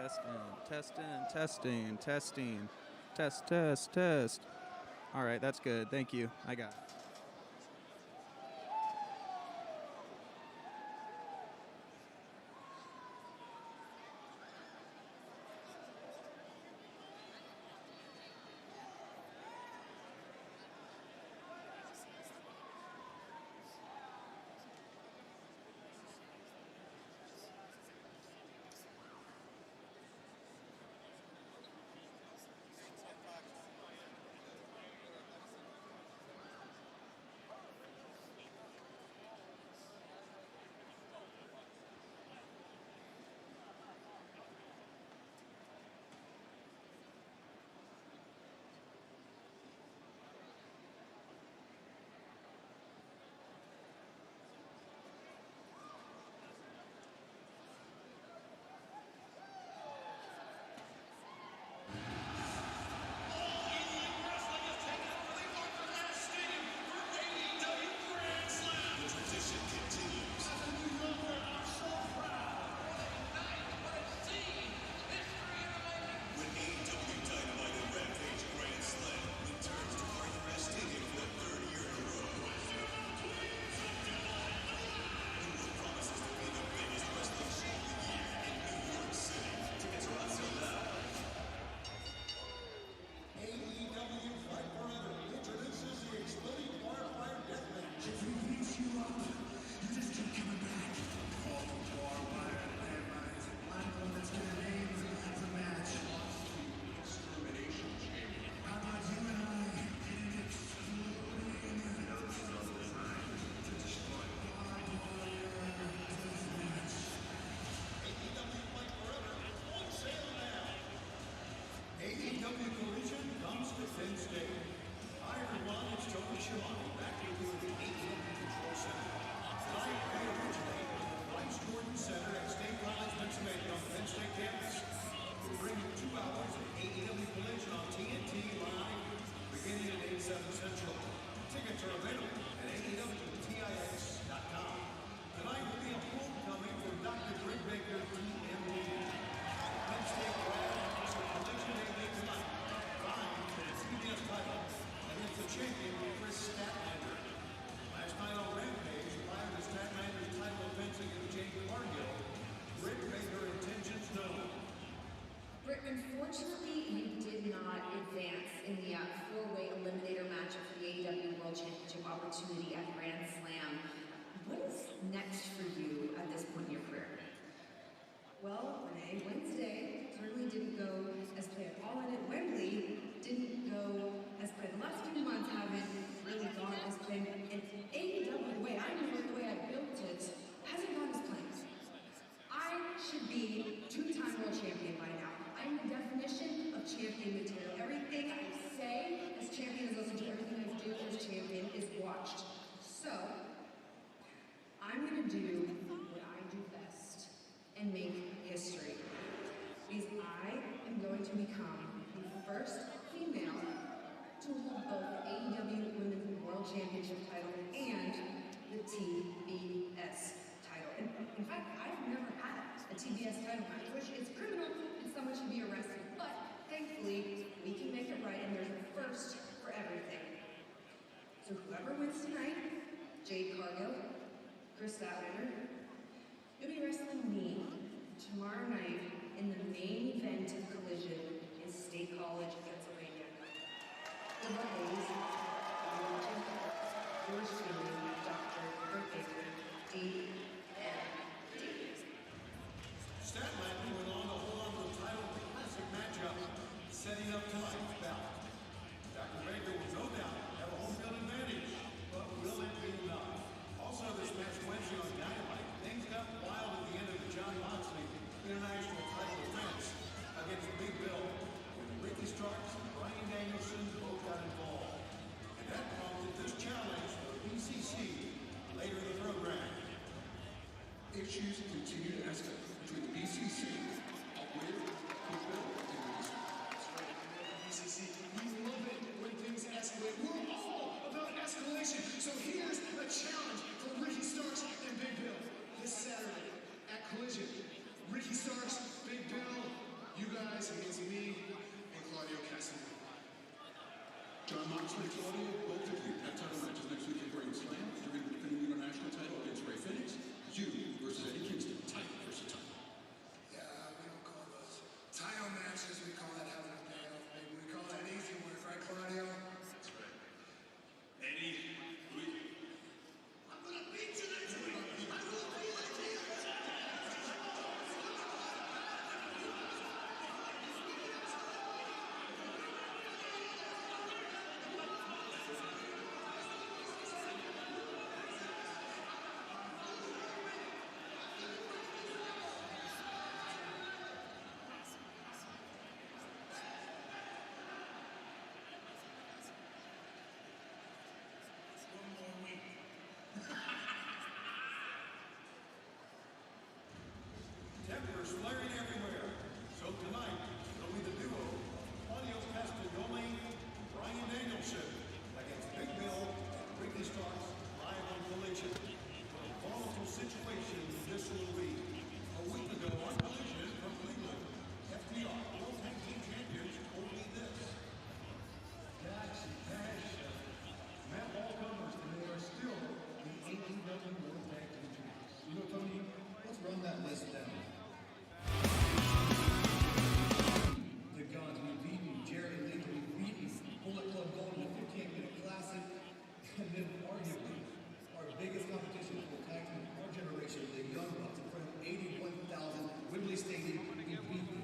Testing. Test. All right, that's good. Thank you. I got it. When AEW Dynamite and Rampage Grand Slam returns to Arthur Stadium for the third year in a row. The world promises to be the biggest wrestling show of the year in New York City. Tickets are on sale now. AEW Fight Forever introduces the exploding barbed wire death match. If we beat you up, you just keep coming back. All the barbed wire and landmines. I'm the one that's gonna name the match. Extermination Champion. How about you and I getting exploding? Those are designed to destroy. Barbed wire death match. AEW Fight Forever is on sale now. AEW Collision comes to Penn State. Hi everyone, it's Tony Schiavone back with you at the AEW Control Center. Tonight we originate at the Bryce Jordan Center at State College, Pennsylvania on the Penn State campus. We'll bring you 2 hours of AEW Collision on TNT live beginning at 8/7 Central. Tickets are available at AEWTIX.com. Tonight will be a homecoming for Dr. Greg Baker, PMD. Penn State grad Mr. Collision AEW tonight. Vying for the CBS title against the champion, Chris Statlander. Last night on Rampage, prior to Statlander's title defense against Jake Cargill, Rick made her intentions known. Britt, unfortunately, you did not advance in the four-way eliminator matchup for the AEW World Championship opportunity at Grand Slam. What is next for you at this point in your career? Well, Renee, Wednesday certainly didn't go as planned. All in at Wembley didn't go as planned. The last few months haven't really gone as planned. And AEW, the way I know it, the way I built it, hasn't gone as planned. I should be 2-time world champion by now. I'm the definition of champion material. Everything I say as champion is listened to, everything I do as champion is watched. So, I'm gonna do what I do best and make history. Because I am going to become the first female to hold both the AEW Women's World Championship title and the TBS title. In fact, I've never had a TBS title match, which is criminal and someone should be arrested. But thankfully, we can make it right, and there's a first for everything. So whoever wins tonight, Jade Cargill, Chris Statlander, you'll be wrestling me tomorrow night in the main event of Collision in State College, Pennsylvania. Good luck, ladies. Yours truly, Dr. Britt Baker, DMD. Statlander went on to hold on to the title of the classic matchup, setting up tonight's bout. Dr. Baker will no doubt have a home field advantage, but will it be enough? Also, this match Wednesday on Dynamite, things got wild at the end of the John Moxley International title defense against Big Bill, when Ricky Starks and Bryan Danielson both got involved. And that prompted this challenge for the BCC later in the program. Issues continue to escalate between the BCC, a winner, Big Bill, and Moxley, Claudio, both of you have title matches next week at Grand Slam. You're going to be defending the international title against Ray Phoenix. You versus Eddie Kingston, title versus title. Yeah, we don't call those title matches. We call that having a payoff, baby. We call that easy work, right, Claudio? That's right. Eddie, I'm gonna beat you next week. I will be like you. One more week. Tempers flaring everywhere. So tonight, it'll be the duo, Claudio Castagnoli, Brian Danielson, against Big Bill and Ricky Starks, live on Collision. What a volatile situation this will be. A week ago on Collision from Cleveland, FTR World Tag Team Champions told me this. Dax and Cash met all comers, and they are still the AEW World Tag Team Champions. You know, Tony, let's run that list down. The Gods, we've beaten Jared and Lincoln, we've beaten Bullet Club going to 58-minute classic, and then arguably our biggest competition for tag team of our generation, the Young Bucks, in front of 81,000 Wembley Stadium, we beat them.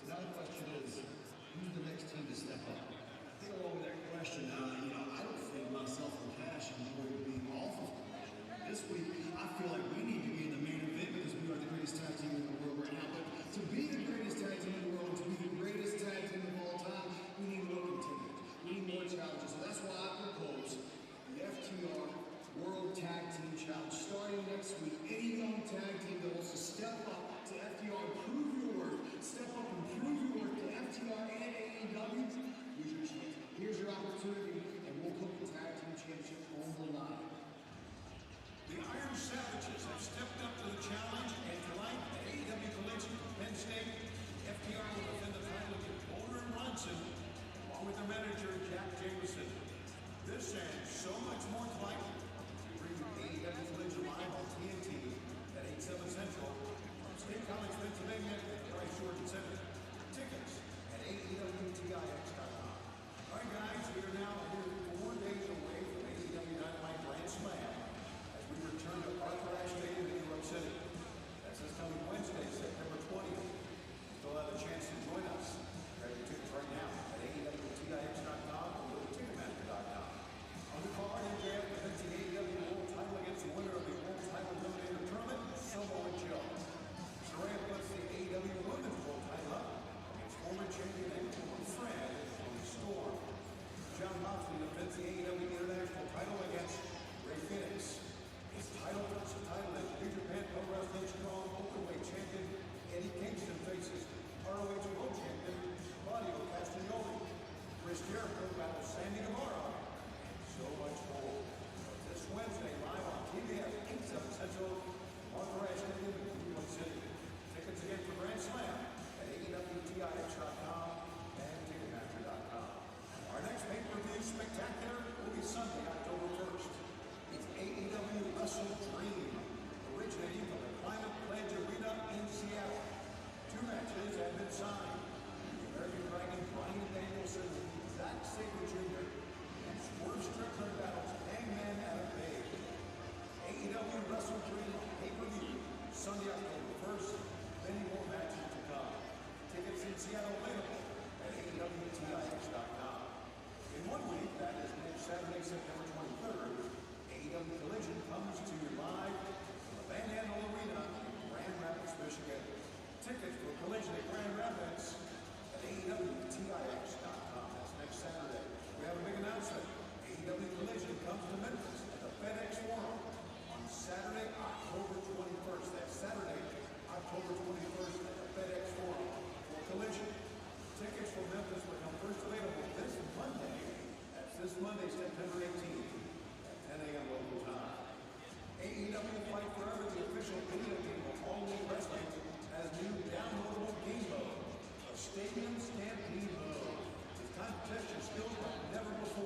So now the question is, who's the next team to step up? I think along with that question, I don't think myself and Cash are going to be off of Collision. This week, I feel like we need to be in the main event because we are the greatest tag team in the world right now. But to be the greatest tag team in the world, to be the greatest tag team of all time, we need more contenders. We need more challenges. So that's why I propose the FTR World Tag Team Challenge starting next week. Any young tag team that wants to step up to FTR and prove your worth, step up and prove your worth to FTR and AEW, use your chance. Here's your opportunity, and we'll put the tag team championship on the line. The Iron Savages have stepped up to the challenge, and tonight at AEW Collision from Penn State, FTR will defend the title against Boulder and Bronson, along with their manager, Jack Jameson. This and so much more tonight. We bring you AEW Collision live on TNT at 8/7 Central from State College, Pennsylvania at Bryce Jordan Center. Tickets at AEWTIX.com. All right, guys, we are now here 4 days away from AEW Dynamite Grand Slam as we return to Arthur Ashe Stadium in New York City. That's this coming Wednesday, September 20th. Still have a chance to join us. Grab your tickets right now at AEWTIX.com or go to Ticketmaster.com. On the card, MJF defends the AEW World title against the winner of the World Title Eliminator Tournament, Samoa Joe. Saraya puts the AEW Women's World title up against former champion and former friend, Toni Storm. John Moxley defends the AEW International title against Ray Phoenix. His title versus title as New Japan Pro Wrestling Strong Openweight Champion Eddie Kingston faces ROH World Champion Claudio Castagnoli. Chris Jericho battles Sandy Guevara. So much more. This Wednesday, live on TBS, 8/7 Central, Arthur Ashe Stadium in New York City. Tickets again for Grand Slam at AEWTIX.com and Ticketmaster.com. Our next pay-per-view spectacular will be Sunday, October 1st. It's AEW Wrestle Dream, originating from the Climate Pledge Arena in Seattle. 2 matches have been signed. The American Dragon Brian Danielson with Zack Sabre Jr. and Swerve Strickland battles Hangman Adam Page. AEW Wrestle Dream pay-per-view, Sunday, October 1st. Many more matches to come. Tickets in Seattle available at AEWTIX.com. In 1 week, that is next Saturday, September 23rd, AEW Collision comes to you live from the Van Andel Arena in Grand Rapids, Michigan. Tickets for Collision at Grand Rapids at AEWTIX.com. That's next Saturday. We have a big announcement. AEW Collision comes to Memphis at the FedEx Forum on Saturday, October 21st. That's Saturday, October 21st at the FedEx Forum for Collision. Tickets for Memphis become first available this Monday. That's this Monday, September 18th at 10 a.m. local time. AEW Fight Forever, the official video game of All Elite Wrestling, has new downloadable game mode, a Stadium Stampede mode. It's time to test your skills like never before.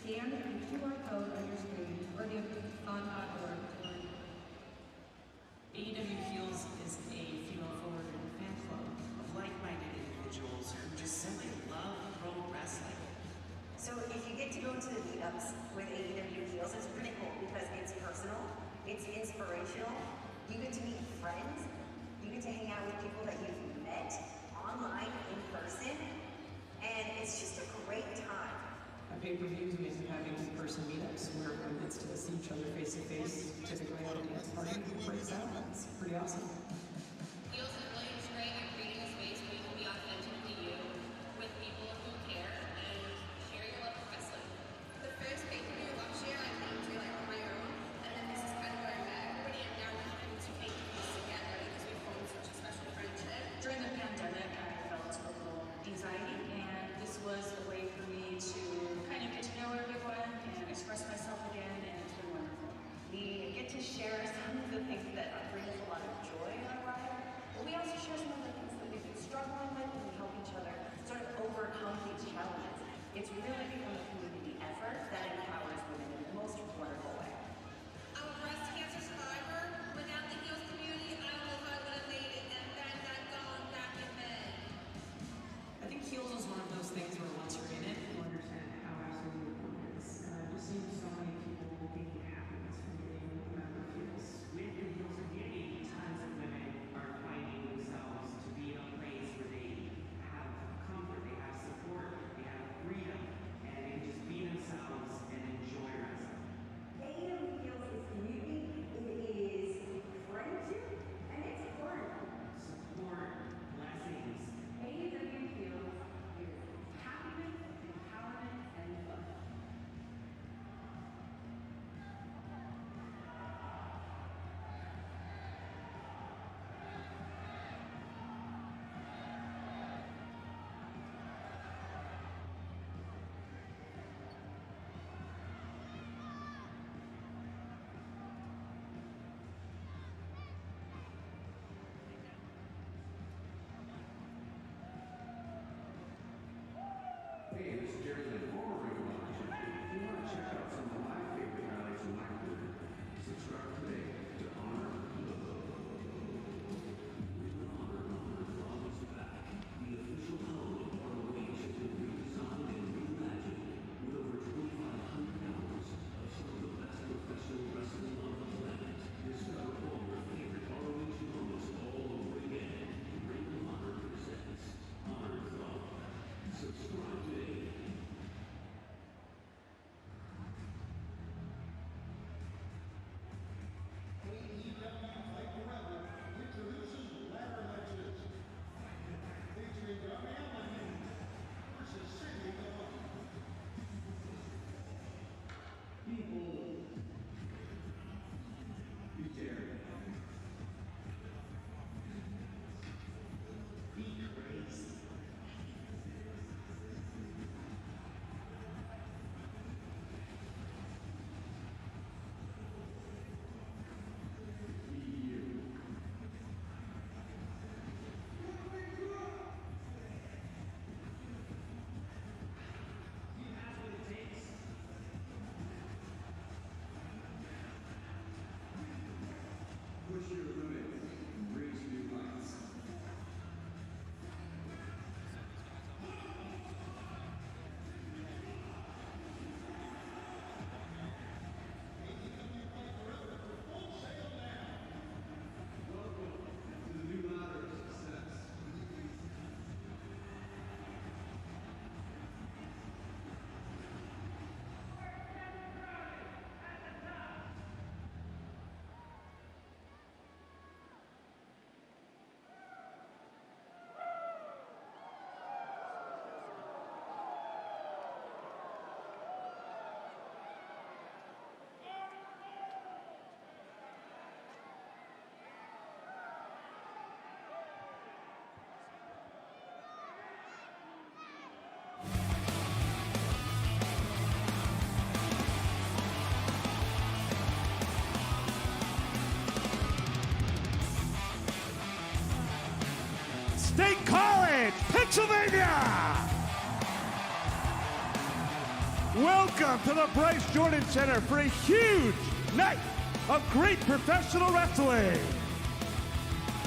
Scan the QR code on your screen or give fun.org to learn. AEW Heels is a female-forwarded fan club of like-minded individuals who just simply love pro wrestling. So if you get to go to the meetups with AEW Heels, it's pretty cool because it's personal, it's inspirational, you get to meet friends, you get to hang out with people that you've met online, in person, and it's just a great time. At pay-per-views, we end up having in-person meetups where everyone gets to see each other face-to-face, typically at a dance party, and breaks out. It's pretty awesome. Heels is really just great at creating a space where you can be authentically you with people who care and share your love of wrestling. The first pay-per-view last year I came to like on my own, and then this is kind of where I met everybody, and now we're having two pay-per-views together because we've formed such a special friendship. During the pandemic, I felt a little anxiety, and this was a way for me to kind of get to know everyone and express myself again, and it's been wonderful. We get to share some of the things that bring us a lot of joy in our life, but we also share some of the things that we've been struggling with, and we help each other sort of overcome these challenges. It's really become a community effort that empowers women in the most wonderful way. I'm a breast cancer survivor. Without the Heels community, I don't know if I would have made it and been that gone back in bed. I think Heels is one of those things where once you're in it, you understand how absolutely important it is. And I've just seen so many people gain happiness from getting a member of Heels. With the Heels community, tons of women are finding themselves to be in a place where they have comfort, they have support, they have freedom, and they can just be themselves and enjoy wrestling. AEW Heels is community, it is friendship, and it's fun. Support, blessings. AEW Heels is happiness, empowerment, and fun. Hey, this is Jerry, the former Ring of Honor champion. If you want to check out some of my favorite highlights of my career, subscribe today to Honor. Ring of Honor is back. The official home of ROH has been redesigned and reimagined with over 2,500 hours of some of the best professional wrestling on the planet. Discover all your favorite ROH moments all over again. Ring of Honor presents Honor Club. Subscribe today. AEW Fight Forever introduces ladder matches. Featuring Darby Allin versus Sidney Devon. Be bold. Be daring. Be crazy. Be you. You have what it takes. Push your limits. Reach new heights. Welcome to the new ladder of success. State College, Pennsylvania. Welcome to the Bryce Jordan Center for a huge night of great professional wrestling.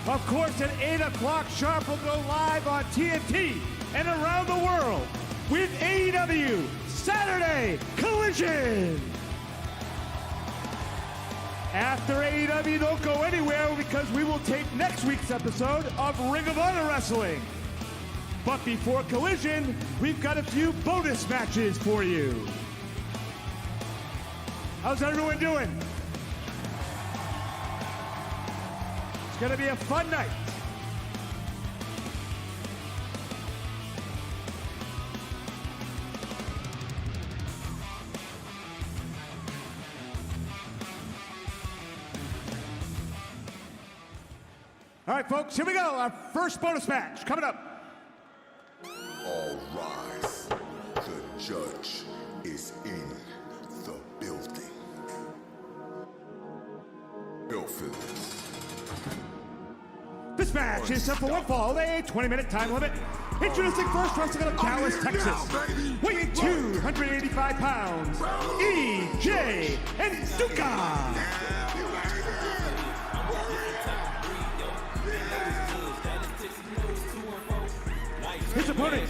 Of course, at 8 o'clock sharp, we'll go live on TNT and around the world with AEW Saturday Collision. After AEW, don't go anywhere because we will tape next week's episode of Ring of Honor Wrestling. But before Collision, we've got a few bonus matches for you. How's everyone doing? It's gonna be a fun night. All right, folks, here we go. Our first bonus match coming up. All rise. The judge is in the building. Bill Phillips. This match is set for one fall, a 20-minute time limit. Introducing first, wrestling out of Dallas, Texas. Weighing 285 pounds, EJ Nduka. His opponent,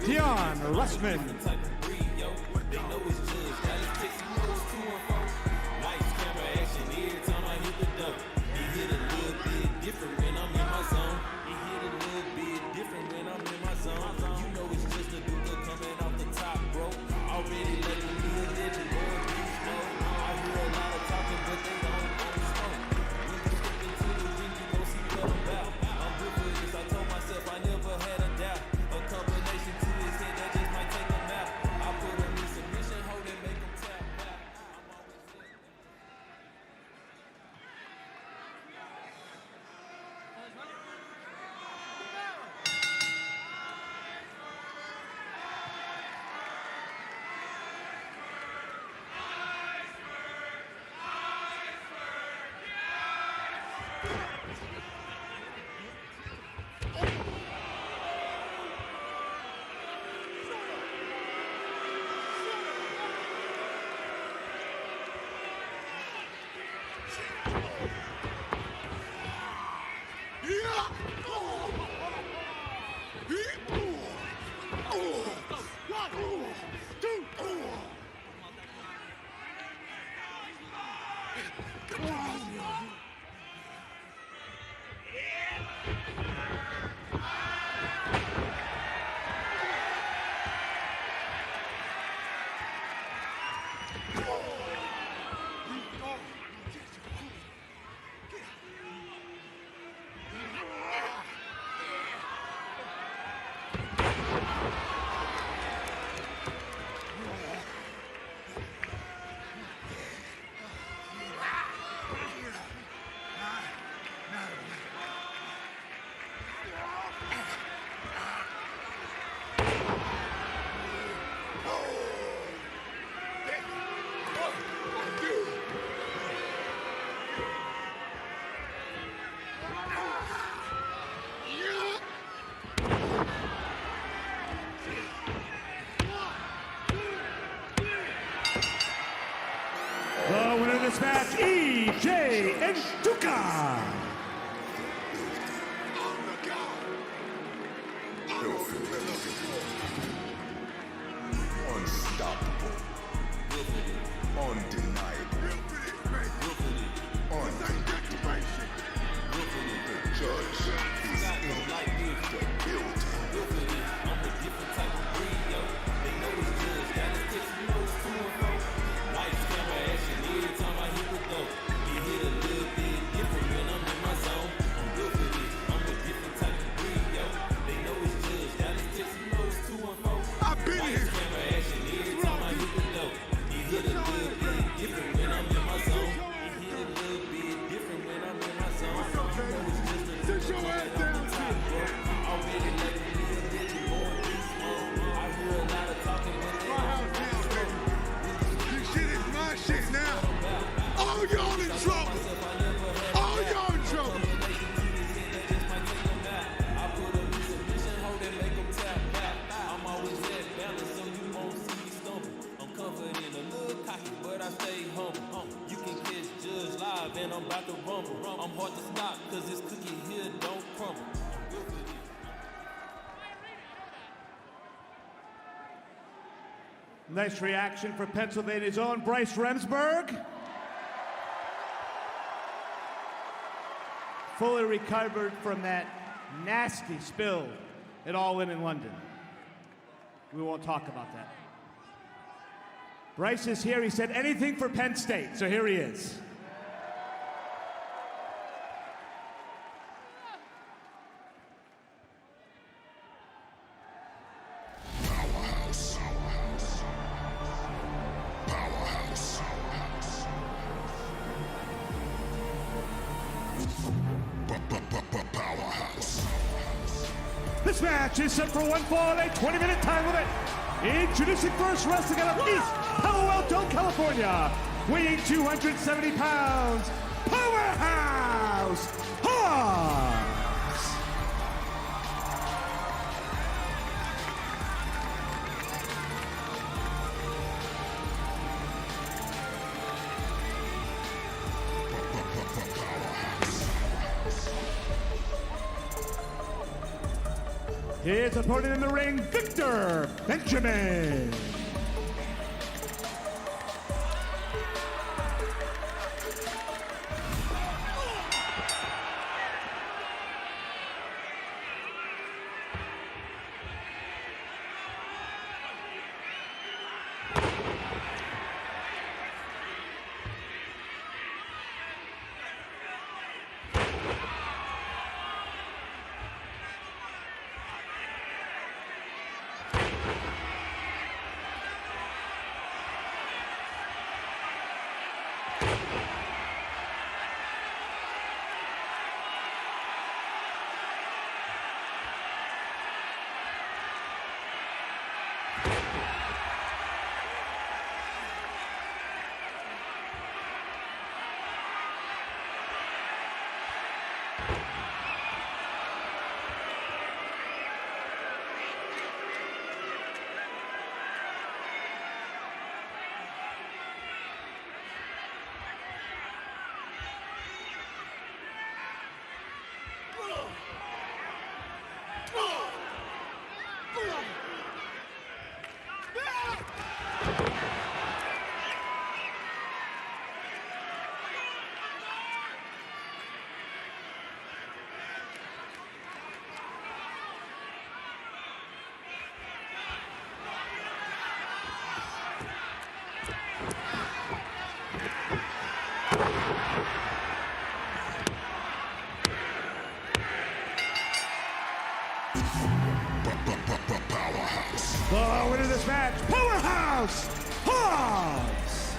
Dion Russman. The winner of this match, EJ Nduka. Unstoppable. Undeniable. Unpredictable. The judge is in the building. I'm a different type of breed, yo. They know it's judge. Got his kicks, you know it's 2 and 4. Lights, camera, action. Every time I hit the door, it hit a little bit different when I'm in my rumble. I'm hard to stop, cause this cookie here don't crumble. Nice reaction for Pennsylvania's own Bryce Remsburg. Fully recovered from that nasty spill at All In London. We won't talk about that. Bryce is here. He said anything for Penn State, so here he is. This match is set for one fall, a 20-minute time limit. Introducing first, wrestling out of East Palo Alto, California, weighing 270 pounds, Powerhouse Hobbs. His opponent in the ring, Victor Benjamin. The winner of this match, Powerhouse Hobbs.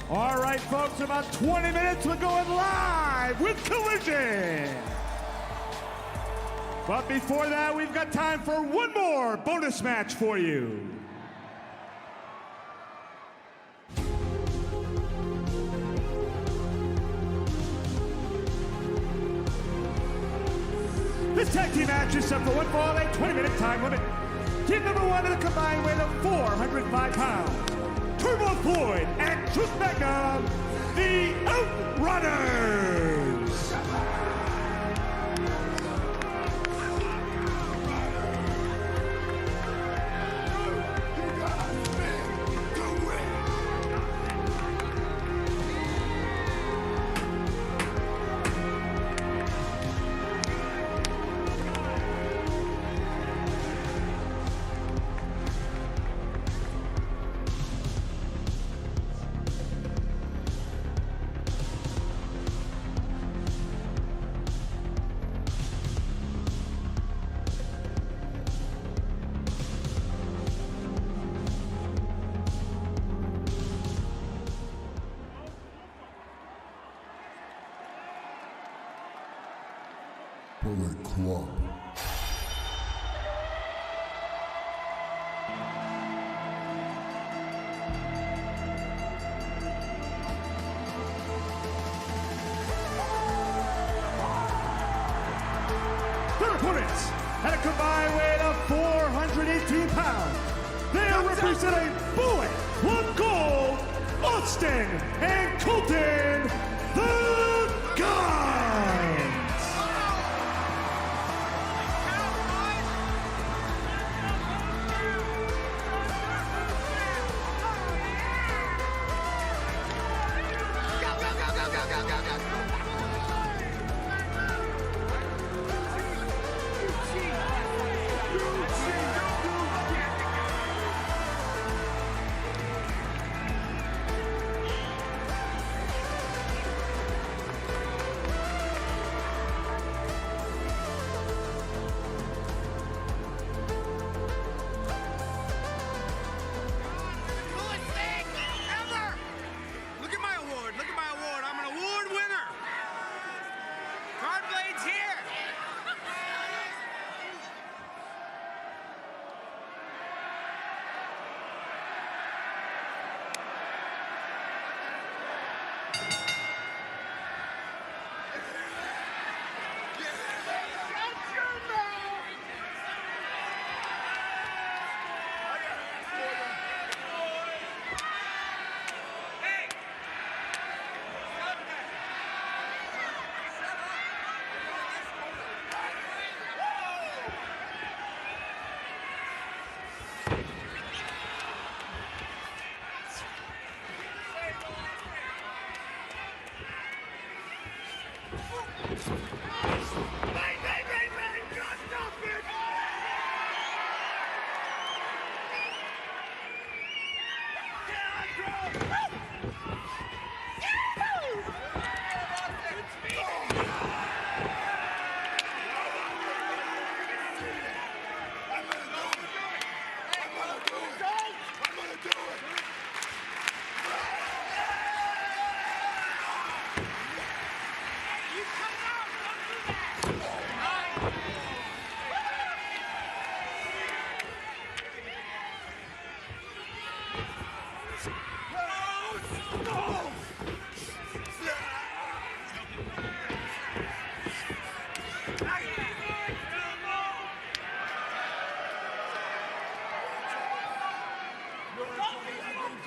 All right, folks, in about 20 minutes, we're going live with Collision. But before that, we've got time for one more bonus match for you. This tag team match is set for one fall, a 20-minute time limit. Team number one in a combined weight of 405 pounds. Turbo Floyd and Truth Magnum, the Outrunners. Bullet Club. Their opponents, at a combined weight of 418 pounds, they are representing Bullet Club Gold, Austin and Colton, the Guns. Look at my award. Look at my award. I'm an award winner. Card Blade's here.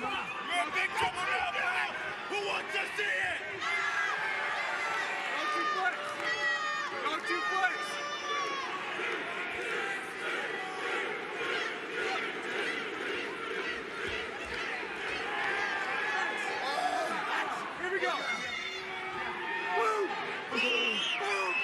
You're a big trouble now, pal. Who wants to see it? Don't you flex. Don't you flex. Here we go. Woo! Boom! Boom!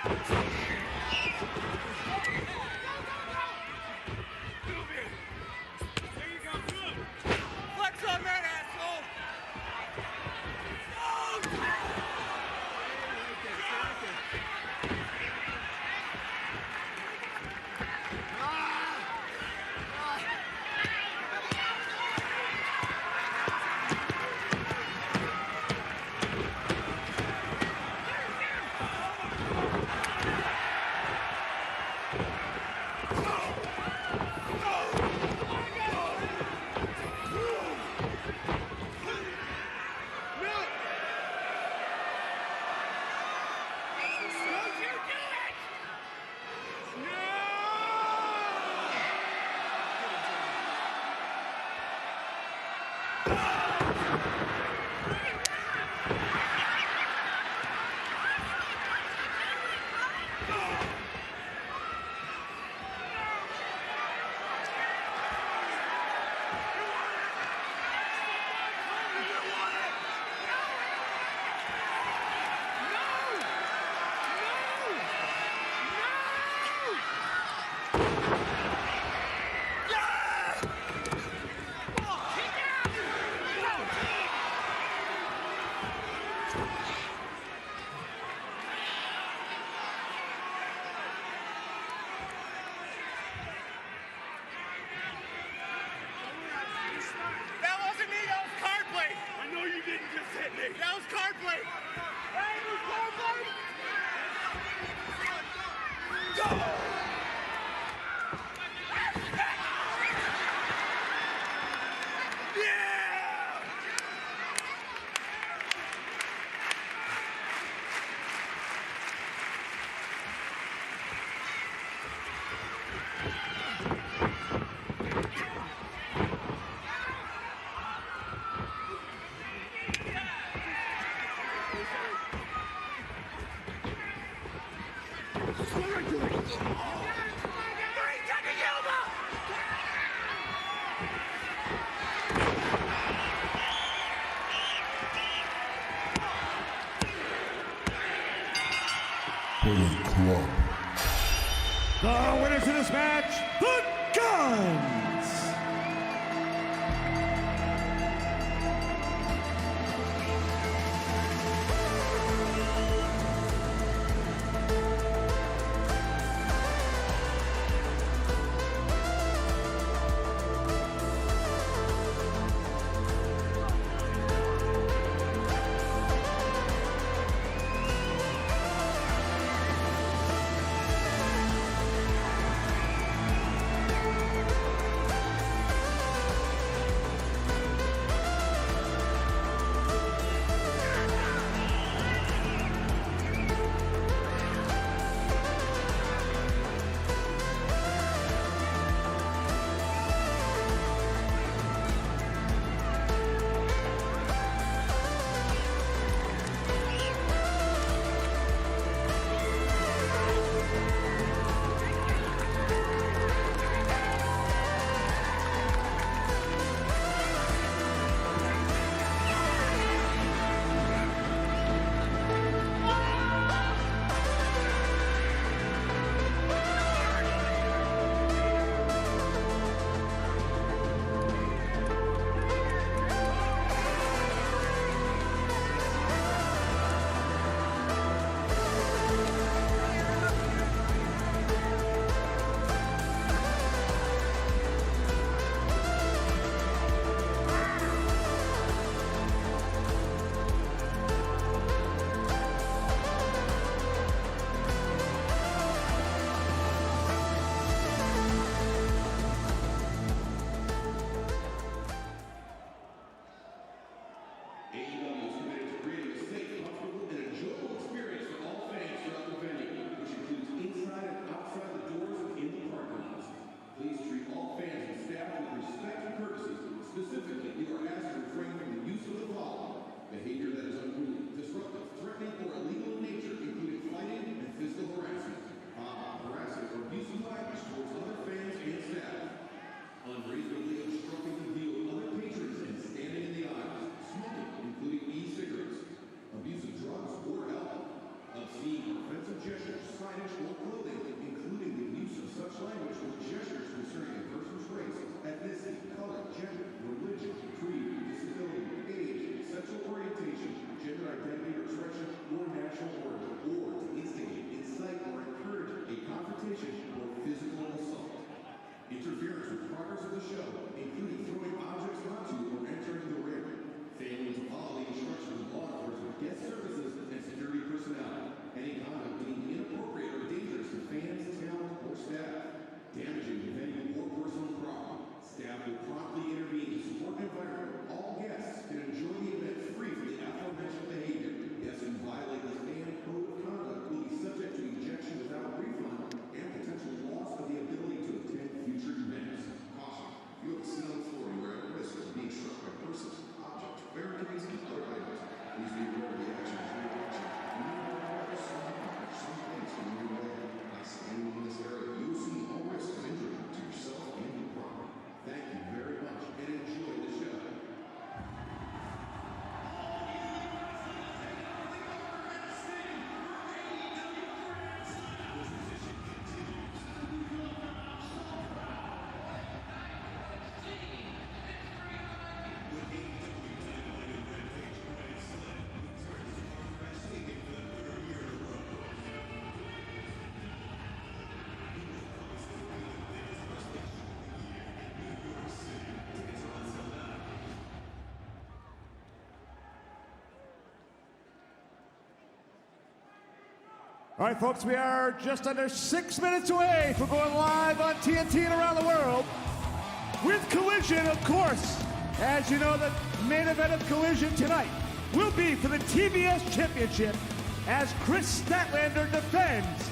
Flex on that asshole! That wasn't me, that was card play! I know you didn't just hit me! That was card play! Hey, it was card play! Go! The winners of this match, the Guns! All right, folks, we are just under 6 minutes away from going live on TNT and around the world with Collision, of course. As you know, the main event of Collision tonight will be for the TBS Championship as Chris Statlander defends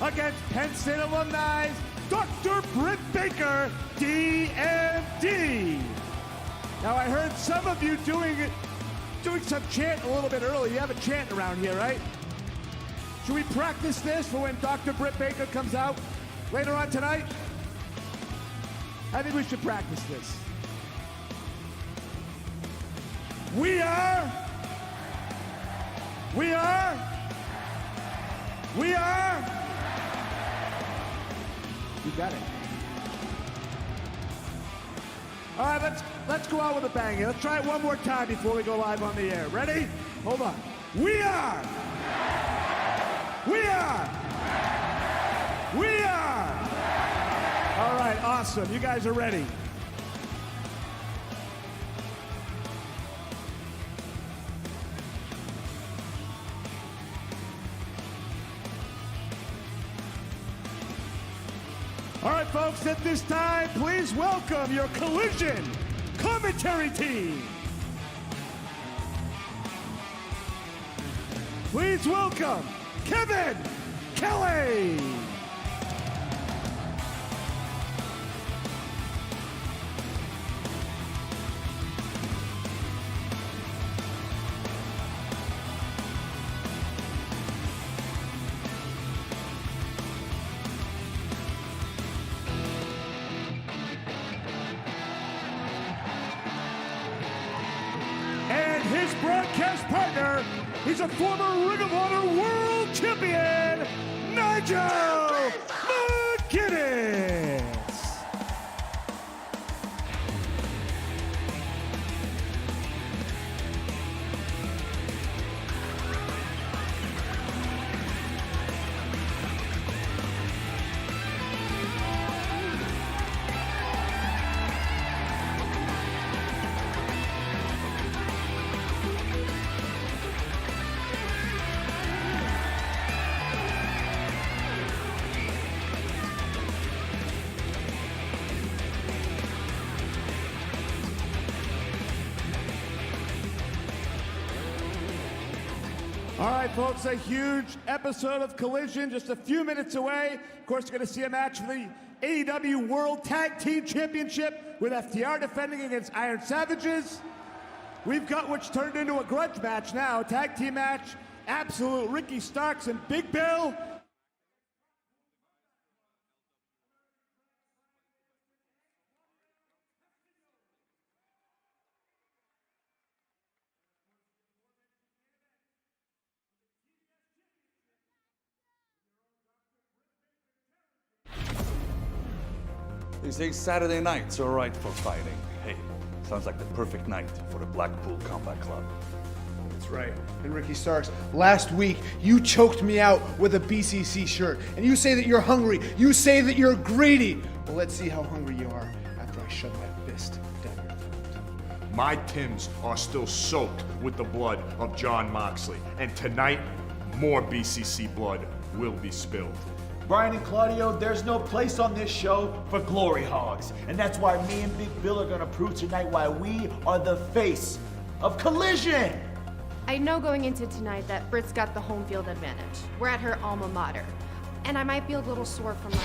against Penn State alumni Dr. Britt Baker, DMD. Now, I heard some of you doing some chant a little bit early. You have a chant around here, right? Should we practice this for when Dr. Britt Baker comes out later on tonight? I think we should practice this. We are. You got it. All right, let's go out with a bang here. Let's try it one more time before we go live on the air. Ready? Hold on. We are. All right, awesome. You guys are ready. All right, folks, at this time, please welcome your Collision commentary team. Please welcome Kevin Kelly. And his broadcast partner, he's a former Ring of Honor World Champion, Nigel McGuinness. All right, folks, a huge episode of Collision just a few minutes away. Of course, you're going to see a match for the AEW World Tag Team Championship with FTR defending against Iron Savages. We've got which turned into a grudge match now, tag team match, Absolute Ricky Starks and Big Bill. They say Saturday night's all right for fighting. Hey, sounds like the perfect night for the Blackpool Combat Club. That's right. And Ricky Starks, last week you choked me out with a BCC shirt. And you say that you're hungry. You say that you're greedy. Well, let's see how hungry you are after I shove my fist down your throat. My Timbs are still soaked with the blood of John Moxley. And tonight, more BCC blood will be spilled. Brian and Claudio, there's no place on this show for glory hogs. And that's why me and Big Bill are gonna prove tonight why we are the face of Collision. I know going into tonight that Britt's got the home field advantage. We're at her alma mater. And I might be a little sore from my...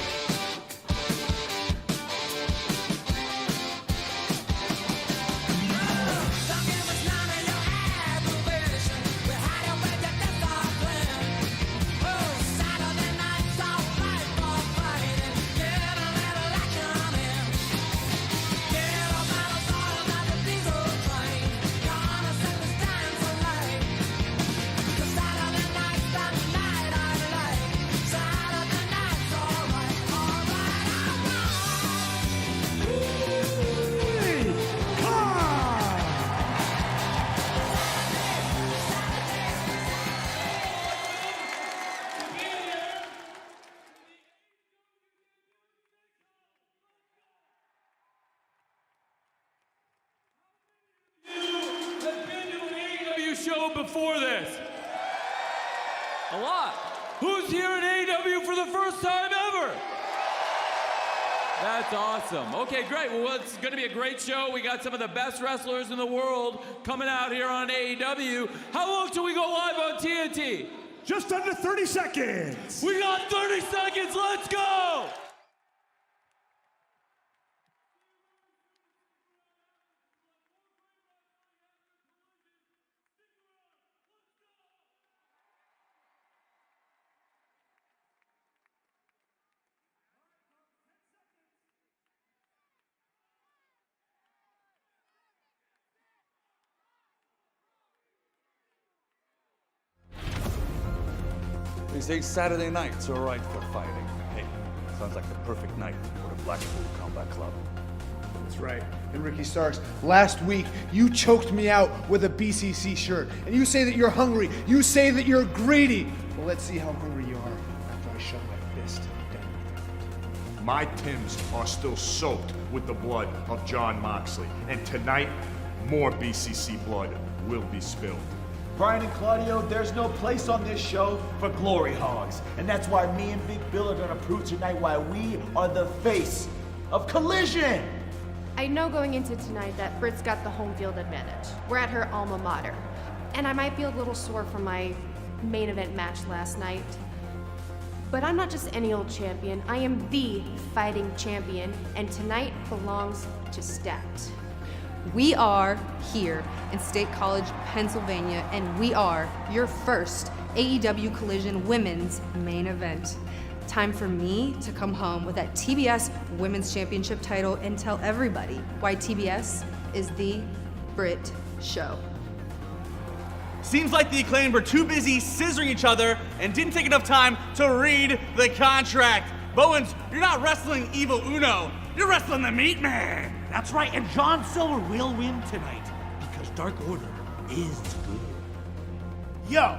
Show before this? A lot. Who's here at AEW for the first time ever? That's awesome. Okay, great. Well, it's going to be a great show. We got some of the best wrestlers in the world coming out here on AEW. How long till we go live on TNT? Just under 30 seconds. We got 30 seconds. Let's go. They say Saturday nights are right for fighting. Hey, sounds like the perfect night for the Blackpool Combat Club. That's right. And Ricky Starks, last week you choked me out with a BCC shirt. And you say that you're hungry. You say that you're greedy. Well, let's see how hungry you are after I shove my fist down your throat. My Timbs are still soaked with the blood of John Moxley. And tonight, more BCC blood will be spilled. Brian and Claudio, there's no place on this show for glory hogs. And that's why me and Big Bill are gonna prove tonight why we are the face of Collision. I know going into tonight that Britt's got the home field advantage. We're at her alma mater. And I might be a little sore from my main event match last night. But I'm not just any old champion. I am the fighting champion, and tonight belongs to Stacked. We are here in State College, Pennsylvania, and we are your first AEW Collision Women's main event. Time for me to come home with that TBS Women's Championship title and tell everybody why TBS is the Brit Show. Seems like the Acclaimed were too busy scissoring each other and didn't take enough time to read the contract. Bowens, you're not wrestling Evil Uno, you're wrestling the Meat Man. That's right, and John Silver will win tonight because Dark Order is good. Yo,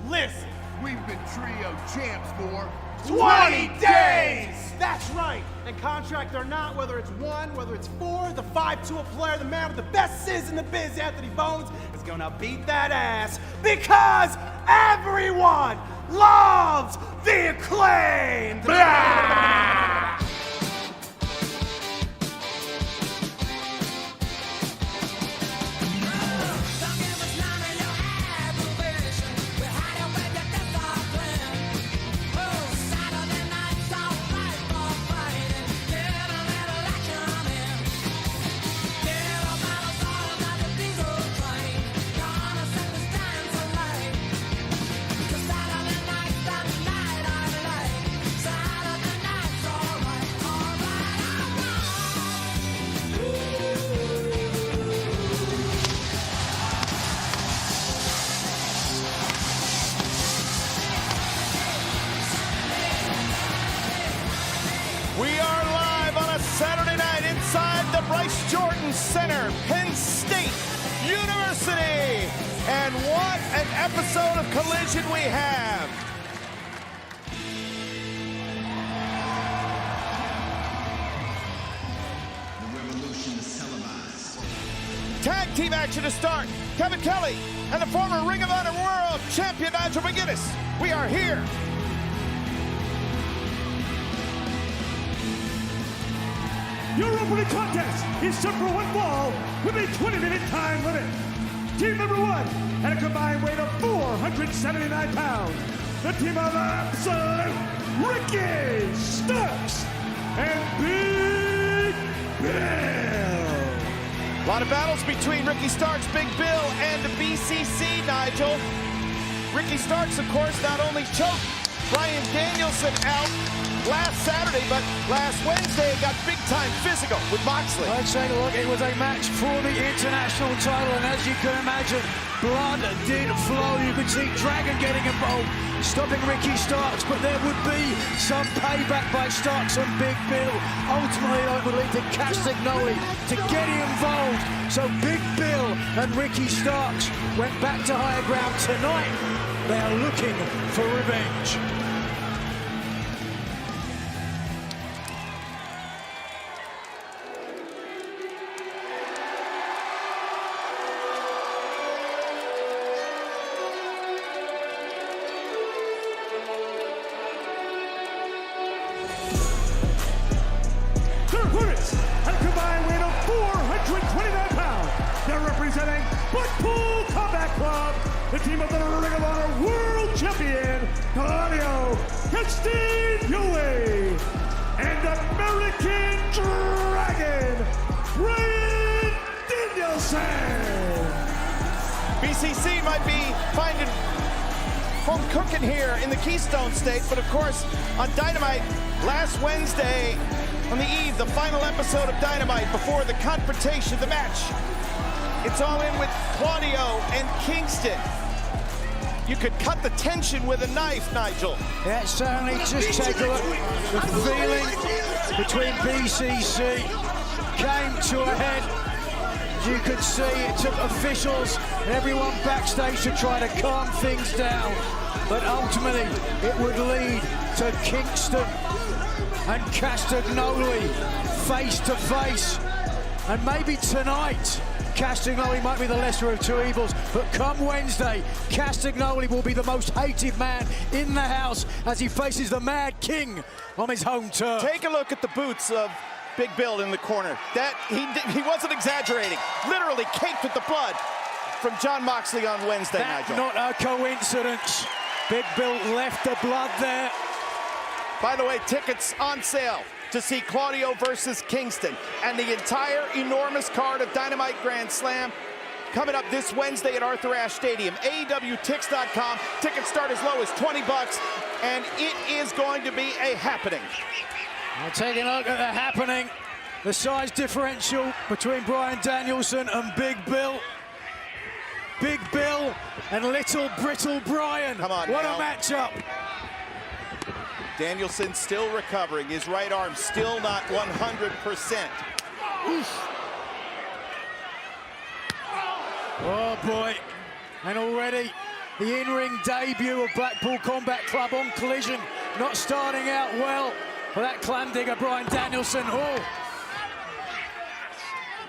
listen. We've been trio champs for 20 days! That's right. And contract or not, whether it's 1, whether it's 4, the 5-2 player, the man with the best sizz in the biz, Anthony Bones, is gonna beat that ass because everyone loves the Acclaimed! Blah! Center, Penn State University. And what an episode of Collision we have. The revolution is televised. Tag team action to start. Kevin Kelly and the former Ring of Honor World Champion Nigel McGuinness. We are here. Your opening contest is set for one fall with a 20-minute time limit. Team number 1 at a combined weight of 479 pounds. The team of Absolute Ricky Starks and Big Bill. A lot of battles between Ricky Starks, Big Bill, and the BCC, Nigel. Ricky Starks, of course, not only choked Bryan Danielson out last Saturday, but last Wednesday it got big-time physical with Moxley. I'd say, look, it was a match for the international title, and as you can imagine, blood did flow. You could see Dragon getting involved, stopping Ricky Starks, but there would be some payback by Starks and Big Bill. Ultimately, I would lead to Castagnoli to get involved. So Big Bill and Ricky Starks went back to higher ground tonight. They are looking for revenge. Blackpool Combat Club, the team of the Ring of Honor World Champion, Claudio Castagnoli, and American Dragon, Bryan Danielson. BCC might be finding home cooking here in the Keystone State, but of course, on Dynamite last Wednesday, on the eve, the final episode of Dynamite before the confrontation, the match. It's all in with Claudio and Kingston. You could cut the tension with a knife, Nigel. Yeah, certainly. Just take a look. The feeling between BCC came to a head. As you could see, it took officials and everyone backstage to try to calm things down. But ultimately, it would lead to Kingston and Castagnoli face to face. And maybe tonight, Castagnoli might be the lesser of two evils, but come Wednesday, Castagnoli will be the most hated man in the house as he faces the Mad King on his home turf. Take a look at the boots of Big Bill in the corner. That he wasn't exaggerating. Literally caked with the blood from Jon Moxley on Wednesday, Nigel. Not a coincidence. Big Bill left the blood there. By the way, tickets on sale to see Claudio versus Kingston and the entire enormous card of Dynamite Grand Slam coming up this Wednesday at Arthur Ashe Stadium. AEWTix.com. Tickets start as low as $20, and it is going to be a happening. Well, taking a look at the happening, the size differential between Bryan Danielson and Big Bill. Big Bill and little brittle Bryan. Come on, what now. a matchup. Danielson still recovering. His right arm still not 100%. Oof. Oh boy, and already the in-ring debut of Blackpool Combat Club on Collision, not starting out well for that clam digger Bryan Danielson. Oh.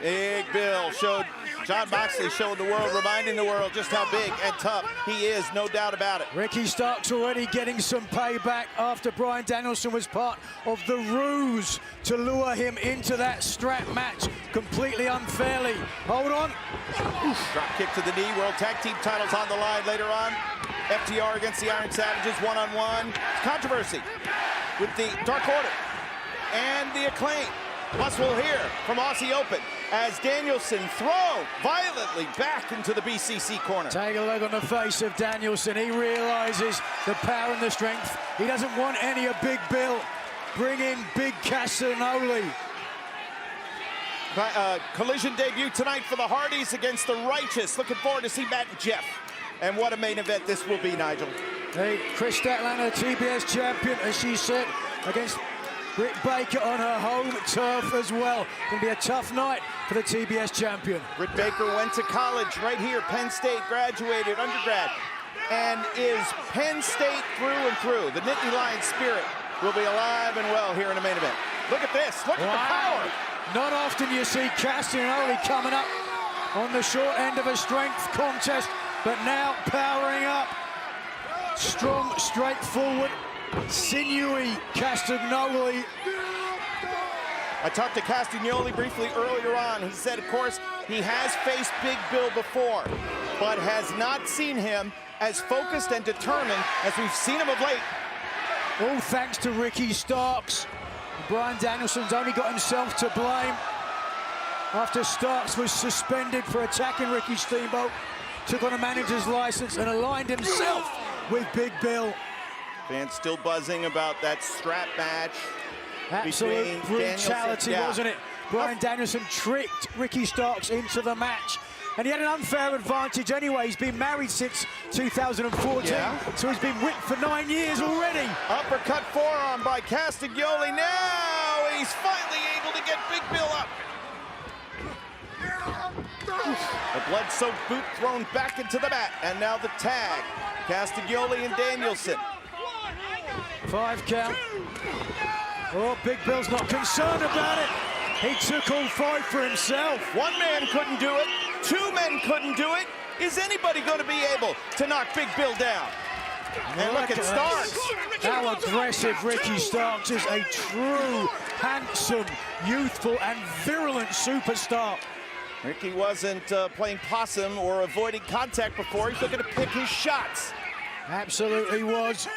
Big Bill showed, Jon Moxley showed the world, reminding the world just how big and tough he is, no doubt about it. Ricky Starks already getting some payback after Bryan Danielson was part of the ruse to lure him into that strap match completely unfairly. Hold on. Oof. Drop kick to the knee, World Tag Team titles on the line later on. FTR against the Iron Savages, one-on-one. Controversy with the Dark Order and the Acclaim. Plus we'll hear from Aussie Open as Danielson thrown violently back into the BCC corner. Take a look on the face of Danielson. He realizes the power and the strength. He doesn't want any of Big Bill. Bring in Big Castagnoli. Collision debut tonight for the Hardys against the Righteous. Looking forward to see Matt and Jeff. And what a main event this will be, Nigel. Hey, Chris Statlander, TBS champion, as she said, against Britt Baker on her home turf as well. Going to be a tough night for the TBS champion. Britt Baker went to college right here, Penn State, graduated, undergrad, and is Penn State through and through. The Nittany Lion spirit will be alive and well here in the main event. Look at this, look at the power. Not often you see Castagnoli coming up on the short end of a strength contest, but now powering up. Strong, straightforward, sinewy Castagnoli. I talked to Castagnoli briefly earlier on. He said, of course, he has faced Big Bill before, but has not seen him as focused and determined as we've seen him of late. All thanks to Ricky Starks. Bryan Danielson's only got himself to blame after Starks was suspended for attacking Ricky Steamboat, took on a manager's license and aligned himself with Big Bill. Fans still buzzing about that strap match. Absolute brutality, wasn't it? Bryan Danielson tricked Ricky Starks into the match. And he had an unfair advantage anyway. He's been married since 2014, so he's been whipped for 9 years already. Uppercut forearm by Castagnoli. Now he's finally able to get Big Bill up. The blood-soaked boot thrown back into the mat. And now the tag. Castagnoli and Danielson. 5 count. Oh, Big Bill's not concerned about it. He took all 5 for himself. One man couldn't do it. 2 men couldn't do it. Is anybody going to be able to knock Big Bill down? And look at Starks. How aggressive Ricky Starks is. A true, handsome, youthful, and virulent superstar. Ricky wasn't playing possum or avoiding contact before. He's looking to pick his shots. Absolutely was.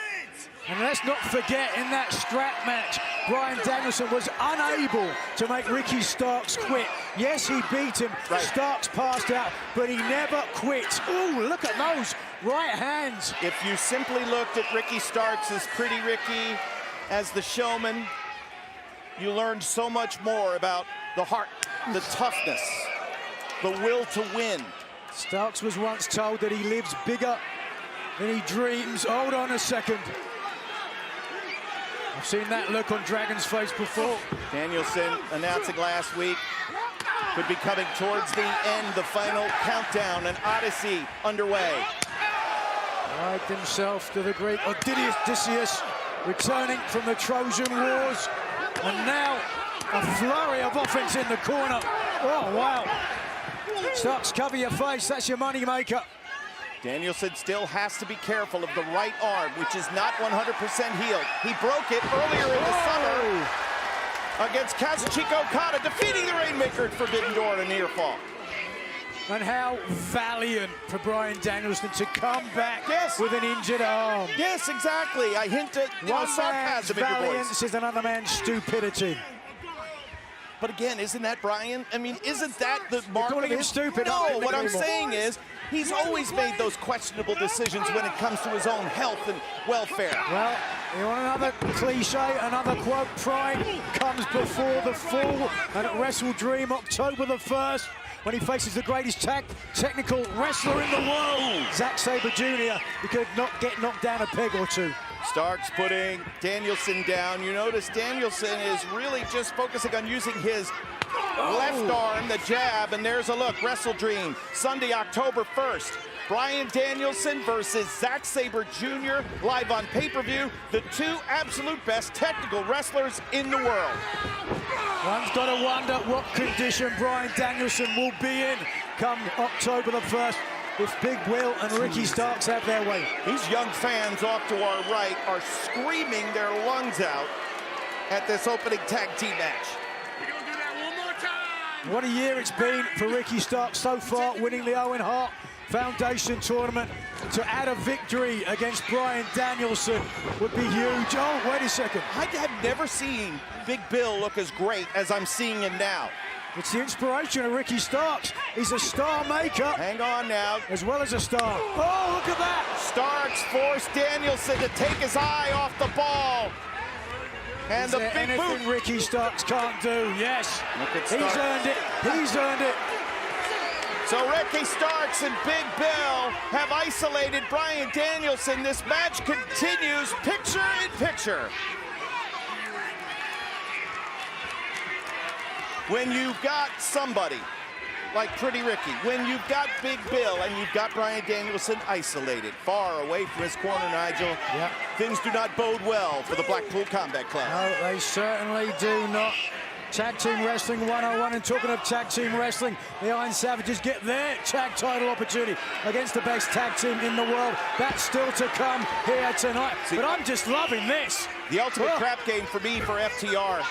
And let's not forget, in that strap match, Bryan Danielson was unable to make Ricky Starks quit. Yes, he beat him. Right. Starks passed out, but he never quit. Ooh, look at those right hands. If you simply looked at Ricky Starks as Pretty Ricky, as the showman, you learned so much more about the heart, the toughness, the will to win. Starks was once told that he lives bigger than he dreams. Hold on a second. I've seen that look on Dragon's face before. Danielson announcing last week could be coming towards the end, the final countdown, an odyssey underway. Tied himself to the great Odysseus, returning from the Trojan Wars. And now a flurry of offense in the corner. Oh, wow. Starks, cover your face, that's your money maker. Danielson still has to be careful of the right arm, which is not 100% healed. He broke it earlier in the summer against Kazuchika Okada, defeating the Rainmaker at Forbidden Door on a near fall. And how valiant for Bryan Danielson to come back with an injured arm. Yes, exactly. I hinted, One sarcasm man's in your voice. valiance is another man's stupidity. But again, isn't that Bryan? I mean, isn't that the mark calling of him his... stupid. No, what I'm saying is, he's always made those questionable decisions when it comes to his own health and welfare. Well, you want another cliche, another quote, pride comes before the fall. And at Wrestle Dream, October the 1st, when he faces the greatest technical wrestler in the world, Zack Sabre Jr., he could get knocked down a peg or two. Starks putting Danielson down. You notice Danielson is really just focusing on using his left arm, the jab, and there's a look. Wrestle Dream, Sunday, October 1st. Bryan Danielson versus Zack Sabre Jr. live on pay-per-view. The two absolute best technical wrestlers in the world. One's got to wonder what condition Bryan Danielson will be in come October the 1st. If Big Will and Ricky Starks have their way. These young fans off to our right are screaming their lungs out at this opening tag team match. What a year it's been for Ricky Starks so far, winning the Owen Hart Foundation tournament. To add a victory against Bryan Danielson would be huge. Oh, wait a second. I have never seen Big Bill look as great as I'm seeing him now. It's the inspiration of Ricky Starks. He's a star maker. Hang on now. As well as a star. Oh, look at that. Starks forced Danielson to take his eye off the ball. And the big anything boot. Ricky Starks can't do? Yes. He's earned it. He's earned it. So Ricky Starks and Big Bill have isolated Bryan Danielson. This match continues picture in picture. When you've got somebody like Pretty Ricky, when you've got Big Bill and you've got Bryan Danielson isolated, far away from his corner, Nigel, things do not bode well for the Blackpool Combat Club. No, they certainly do not. Tag Team Wrestling 101, and talking of Tag Team Wrestling, the Iron Savages get their tag title opportunity against the best tag team in the world. That's still to come here tonight, but I'm just loving this. The ultimate crap game for me for FTR.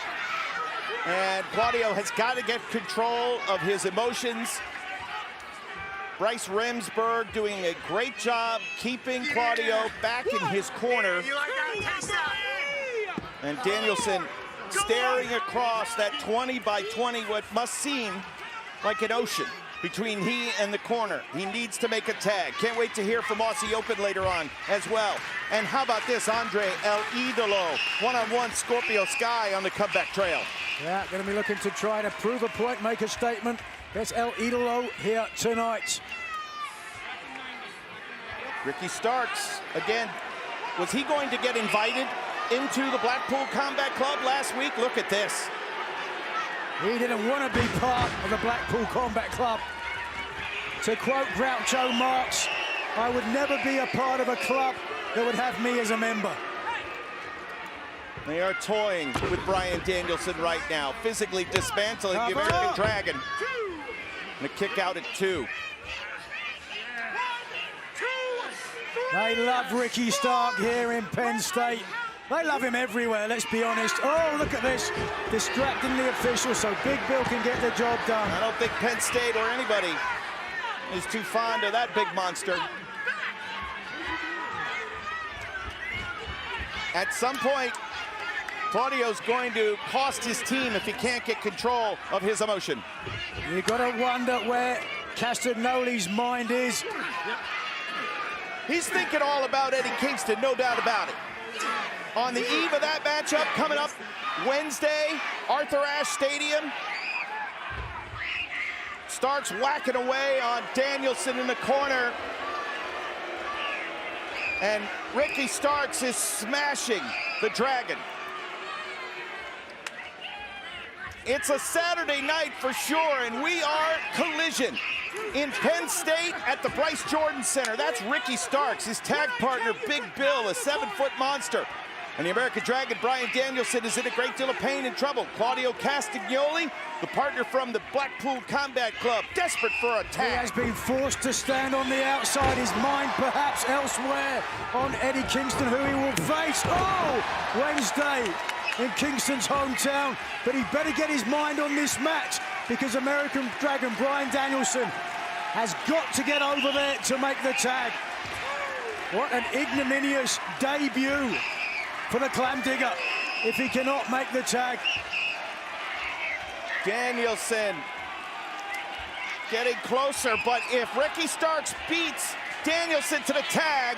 And Claudio has got to get control of his emotions. Bryce Remsburg doing a great job keeping Claudio back in his corner. And Danielson staring across that 20 by 20, what must seem like an ocean between he and the corner. He needs to make a tag. Can't wait to hear from Aussie Open later on as well. And how about this, Andre El Idolo, one-on-one Scorpio Sky on the comeback trail. Yeah, going to be looking to try to prove a point, make a statement. That's El Idolo here tonight. Ricky Starks, again, was he going to get invited into the Blackpool Combat Club last week? Look at this. He didn't want to be part of the Blackpool Combat Club. To quote Groucho Marx, I would never be a part of a club that would have me as a member. They are toying with Bryan Danielson right now, physically dismantling the American Dragon. And a kick out at 2. They love Ricky Stark here in Penn State. They love him everywhere, let's be honest. Oh, look at this. Distracting the official so Big Bill can get the job done. I don't think Penn State or anybody is too fond of that big monster. At some point, Claudio's going to cost his team if he can't get control of his emotion. You gotta wonder where Castagnoli's mind is. He's thinking all about Eddie Kingston, no doubt about it. On the eve of that matchup coming up Wednesday, Arthur Ashe Stadium. Starks whacking away on Danielson in the corner. And Ricky Starks is smashing the Dragon. It's a Saturday night for sure, and we are Collision in Penn State at the Bryce Jordan Center. That's Ricky Starks, his tag partner, Big Bill, a 7-foot monster. And the American Dragon, Bryan Danielson, is in a great deal of pain and trouble. Claudio Castagnoli, the partner from the Blackpool Combat Club, desperate for a tag. He has been forced to stand on the outside, his mind perhaps elsewhere on Eddie Kingston, who he will face. Oh, Wednesday in Kingston's hometown, but he better get his mind on this match because American Dragon Bryan Danielson has got to get over there to make the tag. What an ignominious debut for the Clam Digger if he cannot make the tag. Danielson getting closer, but if Ricky Starks beats Danielson to the tag,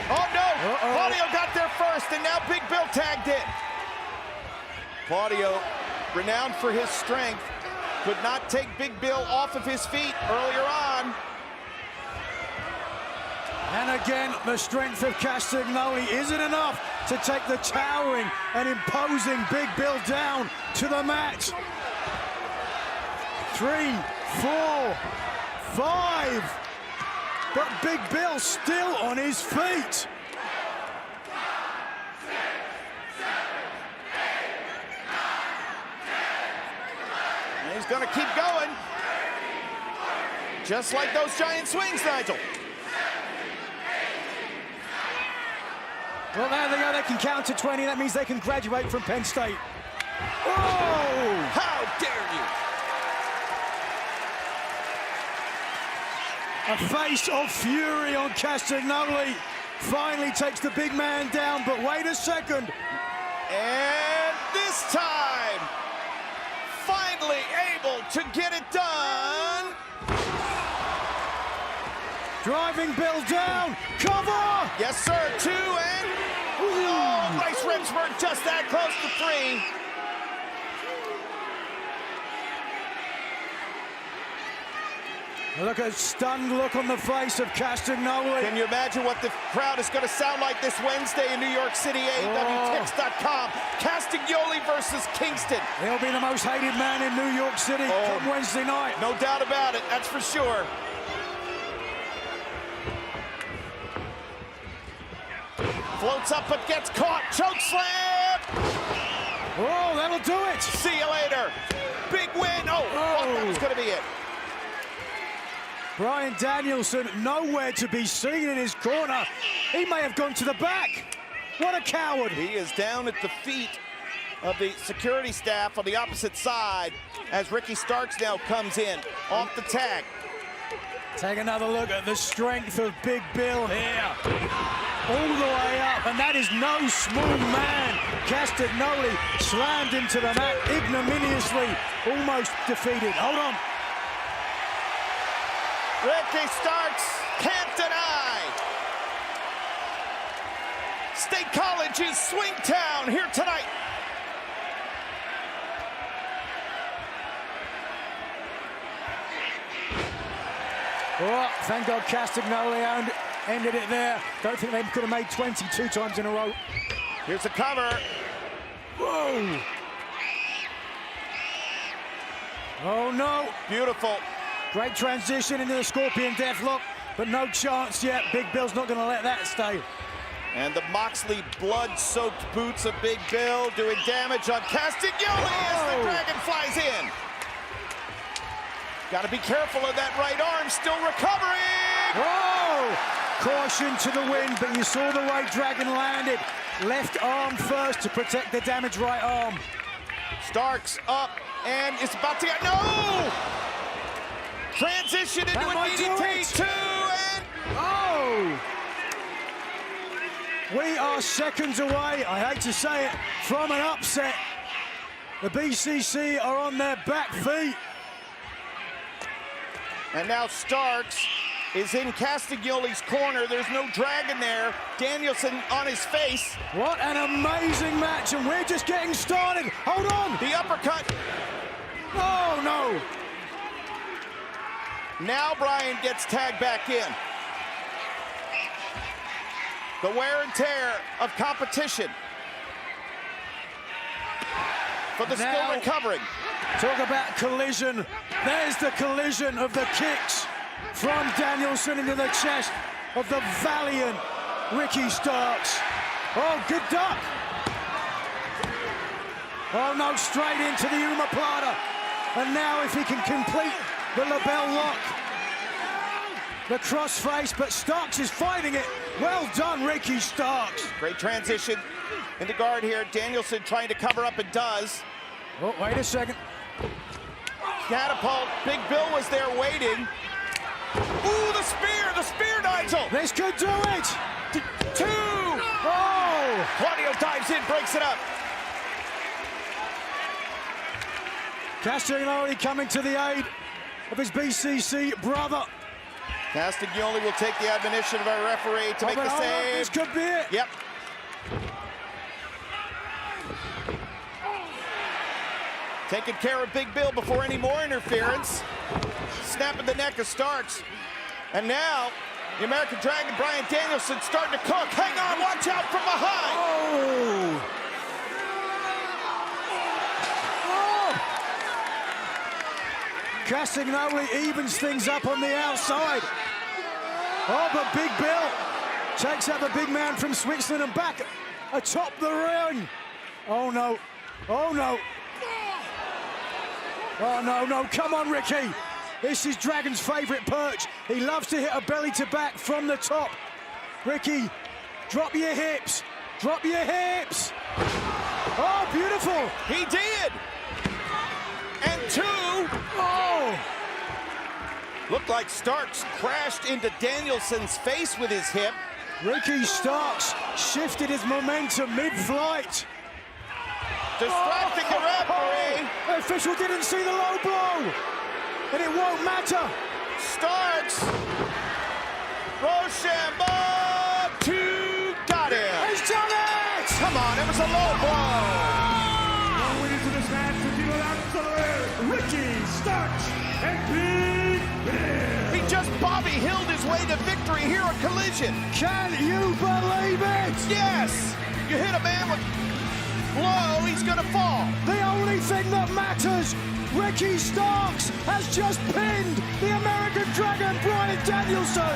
oh no, Claudio got there first, and now Big Bill tagged in. Claudio, renowned for his strength, could not take Big Bill off of his feet earlier on. And again, the strength of Castagnoli isn't enough to take the towering and imposing Big Bill down to the mat. 3, 4, 5. But Big Bill still on his feet. And he's gonna keep going. Just like those giant swings, Nigel. Well, there they go, they can count to 20. That means they can graduate from Penn State. Oh! How dare you! A face of fury on Castagnoli. Finally takes the big man down, but wait a second. And this time, finally able to get it done. Driving Bill down, cover! Yes, sir, 2 and... Oh, Bryce Remsburg just that close to 3. Look at a stunned look on the face of Castagnoli. Can you imagine what the crowd is going to sound like this Wednesday in New York City, AEWTix.com? Castagnoli versus Kingston. He'll be the most hated man in New York City come Wednesday night. No doubt about it, that's for sure. Floats up but gets caught. Choke slam! Oh, that'll do it. See you later. Big win. Oh, that was going to be it. Bryan Danielson nowhere to be seen in his corner. He may have gone to the back. What a coward. He is down at the feet of the security staff on the opposite side as Ricky Starks now comes in off the tag. Take another look at the strength of Big Bill here. All the way up, and that is no small man. Castagnoli slammed into the mat ignominiously, almost defeated. Hold on. Ricky Starks can't deny. State College is Swingtown here tonight. Oh, thank God Castagnoli ended it there. Don't think they could have made 22 times in a row. Here's the cover. Whoa. Oh, no. Beautiful. Great transition into the Scorpion Deathlock, but no chance yet. Big Bill's not going to let that stay. And the Moxley blood-soaked boots of Big Bill doing damage on Castagnoli as the Dragon flies in. Got to be careful of that right arm, still recovering. Whoa! caution to the wind, but you saw the way Dragon landed. Left arm first to protect the damaged right arm. Starks up, and it's about to get, no! Transition into a DDT, 2, and... Oh! We are seconds away, I hate to say it, from an upset. The BCC are on their back feet. And now Starks is in Castagnoli's corner. There's no Dragon there. Danielson on his face. What an amazing match, and we're just getting started. Hold on. The uppercut. Oh, no. Now Bryan gets tagged back in. The wear and tear of competition. For the Now, still recovering. Talk about collision. There's the collision of the kicks from Danielson into the chest of the valiant Ricky Starks. Oh, good duck. Oh, no, straight into the omoplata. And now if he can complete the label lock. The crossface, but Starks is fighting it. Well done, Ricky Starks. Great transition into guard here. Danielson trying to cover up and does. Oh, wait a second. Catapult. Big Bill was there waiting. Ooh, the spear, Nigel. This could do it. 2. Oh! Claudio dives in, breaks it up. Castagnoli coming to the aid of his BCC brother. Castagnoli will take the admonition of our referee to make the save. This could be it. Yep. Taking care of Big Bill before any more interference. Snapping the neck of Starks. And now, the American Dragon, Bryan Danielson, starting to cook. Hang on, watch out from behind. Oh! Castagnoli evens things up on the outside. Oh, but Big Bill takes out the big man from Switzerland and back atop the ring. Oh, no. Oh, no. Oh, no, no. Come on, Ricky. This is Dragon's favorite perch. He loves to hit a belly to back from the top. Ricky, drop your hips. Drop your hips. Oh, beautiful. He did. And 2. Oh. Looked like Starks crashed into Danielson's face with his hip. Ricky Starks shifted his momentum mid-flight. Distracting the referee. The official didn't see the low blow. And it won't matter. Starks. Rochambeau. 2. Got him. He's done it. Come on, it was a low blow. Going into this match with you absolute Ricky Starks and Big Bill. He just Bobby Hilled his way to victory here at Collision. Can you believe it? Yes. You hit a man with low, he's gonna fall. The only thing that matters, Ricky Starks has just pinned the American Dragon, Bryan Danielson.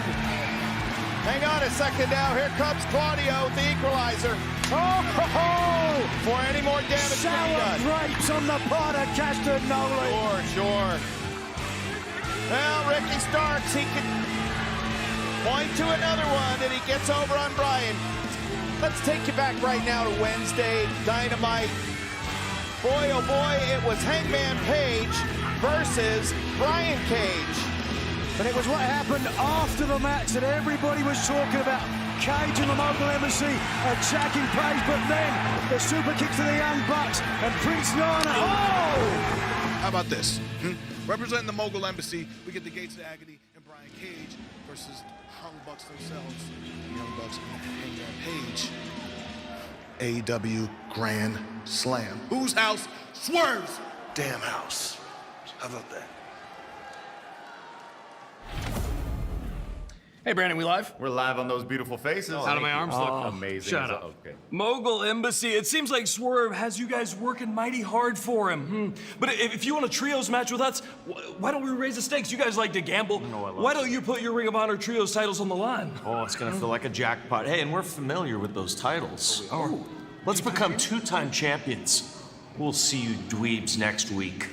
Hang on a second now. Here comes Claudio with the equalizer. Oh, ho, ho. For any more damage to be Sour done. grapes on the part of Castagnoli. Sure. Well, Ricky Starks, he can point to another one, and he gets over on Bryan. Let's take you back right now to Wednesday, Dynamite. Boy, oh boy, it was Hangman Page versus Brian Cage. But it was what happened after the match that everybody was talking about. Cage and the Mogul Embassy attacking Page, but then the super kick to the Young Bucks and Prince Nana. Oh! How about this? Representing the Mogul Embassy, we get the Gates of Agony and Brian Cage versus Hung Bucks themselves, the Young Bucks and Hangman Page. AEW Grand Slam. Whose house? Swerve's damn house. How about that? Hey, Brandon, we live? We're live on those beautiful faces. How do my arms look? Amazing. Shut up. Okay. Mogul Embassy, it seems like Swerve has you guys working mighty hard for him. But if you want a trios match with us, why don't we raise the stakes? You guys like to gamble. Why don't you put your Ring of Honor trios titles on the line? Oh, it's gonna feel like a jackpot. Hey, and we're familiar with those titles. Oh, let's become two-time champions. We'll see you dweebs next week.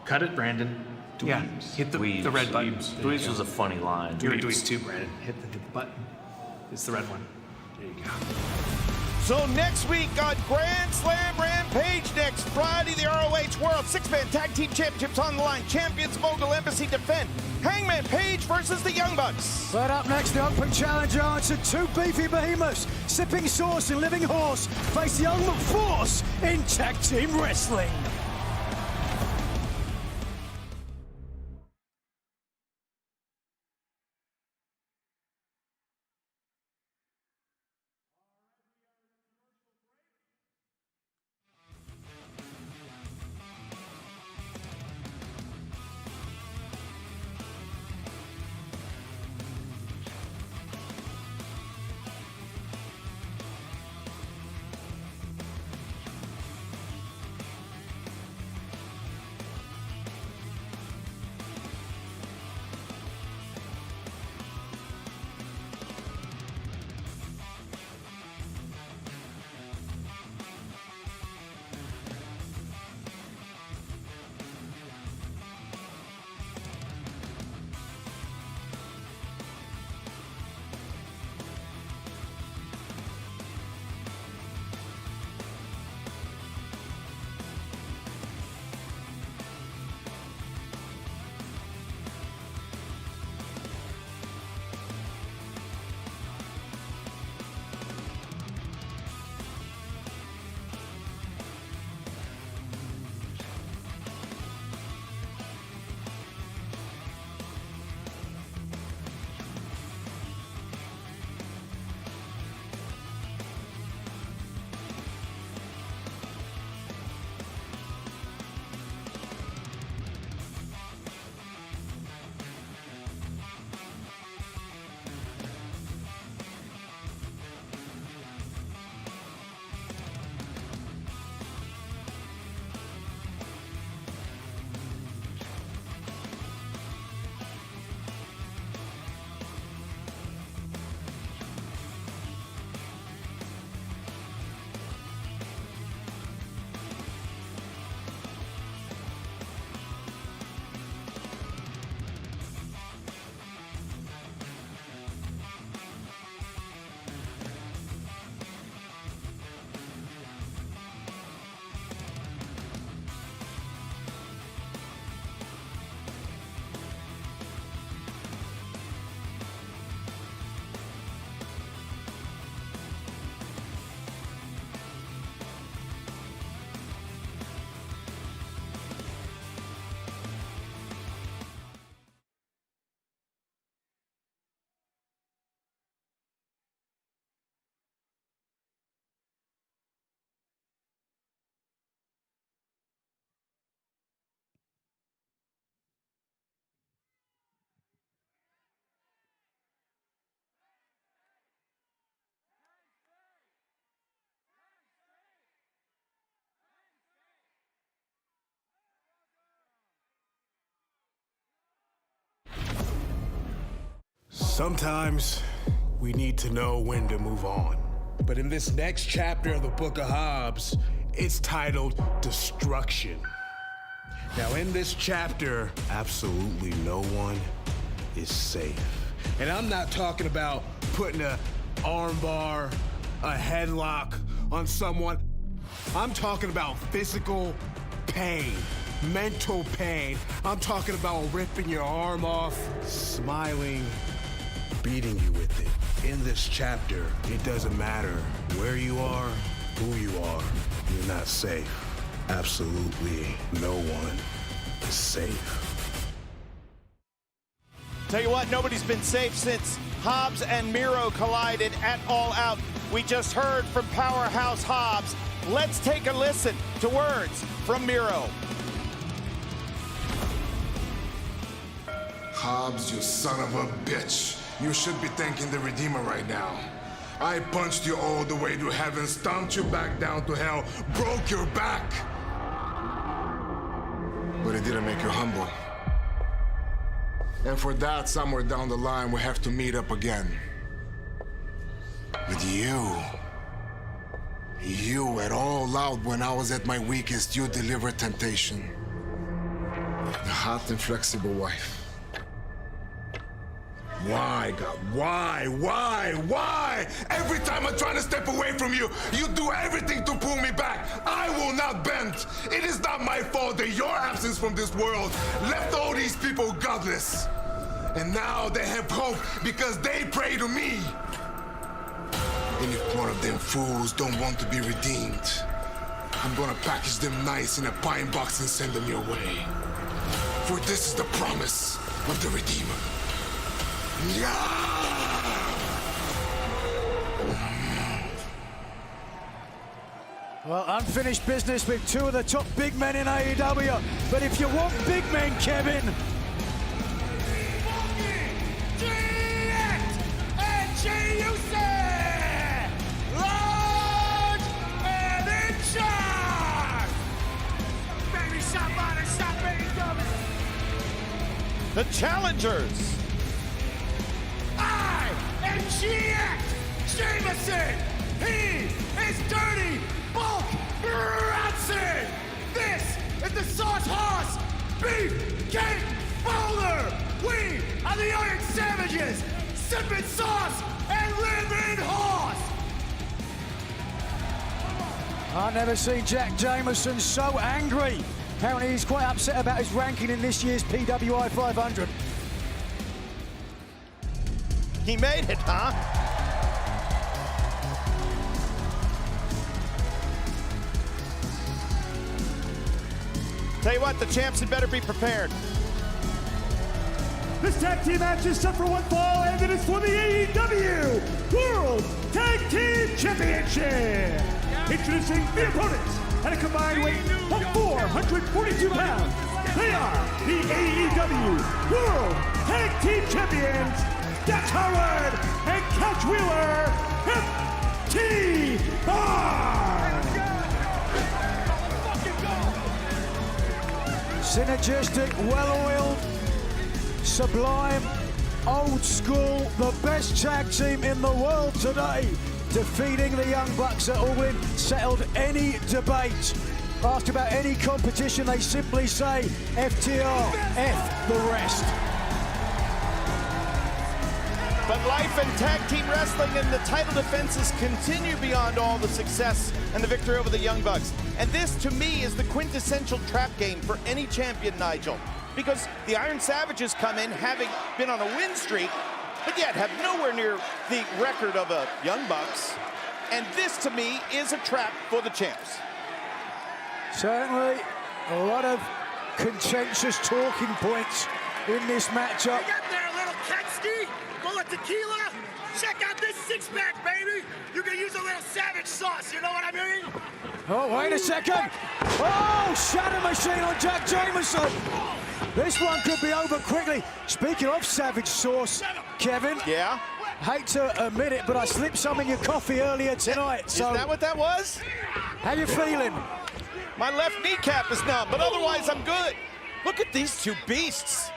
Cut it, Brandon. Yeah, hit the red button. Dweebs was a funny line. You're a dweeb too, Brandon. Hit the button. It's the red one. There you go. So next week on Grand Slam Rampage, next Friday, the ROH World Six-Man Tag Team Championships on the line. Champions Mogul Embassy defend. Hangman Page versus the Young Bucks. But up next, the Open Challenge answer. Two beefy behemoths, sipping sauce and living horse, face the ultimate force in tag team wrestling. Sometimes we need to know when to move on. But in this next chapter of the Book of Hobbs, it's titled Destruction. Now in this chapter, absolutely no one is safe. And I'm not talking about putting a armbar, a headlock on someone. I'm talking about physical pain, mental pain. I'm talking about ripping your arm off, smiling, beating you with it. In this chapter, it doesn't matter where you are, who you are, you're not safe. Absolutely no one is safe. Tell you what, nobody's been safe since Hobbs and Miro collided at All Out. We just heard from Powerhouse Hobbs. Let's take a listen to words from Miro. Hobbs, you son of a bitch. You should be thanking the Redeemer right now. I punched you all the way to heaven, stomped you back down to hell, broke your back. But it didn't make you humble. And for that, somewhere down the line, we have to meet up again. With you. You at All Out when I was at my weakest, you delivered temptation. hot and flexible wife. Why, God? Why? Every time I'm trying to step away from you, you do everything to pull me back. I will not bend. It is not my fault that your absence from this world left all these people godless. And now they have hope because they pray to me. And if one of them fools don't want to be redeemed, I'm gonna package them nice in a pine box and send them your way. For this is the promise of the Redeemer. Well, unfinished business with two of the top big men in AEW. But if you want big men, Kevin, Large and in charge! Baby, shot ladder, shot AEW! The challengers. I am GX Jameson! He is Dirty Bulk Bronson! This is the Sauce Horse Beefcake Bowler! We are the Iron Savages! Sipping sauce and living horse! I've never seen Jack Jameson so angry. Apparently he's quite upset about his ranking in this year's PWI 500. He made it, huh? Tell you what, the champs had better be prepared. This tag team match is set for one fall, and it is for the AEW World Tag Team Championship. Introducing the opponents at a combined weight of 442 pounds. They are the AEW World Tag Team Champions, Dax Howard and Couch Wheeler, FTR. Synergistic, well-oiled, sublime, old school, the best tag team in the world today. Defeating the Young Bucks at All In, settled any debate. Asked about any competition, they simply say, FTR, F the rest. But life and tag team wrestling and the title defenses continue beyond all the success and the victory over the Young Bucks. And this, to me, is the quintessential trap game for any champion, Nigel. Because the Iron Savages come in having been on a win streak, but yet have nowhere near the record of a Young Bucks. And this, to me, is a trap for the champs. Certainly, a lot of contentious talking points in this matchup. Get there, little Kensky! Full of tequila! Check out this six-pack, baby! You can use a little savage sauce, you know what I mean? Oh, wait a second! Oh, Shadow Machine on Jack Jameson! This one could be over quickly. Speaking of savage sauce, Kevin. Yeah? Hate to admit it, but I slipped some in your coffee earlier tonight. So is that what that was? How you feeling? My left kneecap is numb, but otherwise I'm good. Look at these two beasts.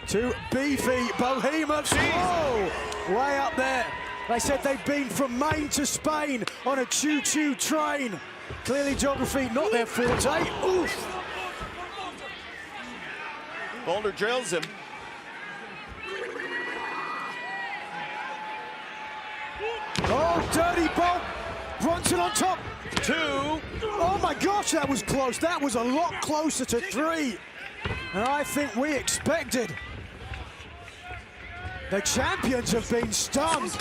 Two beefy behemoths. Whoa, way up there. They said they've been from Maine to Spain on a choo-choo train. Clearly geography not their forte. Oof. Boulder drills him. Oh, dirty Bolt. Bronson on top. 2. Oh my gosh, that was close. That was a lot closer to 3 than I think we expected. The champions have been stunned.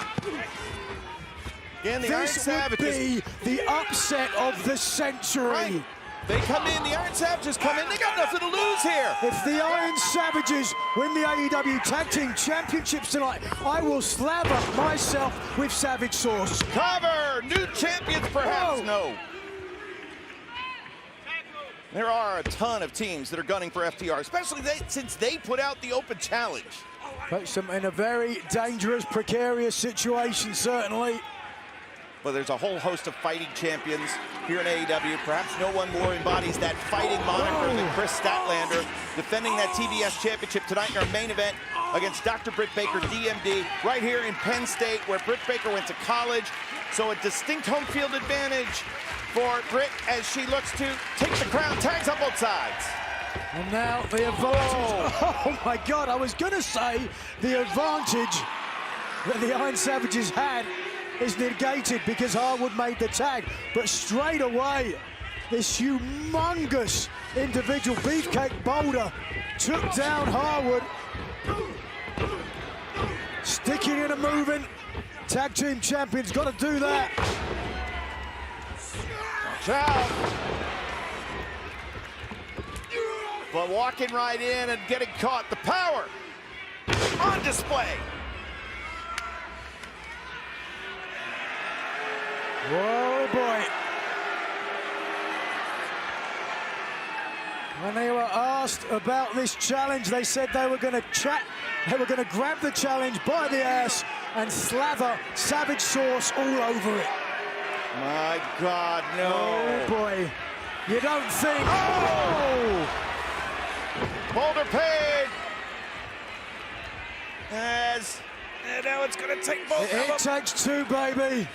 Again, the Iron Savages would be the upset of the century. Right. They come in, the Iron Savages come in, they got nothing to lose here. If the Iron Savages win the AEW Tag Team Championships tonight, I will slather myself with savage sauce. Cover! New champions, perhaps? No. There are a ton of teams that are gunning for FTR, especially since they put out the open challenge. Puts them in a very dangerous, precarious situation, certainly. Well, there's a whole host of fighting champions here in AEW. Perhaps no one more embodies that fighting moniker than Chris Statlander, defending that TBS championship tonight in our main event against Dr. Britt Baker, DMD, right here in Penn State, where Britt Baker went to college. So a distinct home field advantage for Britt as she looks to take the crown. Tags on both sides. And now the advantage. Oh my God, I was going to say the advantage that the Iron Savages had is negated because Harwood made the tag. But straight away, this humongous individual, Beefcake Boulder, took down Harwood. Sticking in and moving. Tag team champions got to do that. Watch out. But walking right in and getting caught. The power on display. Whoa, boy. When they were asked about this challenge, they said they were going to chat. They were going to grab the challenge by the ass and slather Savage sauce all over it. My God, no. Oh, boy. You don't think... Oh! Boulder paid. And now it's going to take both of them. It takes two, baby.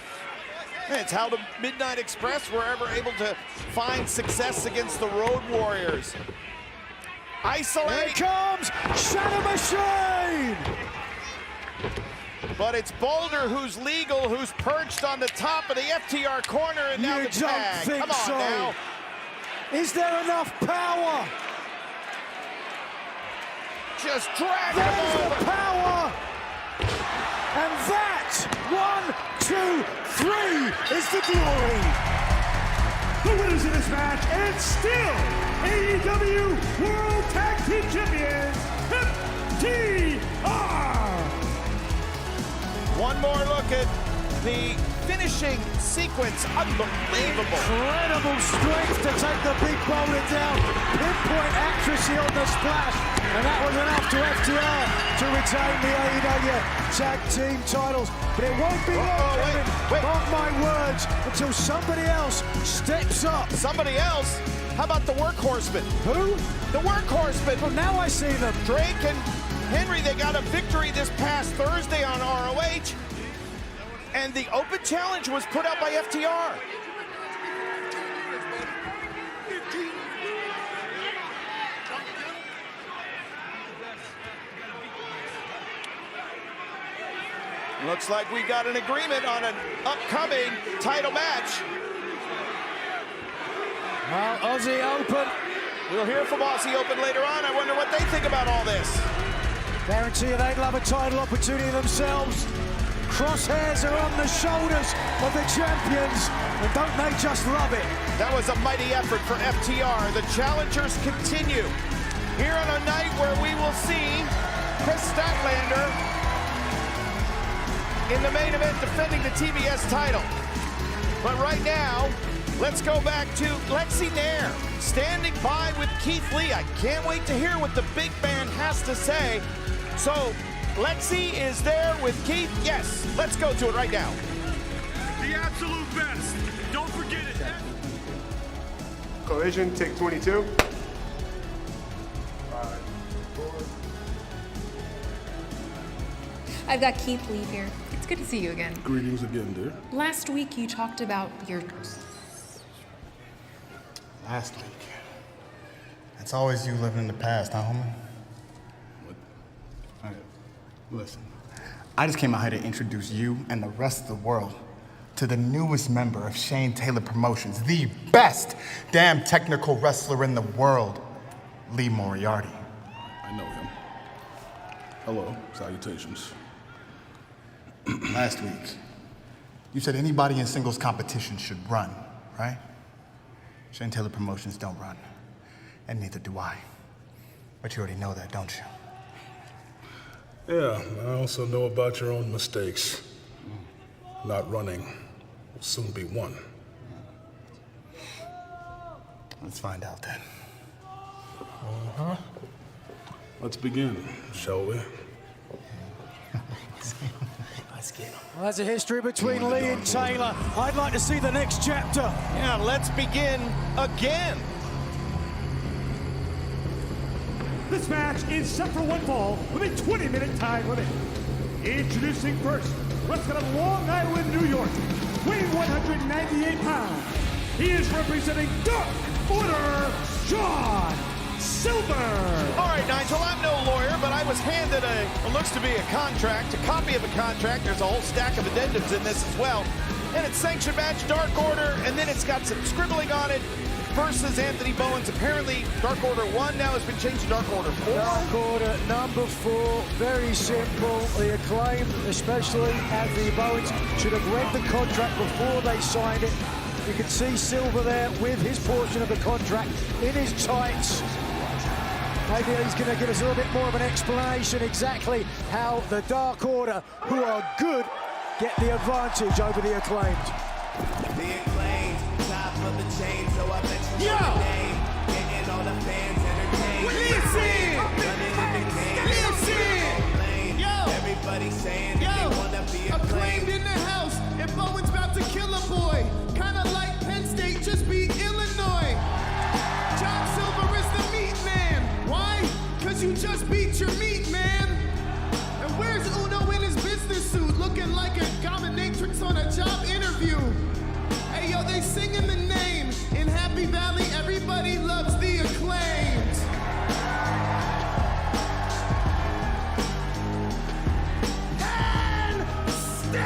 It's how the Midnight Express were ever able to find success against the Road Warriors. Isolate. Here comes Shadow Machine. But it's Boulder who's legal, who's perched on the top of the FTR corner, and now the tag. Think Come on so. now. Is there enough power? Just drag him There's over. the power. And that, 1, 2, 3 is the glory. The winners of this match, and still AEW World Tag Team Champions, FTR. One more look at the finishing sequence. Unbelievable. Incredible strength to take the big boulder down. Pinpoint accuracy on the splash. And that was enough to FTR to retain the AEW Tag Team titles. But it won't be long, wait. mark my words, until somebody else steps up. Somebody else? How about the Workhorsemen? Who? The Workhorsemen. Well, now I see them. Drake and Henry, they got a victory this past Thursday on ROH. And the open challenge was put out by FTR. Looks like we got an agreement on an upcoming title match. Well, Aussie Open. We'll hear from Aussie Open later on. I wonder what they think about all this. Guarantee you they'd love a title opportunity themselves. Crosshairs are on the shoulders of the champions, and don't they just love it? That was a mighty effort for FTR. The challengers continue here on a night where we will see Chris Statlander in the main event defending the TBS title. But right now, let's go back to Lexi Nair standing by with Keith Lee. I can't wait to hear what the big man has to say. So, Lexi is there with Keith. Yes, let's go to it right now. The absolute best. Don't forget it. Collision, take 22. 5, 4. I've got Keith Lee here. It's good to see you again. Greetings again, dear. Last week you talked about your... Last week? It's always you living in the past, huh, homie? All right, listen. I just came out here to introduce you and the rest of the world to the newest member of Shane Taylor Promotions, the best damn technical wrestler in the world, Lee Moriarty. I know him. Hello, salutations. Last week, you said anybody in singles competition should run, right? Shane Taylor Promotions don't run, and neither do I. But you already know that, don't you? Yeah, I also know about your own mistakes. Not running will soon be won. Let's find out then. Uh-huh. Let's begin, shall we? Let's get him. Well, there's a history between Lee and Taylor. I'd like to see the next chapter. Yeah, let's begin again. This match is set for one fall with a 20-minute time limit. Introducing first, wrestling out of Long Island, New York, weighing 198 pounds. He is representing Dark Order John Silver. All right, Nigel, I'm no lawyer, but I was handed what looks to be a contract, a copy of a contract. There's a whole stack of addendums in this as well. And it's sanctioned match, Dark Order, and then it's got some scribbling on it versus Anthony Bowens. Apparently, Dark Order 1 now has been changed to Dark Order 4. Dark Order number 4, very simple. The Acclaim, especially Anthony Bowens, should have read the contract before they signed it. You can see Silver there with his portion of the contract in his tights. Maybe he's going to give us a little bit more of an explanation exactly how the Dark Order, who are good, get the advantage over the Acclaimed. The Acclaimed, top of the chain, so I bet you know the name. Getting all the fans entertained. Listen! Running in the game. Listen! Yo! Everybody saying they wanna be Acclaimed in the house, and Bowen's about to kill a boy. Kinda like Penn State just beat Illinois. John Silver is the meat man. Why? Cause you just beat your meat man. And where's Uno in his business suit, looking like a dominatrix on a job interview? Hey yo, they singing the name. In Happy Valley, everybody loves the Acclaimed. And stay!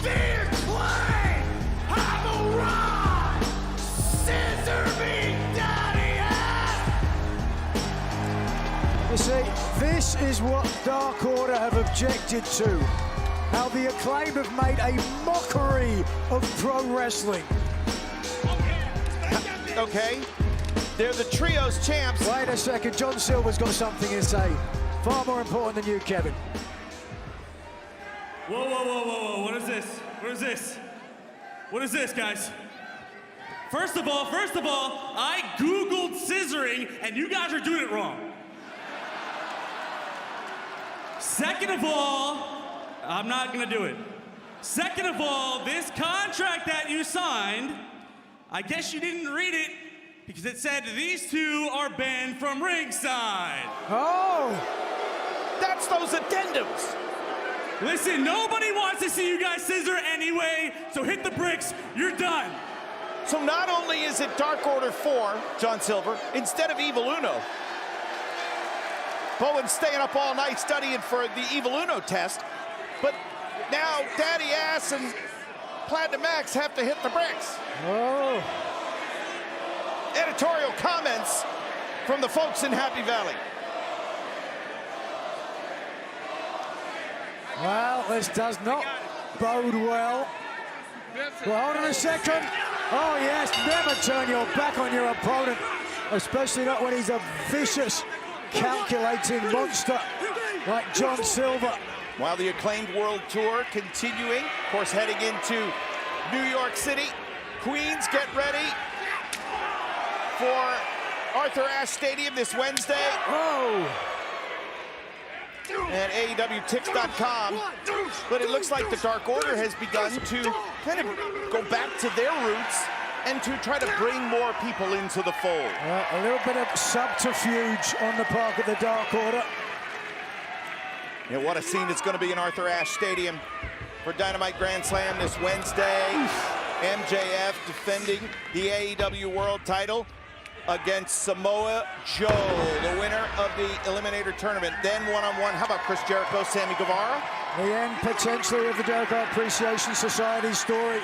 The Acclaimed! I'm a rod! Scissor me, daddy ass! You see, this is what Dark Order have objected to. How the Acclaimed have made a mockery of pro wrestling. Okay, they're the trios champs. Wait a second, John Silver's got something to say. Far more important than you, Kevin. Whoa, whoa, whoa, whoa, whoa, what is this? What is this? What is this, guys? First of all, I Googled scissoring, and you guys are doing it wrong. Second of all, I'm not gonna do it. Second of all, this contract that you signed, I guess you didn't read it because it said these two are banned from ringside. Oh! That's those addendums. Listen, nobody wants to see you guys scissor anyway, so hit the bricks, you're done. So not only is it Dark Order 4, John Silver, instead of Evil Uno, Bowen's staying up all night studying for the Evil Uno test, but now Daddy Ass and Platinum Max have to hit the bricks. Oh. Editorial comments from the folks in Happy Valley. Well, this does not bode well. Well, hold on a second. Oh, yes, never turn your back on your opponent, especially not when he's a vicious, calculating monster like John Silver. While the Acclaimed World Tour continuing, of course, heading into New York City. Queens, get ready for Arthur Ashe Stadium this Wednesday. Oh! And AEWTix.com. But it looks like the Dark Order has begun to kind of go back to their roots and to try to bring more people into the fold. A little bit of subterfuge on the part of the Dark Order. Yeah, what a scene it's going to be in Arthur Ashe Stadium for Dynamite Grand Slam this Wednesday. MJF defending the AEW World title against Samoa Joe, the winner of the Eliminator Tournament. Then one-on-one, how about Chris Jericho, Sammy Guevara? The end, potentially, of the Jericho Appreciation Society story.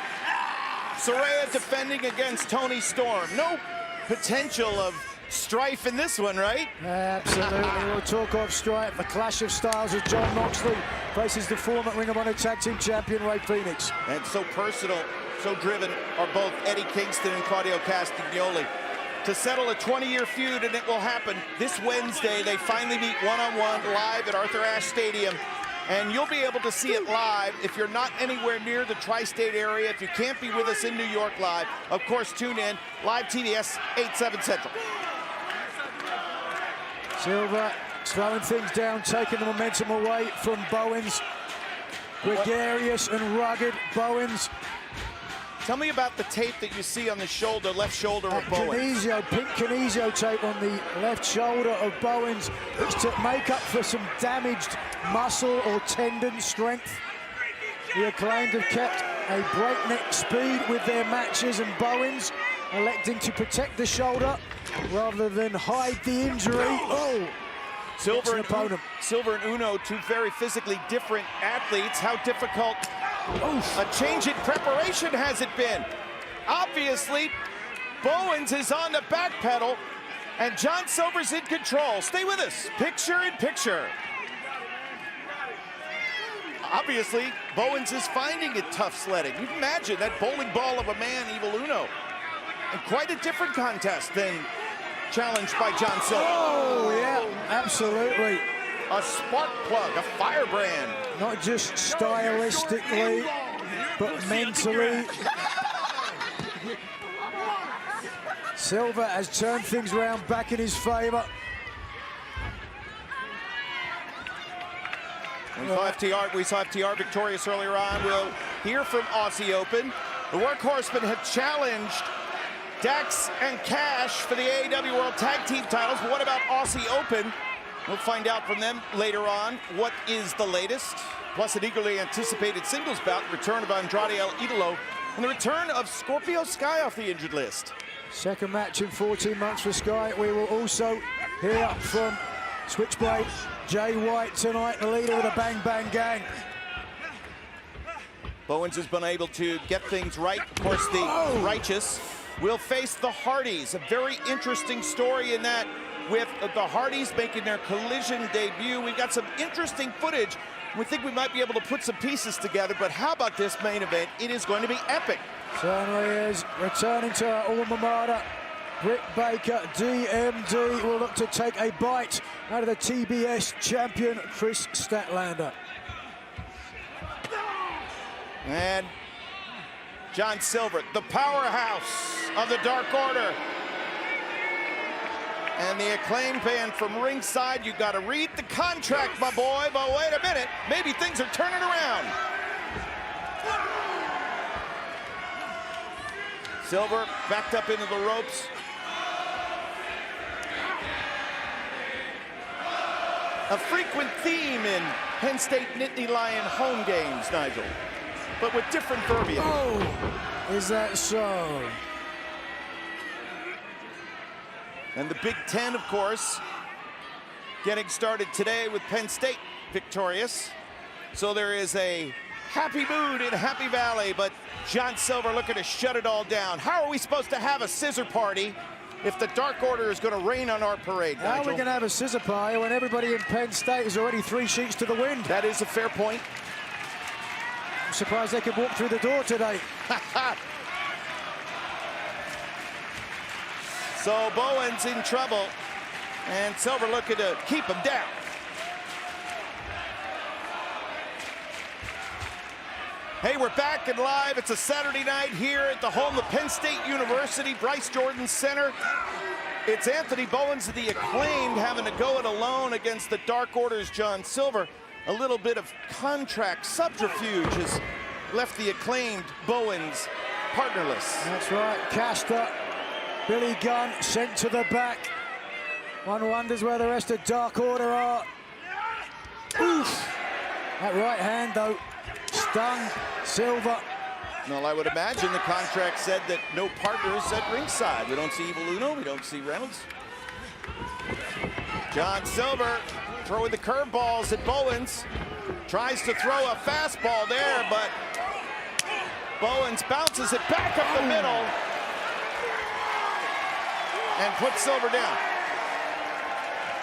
Saraya defending against Tony Storm. No potential of strife in this one, right? Absolutely. We'll talk of strife. A clash of styles as John Moxley faces the former Ring of Honor Tag Team Champion Ray Phoenix. And so personal, so driven are both Eddie Kingston and Claudio Castagnoli to settle a 20-year feud, and it will happen this Wednesday. They finally meet one-on-one live at Arthur Ashe Stadium, and you'll be able to see it live if you're not anywhere near the tri-state area. If you can't be with us in New York live, of course, tune in. Live TBS, 8/7 Central. Silver slowing things down, taking the momentum away from Bowens. Gregarious and rugged Bowens. Tell me about the tape that you see on the shoulder, left shoulder of Bowens. Pink Kinesio tape on the left shoulder of Bowens. It's to make up for some damaged muscle or tendon strength. The Acclaimed have kept a breakneck speed with their matches, and Bowens electing to protect the shoulder rather than hide the injury. Oh! Silver and Uno, two very physically different athletes. How difficult a change in preparation has it been? Obviously, Bowens is on the back pedal, and John Silver's in control. Stay with us. Picture in picture. Obviously, Bowens is finding it tough sledding. You can imagine that bowling ball of a man, Evil Uno. And quite a different contest than challenged by John Silver. Oh, yeah, absolutely. A spark plug, a firebrand. Not just stylistically, but mentally. Silver has turned things around back in his favor. We saw FTR victorious earlier on. We'll hear from Aussie Open. The Workhorsemen have challenged Dax and Cash for the AEW World Tag Team titles. But what about Aussie Open? We'll find out from them later on what is the latest. Plus an eagerly anticipated singles bout, return of Andrade El Idolo, and the return of Scorpio Sky off the injured list. Second match in 14 months for Sky. We will also hear from Switchblade Jay White tonight, the leader of the Bang Bang Gang. Bowens has been able to get things right. Of course, the Righteous will face the Hardys. A very interesting story in that, with the Hardys making their Collision debut. We've got some interesting footage. We think we might be able to put some pieces together, but how about this main event? It is going to be epic. Certainly is. Returning to our alma mater, Britt Baker, DMD, will look to take a bite out of the TBS champion, Chris Statlander. And John Silver, the powerhouse of the Dark Order. And the Acclaimed band from ringside. You got to read the contract, my boy, but wait a minute, maybe things are turning around. Silver backed up into the ropes. A frequent theme in Penn State Nittany Lion home games, Nigel, but with different verbiage. Oh, is that so? And the Big Ten, of course, getting started today with Penn State victorious. So there is a happy mood in Happy Valley, but John Silver looking to shut it all down. How are we supposed to have a scissor party if the Dark Order is going to rain on our parade, Nigel? How are we going to have a scissor party when everybody in Penn State is already 3 sheets to the wind? That is a fair point. I'm surprised they could walk through the door today. So Bowens in trouble, and Silver looking to keep him down. Hey, we're back and live. It's a Saturday night here at the home of Penn State University, Bryce Jordan Center. It's Anthony Bowens of the Acclaimed having to go it alone against the Dark Order's John Silver. A little bit of contract subterfuge has left the Acclaimed Bowens partnerless. That's right, Caster, Billy Gunn sent to the back. One wonders where the rest of Dark Order are. Oof! That right hand, though, stung Silver. Well, I would imagine the contract said that no partners at ringside. We don't see Evil Uno, we don't see Reynolds. John Silver throwing the curveballs at Bowens. Tries to throw a fastball there, but Bowens bounces it back up the middle and puts Silver down.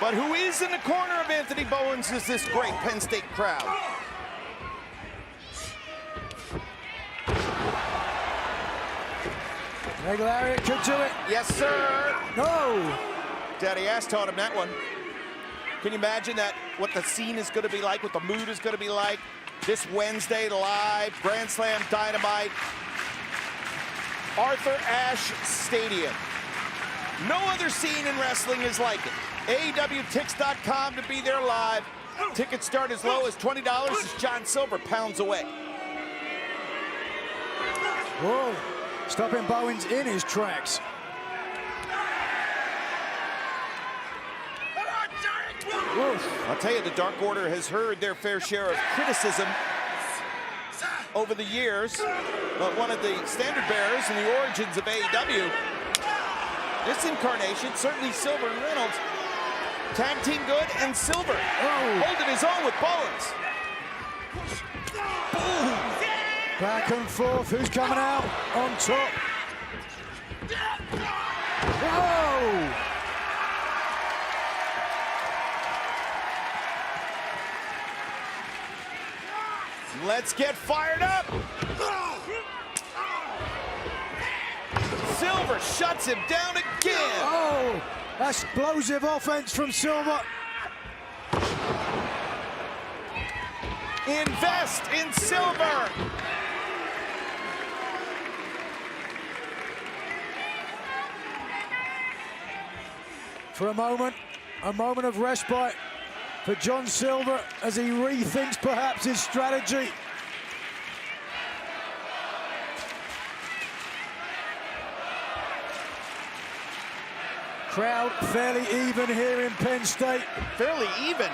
But who is in the corner of Anthony Bowens is this great Penn State crowd. Greg Lariat could do it. Yes, sir. No. Daddy Ass taught him that one. Can you imagine that, what the scene is going to be like, what the mood is going to be like this Wednesday live, Grand Slam Dynamite, Arthur Ashe Stadium. No other scene in wrestling is like it. AEWTix.com to be there live. Tickets start as low as $20 as John Silver pounds away. Whoa, stopping Bowens in his tracks. I'll tell you, the Dark Order has heard their fair share of criticism over the years, but one of the standard bearers in the origins of AEW. This incarnation, certainly Silver and Reynolds, tag team good, and Silver holding his own with Bowens. Back and forth, who's coming out on top? Whoa! Let's get fired up. Silver shuts him down again. Oh, explosive offense from Silver. Invest in Silver. For a moment of respite for John Silver as he rethinks perhaps his strategy. Crowd fairly even here in Penn State. Fairly even.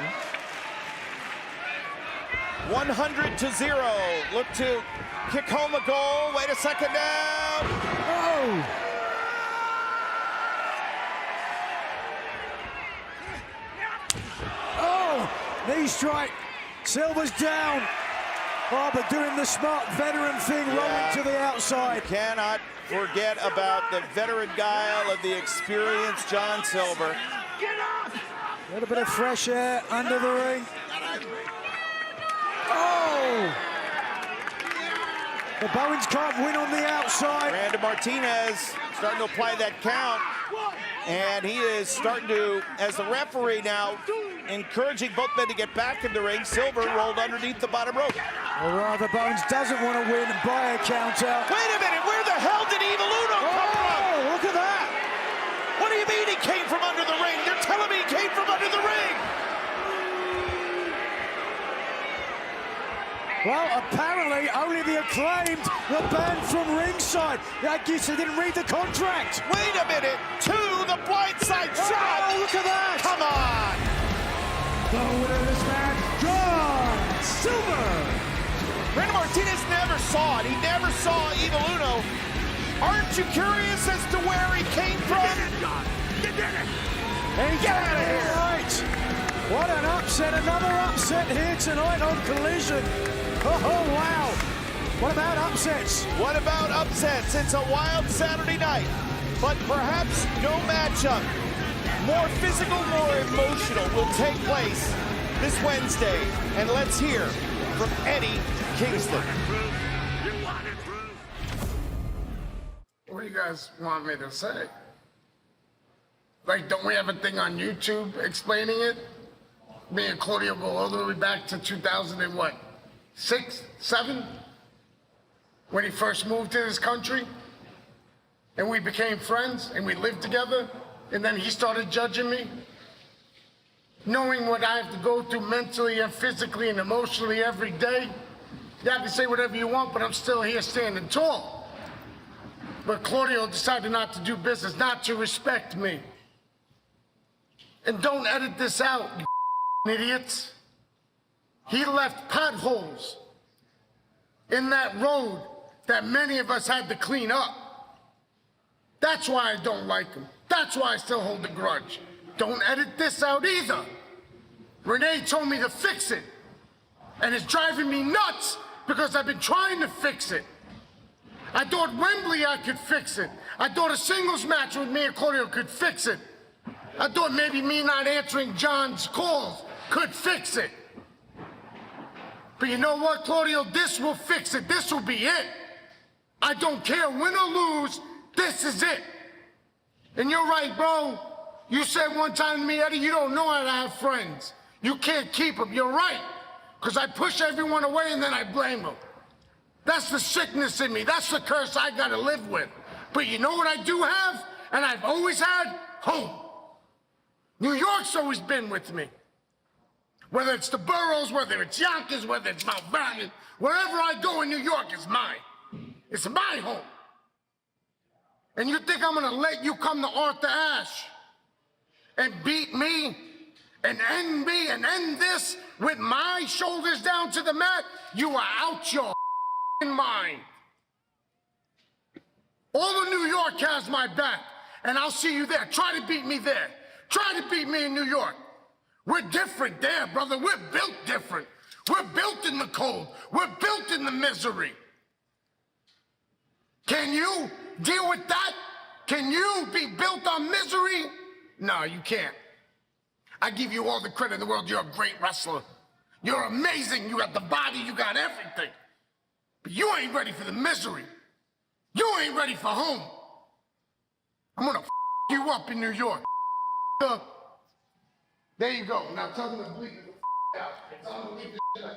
100-0. Look to kick home a goal. Wait a second now. Oh! Oh! Knee strike. Silver's down. Oh, but doing the smart veteran thing, rolling to the outside. Cannot forget about the veteran guile of the experienced John Silver. A little bit of fresh air under the ring. Oh! The Bowens can't win on the outside. Brandon Martinez starting to apply that count. And he is starting to, as the referee now, encouraging both men to get back in the ring. Silver rolled underneath the bottom rope. Or rather, Bowens doesn't want to win and buy a count out. Wait a minute, where the hell did Evil Uno come from? Oh, look at that. What do you mean he came from under the ring? You're telling me he came from under the ring? Well, apparently only the Acclaimed were banned from ringside. I guess they didn't read the contract. Wait a minute, the blindside shot. Oh, look at that. Come on. The winner of this match, John Silver. Brandon Martinez never saw it. He never saw Evil Uno. Aren't you curious as to where he came from? You did it. Get out of here. Right. What an upset. Another upset here tonight on Collision. Oh, wow. What about upsets? What about upsets? It's a wild Saturday night, but perhaps no matchup more physical, more emotional will take place this Wednesday. And let's hear from Eddie Kingston. What do you guys want me to say? Like, don't we have a thing on YouTube explaining it? Me and Claudio go all the way back to 2006, 7? When he first moved to this country? And we became friends and we lived together? And then he started judging me? Knowing what I have to go through mentally and physically and emotionally every day? You have to say whatever you want, but I'm still here standing tall. But Claudio decided not to do business, not to respect me. And don't edit this out, you idiots. He left potholes in that road that many of us had to clean up. That's why I don't like him. That's why I still hold a grudge. Don't edit this out either. Renee told me to fix it. And it's driving me nuts because I've been trying to fix it. I thought Wembley I could fix it. I thought a singles match with me and Claudio could fix it. I thought maybe me not answering John's calls could fix it. But you know what, Claudio? This will fix it. This will be it. I don't care, win or lose, this is it. And you're right, bro. You said one time to me, Eddie, you don't know how to have friends. You can't keep them. You're right. Because I push everyone away and then I blame them. That's the sickness in me. That's the curse I got to live with. But you know what I do have? And I've always had? Home. New York's always been with me. Whether it's the boroughs, whether it's Yonkers, whether it's Mount Vernon, wherever I go in New York is mine. It's my home. And you think I'm gonna let you come to Arthur Ashe and beat me and end this with my shoulders down to the mat? You are out your mind. All of New York has my back, and I'll see you there. Try to beat me there. Try to beat me in New York. We're different there, brother. We're built different. We're built in the cold. We're built in the misery. Can you deal with that? Can you be built on misery? No, you can't. I give you all the credit in the world. You're a great wrestler. You're amazing. You got the body. You got everything. But you ain't ready for the misery. You ain't ready for home. I'm gonna you up in New York. Up. There you go. Now tell them to bleep the out. Tell them to leave the shit out.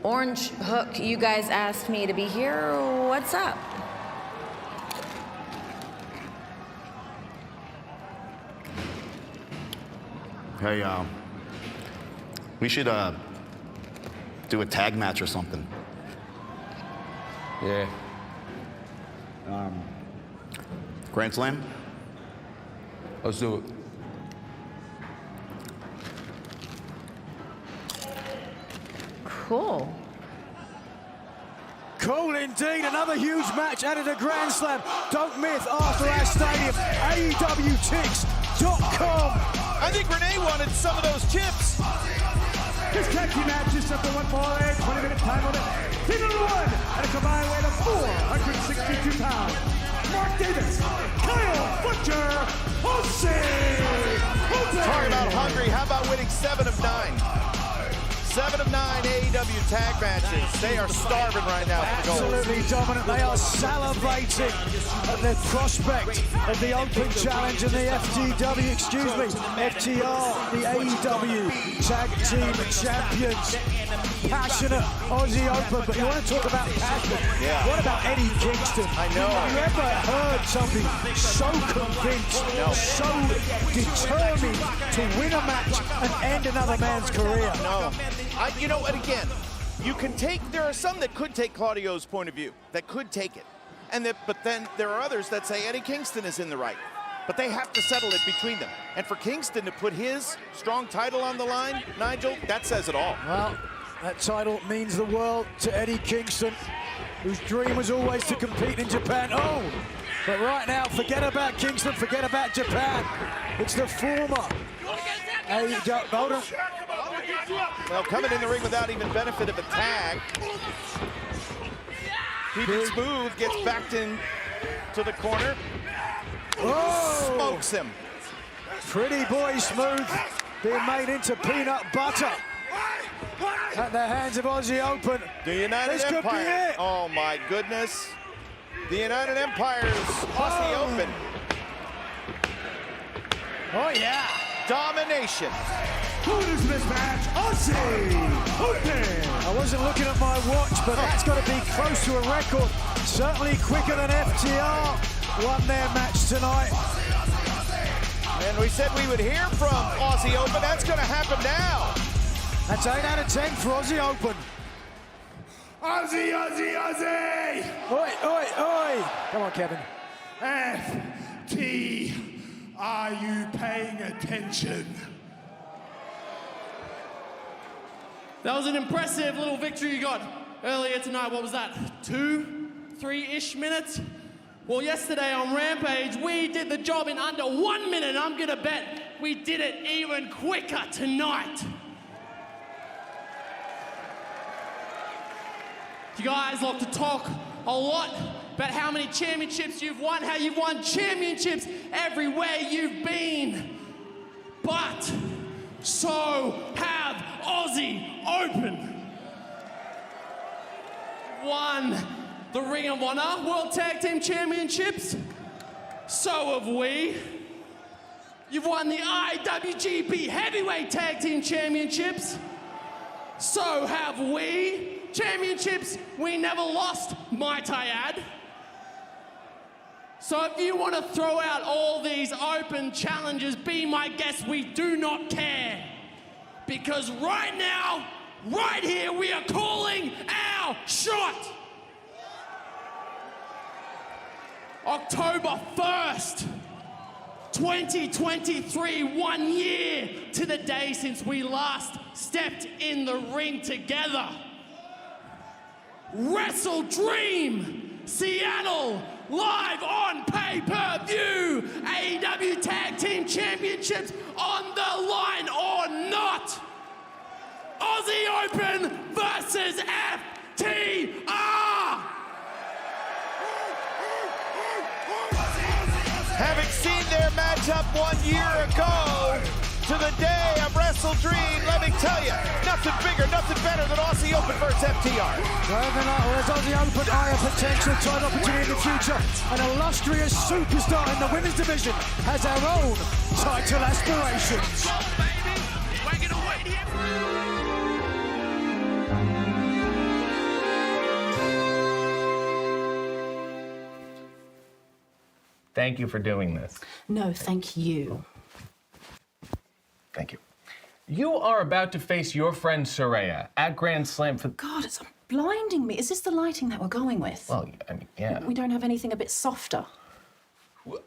Orange Hook, you guys asked me to be here. What's up? Hey, we should, do a tag match or something. Yeah. Grand Slam? Let's do it. Cool. Cool indeed. Another huge match added a Grand Slam. Don't miss after our stadium. AEWTix.com. I think Renee wanted some of those chips. This tag team match is set for one fall, a 20-minute time limit. Team number one at a combined weight of 462 pounds. Mark Davis, Kyle Butcher, Jose. Talking about hungry, how about winning 7 of 9? 7 of 9 AEW tag matches. They are starving right now for gold. Absolutely dominant. They are salivating at the prospect of the Open Challenge and the FTR, the AEW Tag Team Champions. Passionate Aussie Open, but you want to talk about passion? Yeah. What about Eddie Kingston? I know. Have you ever heard somebody so convinced, so determined to win a match and end another man's career? No. You know, and again, you can there are some that could take Claudio's point of view, that could take it. But then there are others that say Eddie Kingston is in the right. But they have to settle it between them. And for Kingston to put his strong title on the line, Nigel, that says it all. Well, that title means the world to Eddie Kingston, whose dream was always to compete in Japan. Oh, but right now, forget about Kingston, forget about Japan. It's the former AEW. Hold on. Well, coming in the ring without even benefit of a tag. PB Smooth gets backed in to the corner. Oh! Smokes him. Pretty boy Smooth being made into peanut butter at the hands of Aussie Open. The United This Empire. could be it. Oh my goodness. The United Empire's Aussie Open. Oh yeah. Domination. Who is this match? Aussie Open. I wasn't looking at my watch, but that's got to be close to a record. Certainly quicker than FTR won their match tonight. And we said we would hear from Aussie Open. That's going to happen now. That's 8 out of 10 for Aussie Open. Aussie, Aussie, Aussie. Oi, oi, oi. Come on, Kevin. FT, are you paying attention? That was an impressive little victory you got earlier tonight. What was that? 2-3-ish minutes? Well, yesterday on Rampage, we did the job in under 1 minute. I'm gonna bet we did it even quicker tonight. You guys like to talk a lot about how many championships you've won, how you've won championships everywhere you've been. But so have Aussie Open. Won the Ring of Honor World Tag Team Championships. So have we. You've won the IWGP Heavyweight Tag Team Championships. So have we. Championships we never lost, might I add. So if you want to throw out all these open challenges, be my guest, we do not care. Because right now, right here, we are calling our shot. October 1st, 2023, 1 year to the day since we last stepped in the ring together. Wrestle Dream, Seattle, live on pay-per-view. AEW Tag Team Championships on the line or not. Aussie Open versus FTR. Having seen their matchup 1 year ago, to the day of Wrestle Dream, let me tell you, nothing bigger, nothing better than Aussie Open versus FTR. Whereas Aussie Open eye a potential title opportunity in the future, an illustrious superstar in the women's division has our own title aspirations. Thank you for doing this. No, thank you. Thank you. You are about to face your friend Saraya at Grand Slam for... God, it's blinding me. Is this the lighting that we're going with? Well, I mean, yeah. We don't have anything a bit softer.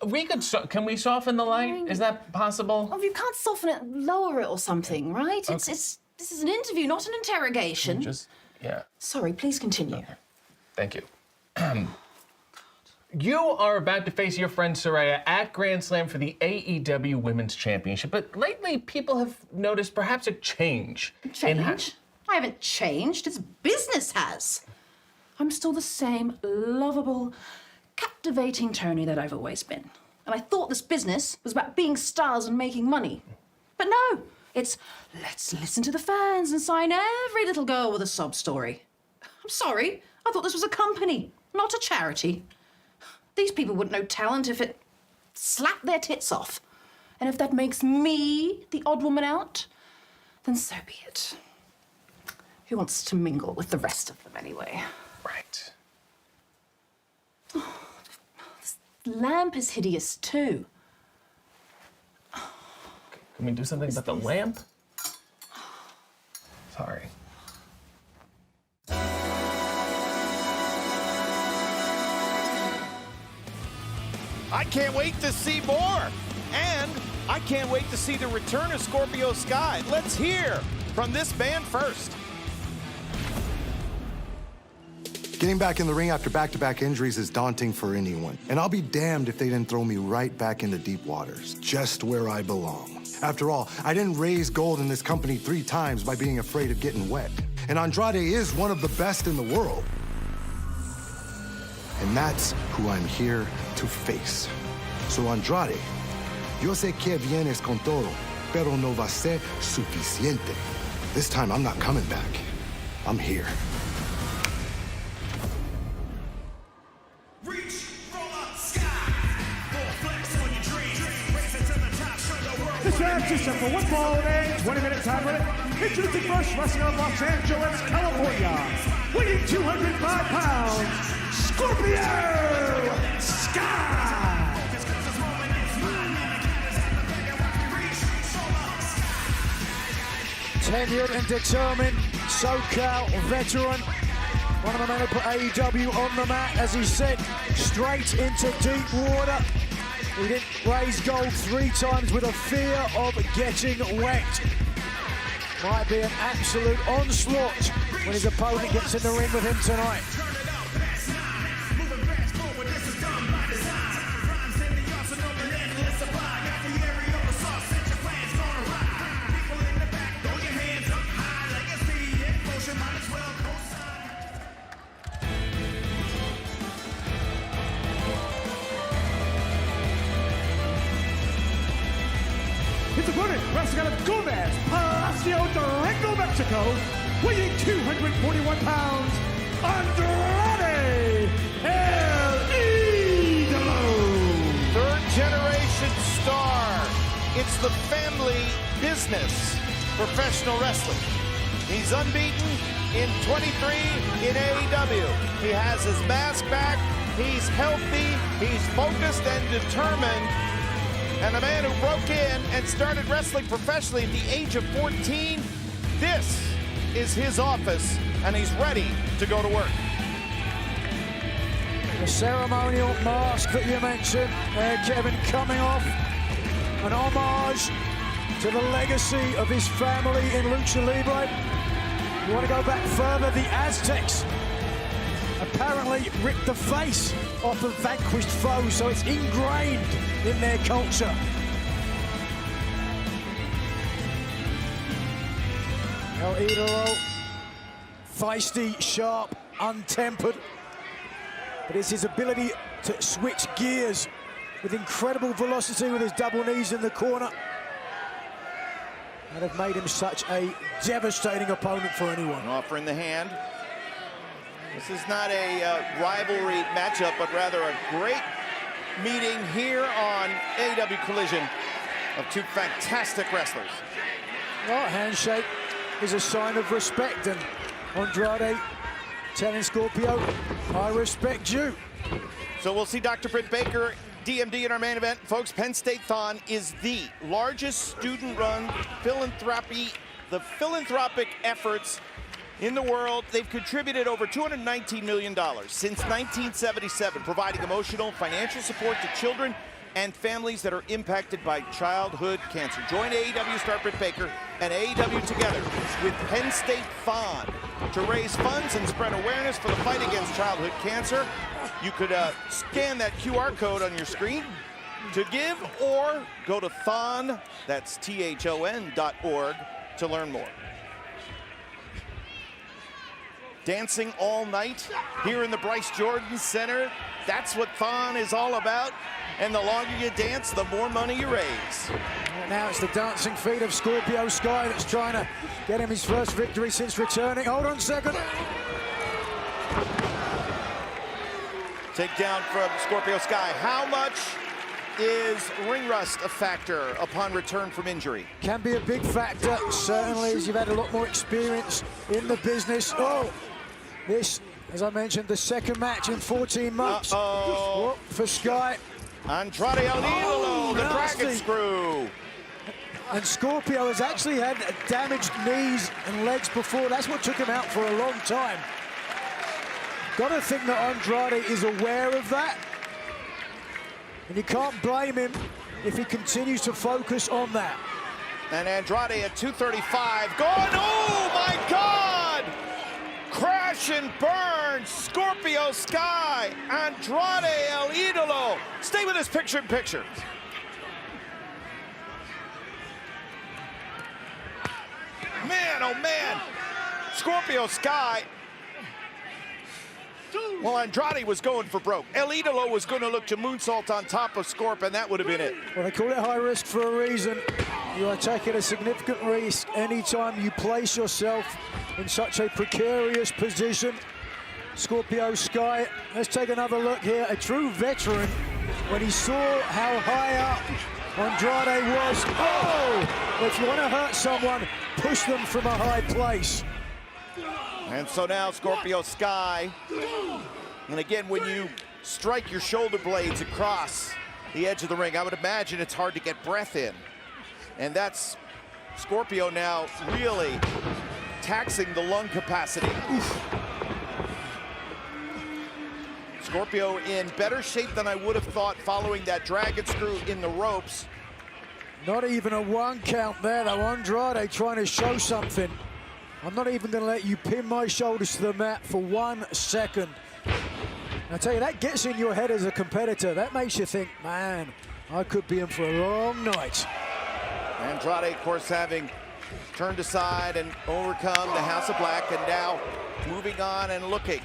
We could... can we soften the light? Is that possible? Oh, you can't soften it, lower it or something, right? Okay. This is an interview, not an interrogation. Yeah. Sorry, please continue. Okay. Thank you. You are about to face your friend Saraya at Grand Slam for the AEW Women's Championship, but lately people have noticed perhaps a change. Change? I haven't changed. It's business has. I'm still the same lovable, captivating Tony that I've always been. And I thought this business was about being stars and making money. But no, It's let's listen to the fans and sign every little girl with a sob story. I'm sorry, I thought this was a company, not a charity. These people wouldn't know talent if it slapped their tits off. And if that makes me the odd woman out, then so be it. Who wants to mingle with the rest of them anyway? Right. Oh, this lamp is hideous too. Can we do something about the lamp? Sorry. I can't wait to see more. And I can't wait to see the return of Scorpio Sky. Let's hear from this band first. Getting back in the ring after back-to-back injuries is daunting for anyone. And I'll be damned if they didn't throw me right back into deep waters, just where I belong. After all, I didn't raise gold in this company 3 times by being afraid of getting wet. And Andrade is one of the best in the world. And that's who I'm here to face. So Andrade, yo sé que vienes con todo, pero no va a ser suficiente. This time I'm not coming back. I'm here. This match is set for one fall and 20-minute time limit. Introducing first, wrestling out of Los Angeles, California, weighing 205 pounds, Scorpio Sky! Tenured and determined SoCal veteran. One of the men who put AEW on the map, as he said, straight into deep water. He didn't raise gold 3 times with a fear of getting wet. Might be an absolute onslaught when his opponent gets in the ring with him tonight. His opponent, wrestling out of Gomez, Palacio Durango, Mexico, weighing 241 pounds, Andrade El Idolo. Third-generation star. It's the family business, professional wrestling. He's unbeaten in 23 in AEW. He has his mask back. He's healthy. He's focused and determined. And a man who broke in and started wrestling professionally at the age of 14. This is his office, and he's ready to go to work. The ceremonial mask that you mentioned there, Kevin, coming off an homage to the legacy of his family in Lucha Libre. You want to go back further, the Aztecs apparently ripped the face off of vanquished foes, so it's ingrained in their culture. El Idolo, feisty, sharp, untempered, but it's his ability to switch gears with incredible velocity with his double knees in the corner that have made him such a devastating opponent for anyone. Offering the hand. This is not a rivalry matchup, but rather a great meeting here on AEW Collision of 2 fantastic wrestlers. Well, handshake is a sign of respect, and Andrade telling Scorpio, I respect you. So we'll see Dr. Britt Baker, DMD, in our main event. Folks, Penn State Thon is the largest student-run philanthropic efforts in the world. They've contributed over $219 million since 1977, providing emotional, financial support to children and families that are impacted by childhood cancer. Join AEW star Britt Baker and AEW together with Penn State Thon to raise funds and spread awareness for the fight against childhood cancer. You could scan that QR code on your screen to give, or go to Thon, that's THON.org, to learn more. Dancing all night here in the Bryce Jordan Center. That's what Thon is all about. And the longer you dance, the more money you raise. Now it's the dancing feet of Scorpio Sky that's trying to get him his first victory since returning. Hold on a second. Takedown from Scorpio Sky. How much is ring rust a factor upon return from injury? Can be a big factor, certainly, as you've had a lot more experience in the business. Oh, this, as I mentioned, the second match in 14 months. Uh-oh. For Sky. Andrade El Idolo, the dragon screw. And Scorpio has actually had damaged knees and legs before. That's what took him out for a long time. Got to think that Andrade is aware of that. And you can't blame him if he continues to focus on that. And Andrade at 235, going, oh my God! Crash and burn, Scorpio Sky, Andrade El Idolo. Stay with us picture in picture. Man, oh man, Scorpio Sky. Well, Andrade was going for broke. El Idolo was going to look to moonsault on top of Scorp, and that would have been it. Well, they call it high risk for a reason. You are taking a significant risk anytime you place yourself in such a precarious position. Scorpio Sky, let's take another look here. A true veteran, when he saw how high up Andrade was. Oh! If you want to hurt someone, push them from a high place. And so now Scorpio Sky, and again, when you strike your shoulder blades across the edge of the ring, I would imagine it's hard to get breath in. And that's Scorpio now really taxing the lung capacity. Oof. Scorpio in better shape than I would have thought following that dragon screw in the ropes. Not even a one count there, though. Andrade trying to show something. I'm not even going to let you pin my shoulders to the mat for 1 second. I tell you, that gets in your head as a competitor. That makes you think, man, I could be in for a long night. Andrade, of course, having turned aside and overcome the House of Black, and now moving on and looking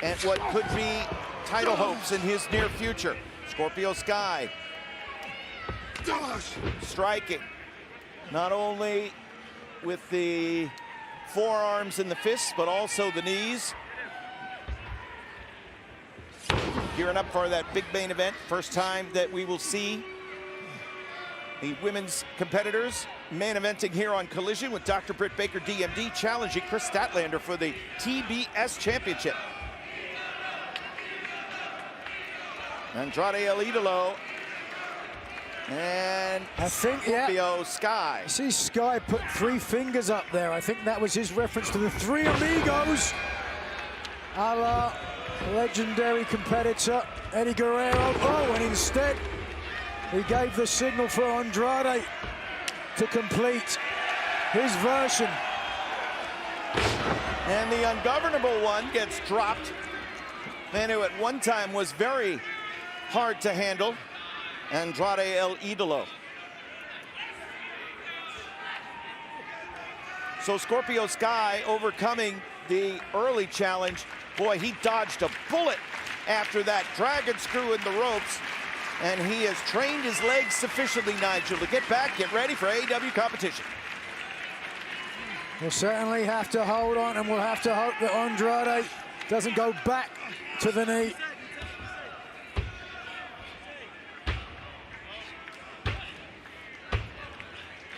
at what could be title hopes in his near future. Scorpio Sky striking, not only with the forearms and the fists, but also the knees. Gearing up for that big main event. First time that we will see the women's competitors main eventing here on Collision, with Dr. Britt Baker, DMD, challenging Chris Statlander for the TBS Championship. Andrade El Idolo and I think, Scorpio Sky. See Sky put 3 fingers up there. I think that was his reference to the 3 amigos. A la legendary competitor Eddie Guerrero. Oh, and instead he gave the signal for Andrade to complete his version. And the ungovernable one gets dropped. Man who at one time was very hard to handle, Andrade El Idolo. So Scorpio Sky overcoming the early challenge. Boy, he dodged a bullet after that dragon screw in the ropes, and he has trained his legs sufficiently, Nigel, to get back, get ready for AEW competition. We'll certainly have to hold on, and we'll have to hope that Andrade doesn't go back to the knee.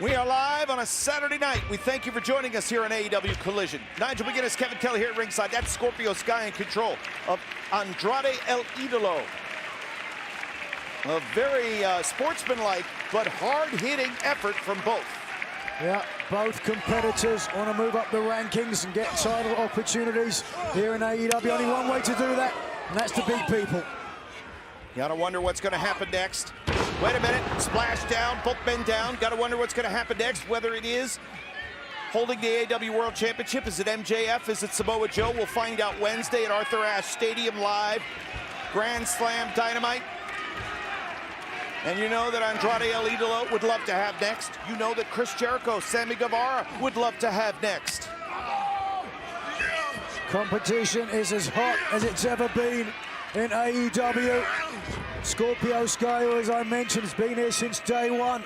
We are live on a Saturday night. We thank you for joining us here on AEW Collision. Nigel McGuinness, Kevin Kelly here at ringside. That's Scorpio Sky in control of Andrade El Idolo. A very sportsmanlike but hard-hitting effort from both. Yeah, both competitors want to move up the rankings and get title opportunities here in AEW. Only one way to do that, and that's to beat people. You gotta wonder what's gonna happen next. Wait a minute, splash down, both men down. Gotta wonder what's gonna happen next, whether it is holding the AEW World Championship. Is it MJF? Is it Samoa Joe? We'll find out Wednesday at Arthur Ashe Stadium live. Grand Slam Dynamite. And you know that Andrade El Idolo would love to have next. You know that Chris Jericho, Sammy Guevara would love to have next. Competition is as hot as it's ever been in AEW. Scorpio Sky, as I mentioned, has been here since day one.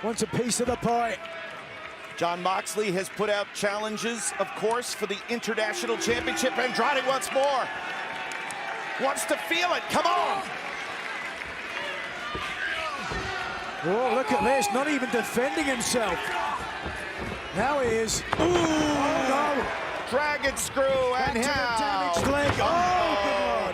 wants a piece of the pie. Jon Moxley has put out challenges, of course, for the International Championship. Andrade once more. Wants to feel it. Come on. Oh, look at this. Not even defending himself. Now he is. Ooh, oh, no. Dragon screw and Back to how? the damaged leg. Oh,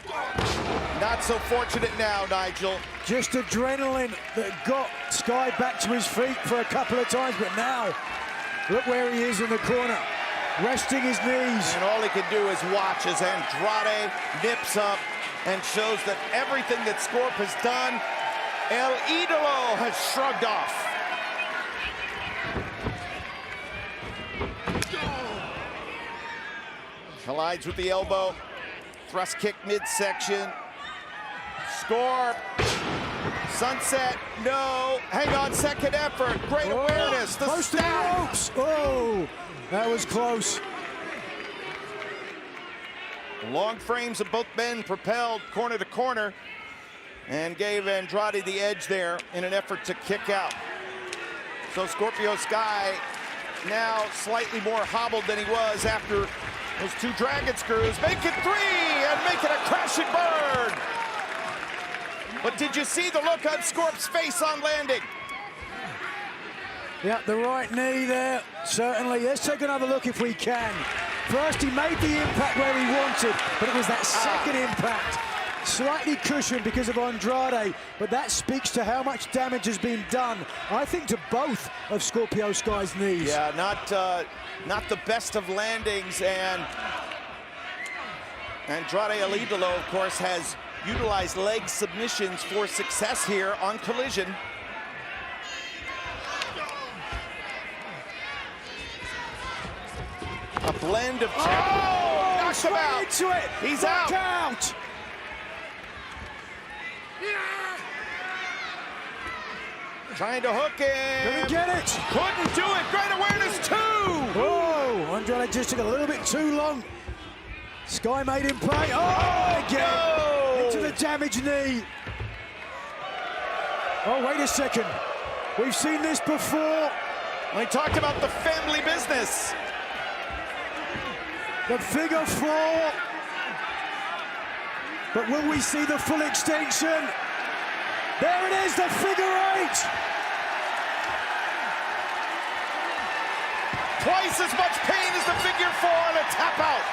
God. Not so fortunate now, Nigel. Just adrenaline that got Sky back to his feet for a couple of times, but now, look where he is in the corner, resting his knees. And all he can do is watch as Andrade nips up and shows that everything that Scorp has done, El Idolo has shrugged off. Collides with the elbow. Thrust kick midsection. Scorp. Sunset. No. Hang on. Second effort. Great awareness. The Close to the ropes. Oh, that was close. Long frames of both men propelled corner to corner and gave Andrade the edge there in an effort to kick out. So Scorpio Sky now slightly more hobbled than he was after those two dragon screws. Make it three and make it a crash and burn. But did you see the look on Scorp's face on landing? Yeah, the right knee there, certainly. Let's take another look if we can. First, he made the impact where he wanted, but it was that second impact. Slightly cushioned because of Andrade, but that speaks to how much damage has been done, I think, to both of Scorpio Sky's knees. Yeah, not the best of landings, and Andrade El Idolo, of course, has utilized leg submissions for success here on Collision. A blend of knocks him out. Into it. He's Knock out. Trying to hook him. Couldn't get it. Couldn't do it. Great awareness too. Oh, Andrade just took a little bit too long. Sky made him pay. Oh, again. No. Into the damaged knee. Oh, wait a second. We've seen this before. We talked about the family business. The figure four. But will we see the full extension? There it is, the figure eight. Twice as much pain as the figure four and a tap out.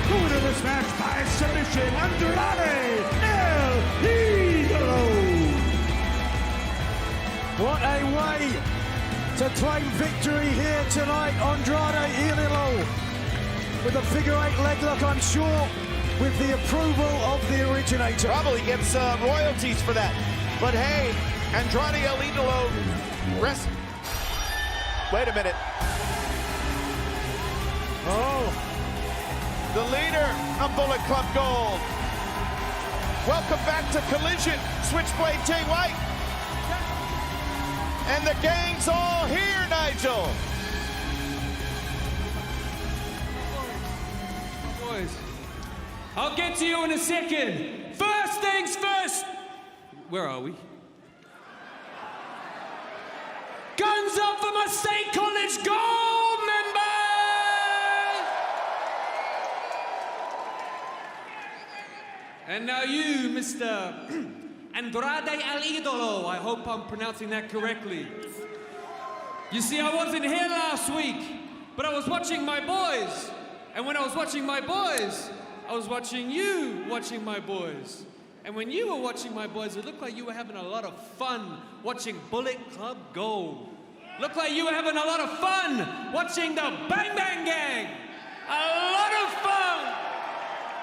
Going to this match by submission, Andrade El Idolo. What a way to claim victory here tonight, Andrade El Idolo. With a figure eight leg lock, I'm sure, with the approval of the originator. Probably gets royalties for that. But hey, Andrade El Idolo rest. Wait a minute. Oh. The leader of Bullet Club Gold. Welcome back to Collision, Switchblade Jay White. And the gang's all here, Nigel. Boys, I'll get to you in a second. First things first. Where are we? Guns up for my State College Gold members! And now you, Mr. Andrade El Idolo. I hope I'm pronouncing that correctly. You see, I wasn't here last week, but I was watching my boys. And when I was watching my boys, I was watching you watching my boys. And when you were watching my boys, it looked like you were having a lot of fun watching Bullet Club Gold. Looked like you were having a lot of fun watching the Bang Bang Gang. A lot of fun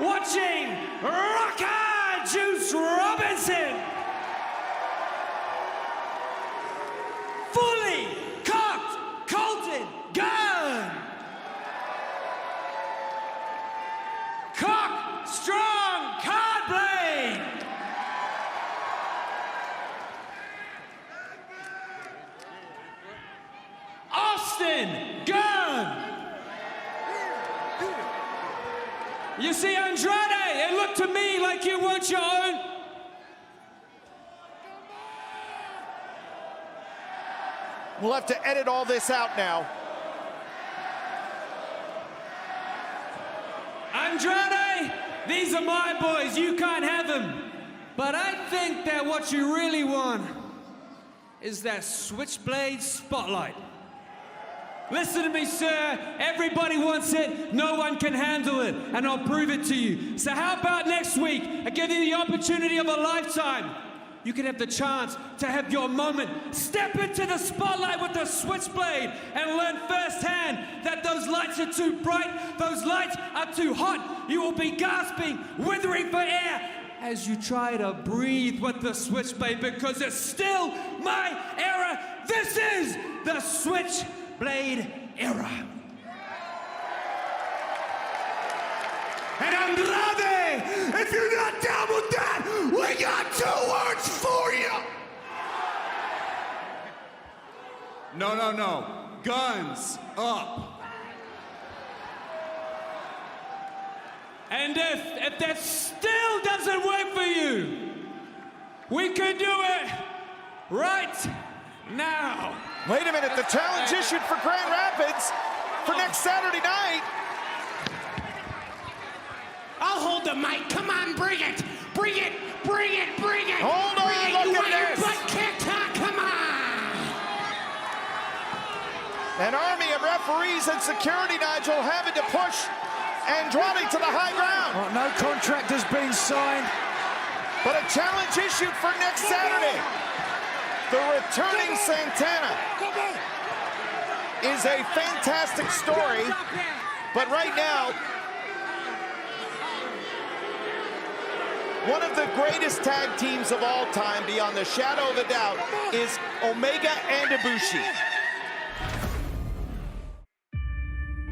watching Rocker Juice Robinson. Fully cocked Colton gun. Cock strong card blade. Austin gun. You see, Andrade, it looked to me like you weren't your own. We'll have to edit all this out now. Andrade, these are my boys. You can't have them. But I think that what you really want is that switchblade spotlight. Listen to me, sir. Everybody wants it. No one can handle it. And I'll prove it to you. So how about next week? I give you the opportunity of a lifetime. You can have the chance to have your moment. Step into the spotlight with the switchblade and learn firsthand that those lights are too bright, those lights are too hot. You will be gasping, withering for air as you try to breathe with the switchblade, because it's still my era. This is the switchblade era. And Andrade, if you're not down with that, we got 2 words for you. No. Guns up. And if that still doesn't work for you, we could do it right now. Wait a minute, the challenge issued for Grand Rapids for next Saturday night. I'll hold the mic. Come on, bring it. Bring it. Bring it. Bring it. Hold on, bring it. look You at want your this. butt kicked, huh? Come on. An army of referees and security, Nigel, having to push Andrade to the high ground. Well, no contract has been signed. But a challenge issued for next Saturday. The returning Santana is a fantastic story. But right now, one of the greatest tag teams of all time, beyond the shadow of a doubt, is Omega and Ibushi.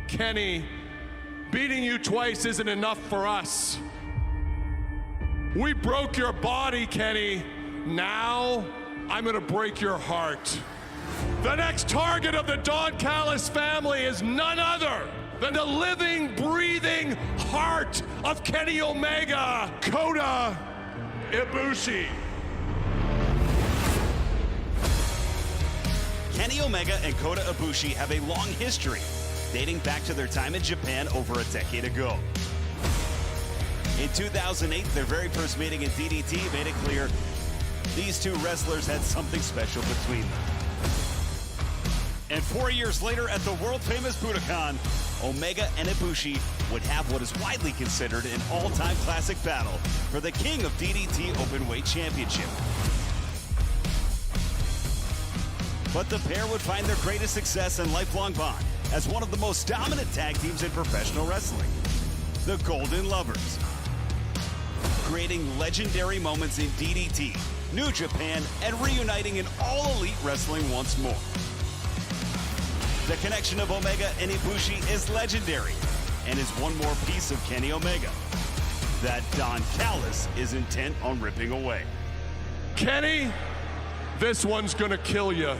Kenny, beating you twice isn't enough for us. We broke your body, Kenny. Now, I'm gonna break your heart. The next target of the Don Callis family is none other than the living, breathing heart of Kenny Omega, Kota Ibushi. Kenny Omega and Kota Ibushi have a long history, dating back to their time in Japan over a decade ago. In 2008, their very first meeting in DDT made it clear these two wrestlers had something special between them. And 4 years later, at the world-famous Budokan, Omega and Ibushi would have what is widely considered an all-time classic battle for the King of DDT Openweight Championship. But the pair would find their greatest success and lifelong bond as one of the most dominant tag teams in professional wrestling, the Golden Lovers, creating legendary moments in DDT, New Japan, and reuniting in All Elite Wrestling once more. The connection of Omega and Ibushi is legendary and is one more piece of Kenny Omega that Don Callis is intent on ripping away. Kenny, this one's gonna kill you.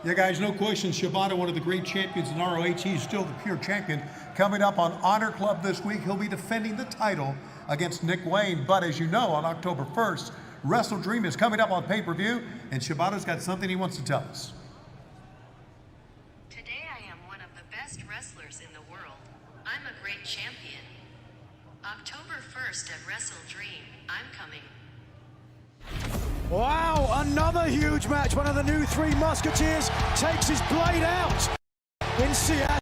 Yeah, guys, no question. Shibata, one of the great champions in ROH, he's still the pure champion. Coming up on Honor Club this week, he'll be defending the title against Nick Wayne. But as you know, on October 1st, Wrestle Dream is coming up on pay-per-view, and Shibata's got something he wants to tell us. Today I am one of the best wrestlers in the world. I'm a great champion. October 1st at Wrestle Dream, I'm coming. Wow, another huge match. One of the new Three Musketeers takes his blade out in Seattle.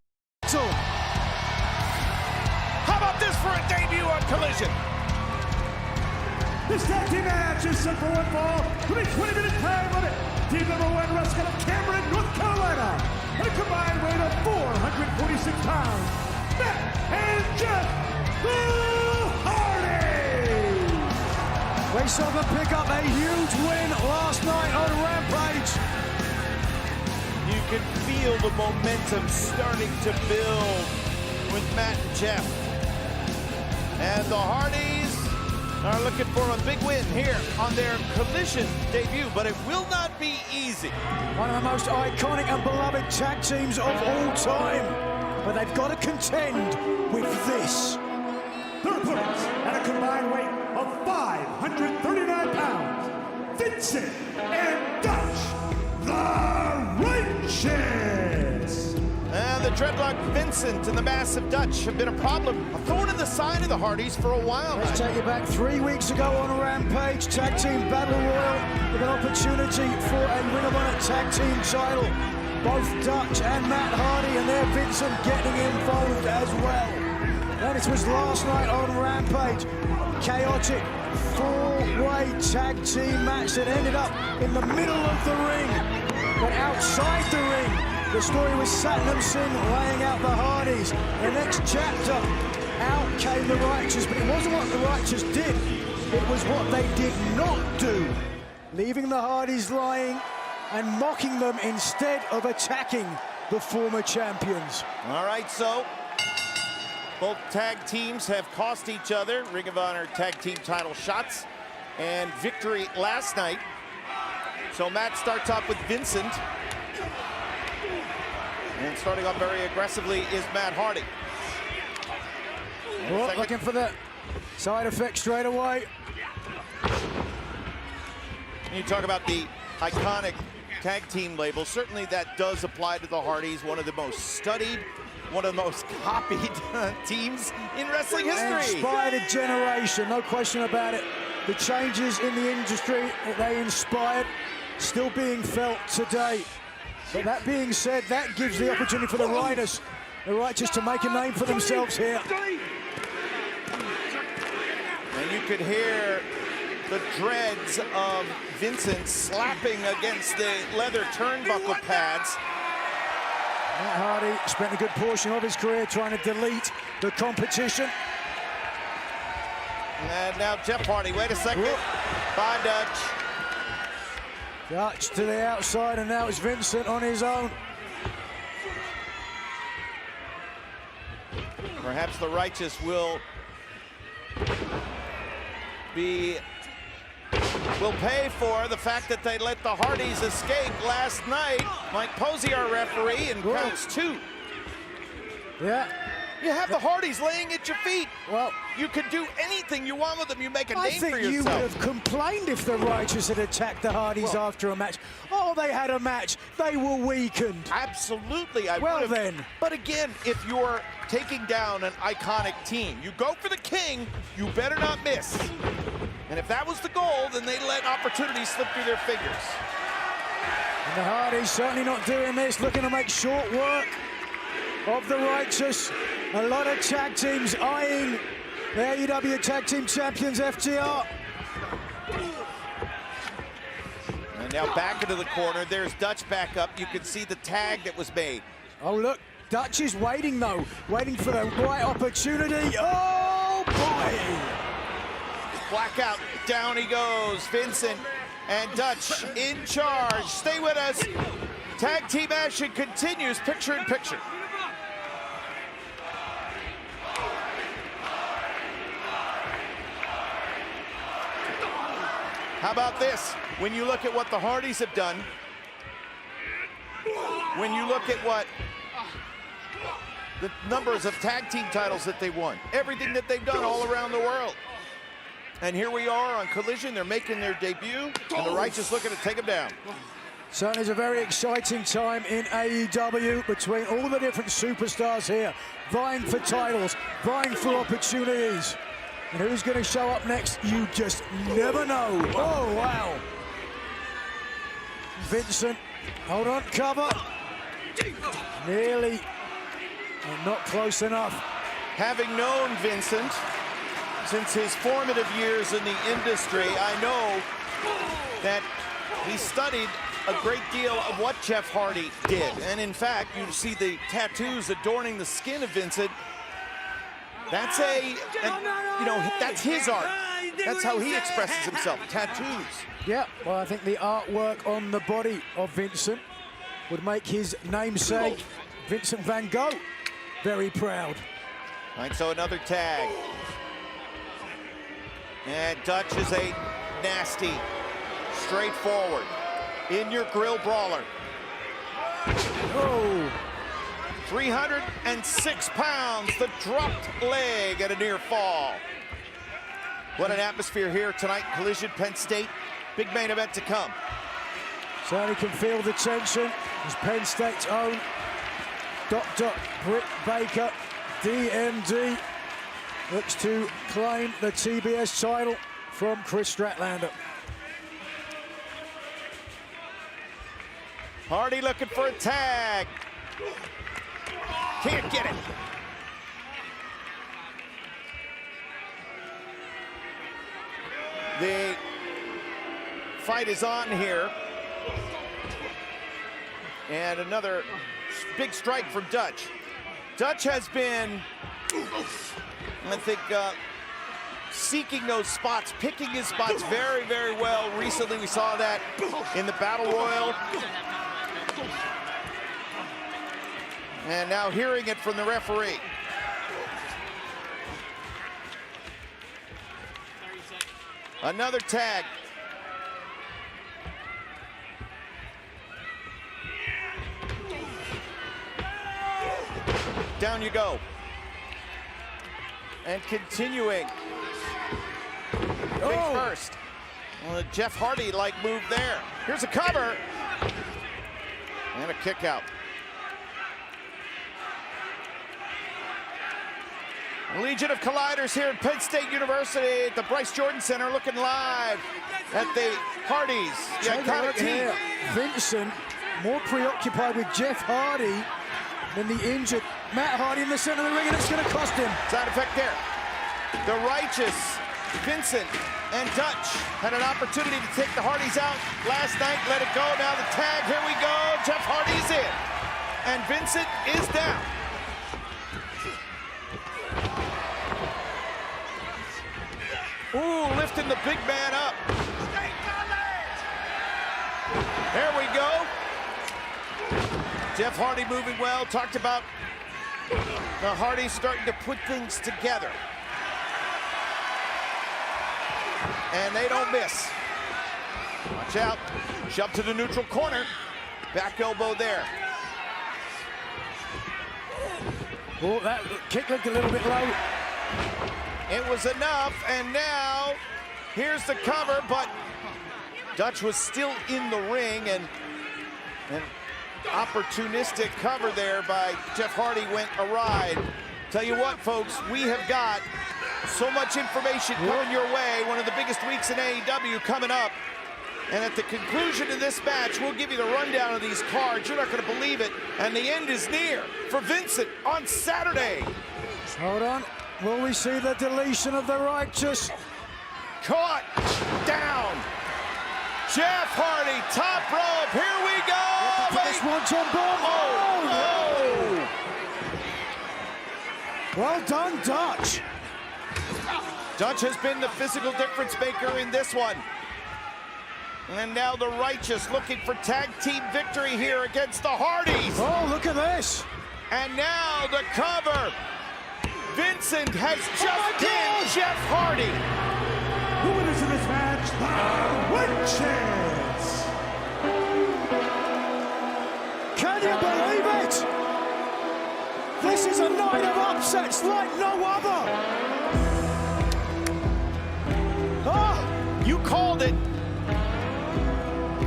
How about this for a debut on Collision? This tag team match is set for one fall with a 20-minute time limit. Team number one wrestling out of Cameron, North Carolina, at a combined weight of 446 pounds. Matt and Jeff We saw them pick up a huge win last night on Rampage. You can feel the momentum starting to build with Matt and Jeff. And the Hardys are looking for a big win here on their Collision debut, but it will not be easy. One of the most iconic and beloved tag teams of all time. But they've got to contend with this. Their opponents at a combined weight of 539 pounds, Vincent and Dutch, the Righteous. And the dreadlock Vincent and the massive Dutch have been a problem, a thorn in the side of the Hardys for a while. Let's take you back 3 weeks ago on Rampage, Tag Team Battle Royal, with an opportunity for a Ring of Honor Tag Team title. Both Dutch and Matt Hardy and their Vincent getting involved as well. And it was last night on Rampage, chaotic four-way tag team match that ended up in the middle of the ring. But outside the ring, the story was Satnam Singh laying out the Hardys. The next chapter, out came the Righteous, but it wasn't what the Righteous did. It was what they did not do, leaving the Hardys lying and mocking them instead of attacking the former champions. All right, so both tag teams have cost each other Ring of Honor tag team title shots and victory last night. So Matt starts off with Vincent. And starting off very aggressively is Matt Hardy. Oh, looking for the side effect straight away. You talk about the iconic tag team label. Certainly that does apply to the Hardys, one of the most studied, one of the most copied teams in wrestling history. Inspired a generation, no question about it. The changes in the industry that they inspired still being felt today. But that being said, that gives the opportunity for the Righteous to make a name for themselves here. And you could hear the dreads of Vincent slapping against the leather turnbuckle pads. Matt Hardy spent a good portion of his career trying to delete the competition. And now Jeff Hardy, wait a second. By Dutch. Dutch to the outside, and now it's Vincent on his own. Perhaps the Righteous will pay for the fact that they let the Hardys escape last night. Mike Posey, our referee, and counts 2. Yeah. You have the Hardys laying at your feet. Well, you can do anything you want with them. You make a name for yourself. I think you would have complained if the Righteous had attacked the Hardys after a match. Oh, they had a match. They were weakened. Absolutely, I well would have. Then. But again, if you're taking down an iconic team, you go for the king, you better not miss. And if that was the goal, then they let opportunities slip through their fingers. And the Hardys certainly not doing this, looking to make short work of the Righteous. A lot of tag teams eyeing the AEW Tag Team Champions, FTR. And now back into the corner. There's Dutch back up. You can see the tag that was made. Oh, look. Dutch is waiting, though. Waiting for the right opportunity. Oh, boy! Blackout. Down he goes. Vincent and Dutch in charge. Stay with us. Tag team action continues, picture in picture. How about this? When you look at what the Hardys have done, when you look at what the numbers of tag team titles that they won, everything that they've done all around the world. And here we are on Collision. They're making their debut, and the Righteous looking to take them down. Certainly is a very exciting time in AEW between all the different superstars here, vying for titles, vying for opportunities. And who's going to show up next? You just never know. Oh, wow. Vincent, hold on, cover. Nearly, and not close enough. Having known Vincent since his formative years in the industry, I know that he studied a great deal of what Jeff Hardy did. And in fact, you see the tattoos adorning the skin of Vincent. That's that's his art. That's how he expresses himself, tattoos. Yeah, well, I think the artwork on the body of Vincent would make his namesake, Vincent Van Gogh, very proud. All right, so another tag. And Dutch is a nasty, straightforward, in-your-grill brawler. Oh! 306 pounds, the dropped leg at a near fall. What an atmosphere here tonight, Collision, Penn State. Big main event to come. Certainly can feel the tension as Penn State's own Dr. Britt Baker, DMD, looks to claim the TBS title from Chris Stratlander. Hardy looking for a tag. Can't get it. The fight is on here. And another big strike from Dutch. Dutch has been, I think, seeking those spots, picking his spots very, very well. Recently, we saw that in the Battle Royal. And now hearing it from the referee. Another tag. Down you go. And continuing. Big first. Well, a Jeff Hardy-like move there. Here's a cover. And a kick out. Legion of Colliders here at Penn State University at the Bryce Jordan Center, looking live at the Hardys. Take a look here. Vincent more preoccupied with Jeff Hardy than the injured Matt Hardy in the center of the ring, and it's going to cost him. Side effect there. The Righteous, Vincent, and Dutch had an opportunity to take the Hardys out last night. Let it go. Now the tag. Here we go. Jeff Hardy's in. And Vincent is down. Ooh, lifting the big man up. There we go. Jeff Hardy moving well. Talked about the Hardys starting to put things together. And they don't miss. Watch out. Shove to the neutral corner. Back elbow there. Oh, that kick looked a little bit low. It was enough, and now here's the cover, but Dutch was still in the ring, and an opportunistic cover there by Jeff Hardy went awry. Tell you what, folks, we have got so much information coming your way. One of the biggest weeks in AEW coming up. And at the conclusion of this match, we'll give you the rundown of these cards. You're not going to believe it. And the end is near for Vincent on Saturday. Hold on. Will we see the deletion of the Righteous? Caught down. Jeff Hardy, top rope. Here we go. This one's on bomb. Well done, Dutch. Dutch has been the physical difference maker in this one. And now the Righteous looking for tag team victory here against the Hardys. Oh, look at this. And now the cover. Vincent has just pinned Jeff Hardy. The winners of this match, the Witches. Can you believe This is a night of upsets like no other. Oh, you called it.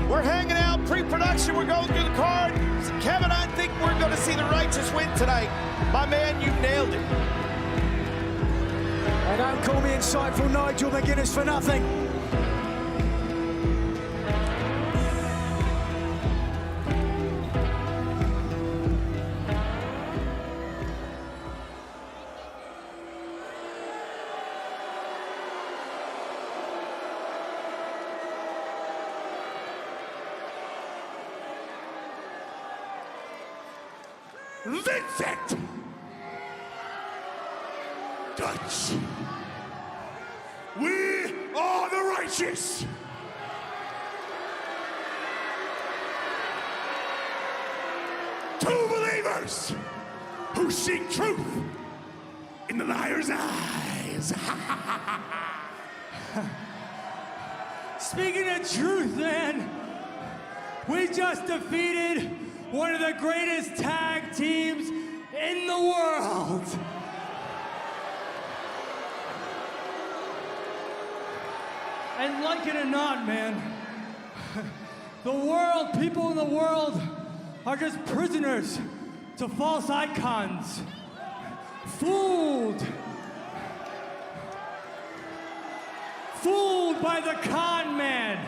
We're hanging out, pre-production, we're going through the card. Kevin, I think we're going to see the Righteous win tonight. My man, you nailed it. And don't call me insightful, Nigel McGuinness, for nothing. Vincent Dutch. We are the Righteous. Two believers who seek truth in the liar's eyes. Speaking of truth, man, we just defeated one of the greatest tag teams in the world. And like it or not, man, the world, people in the world are just prisoners to false icons. Fooled by the con man.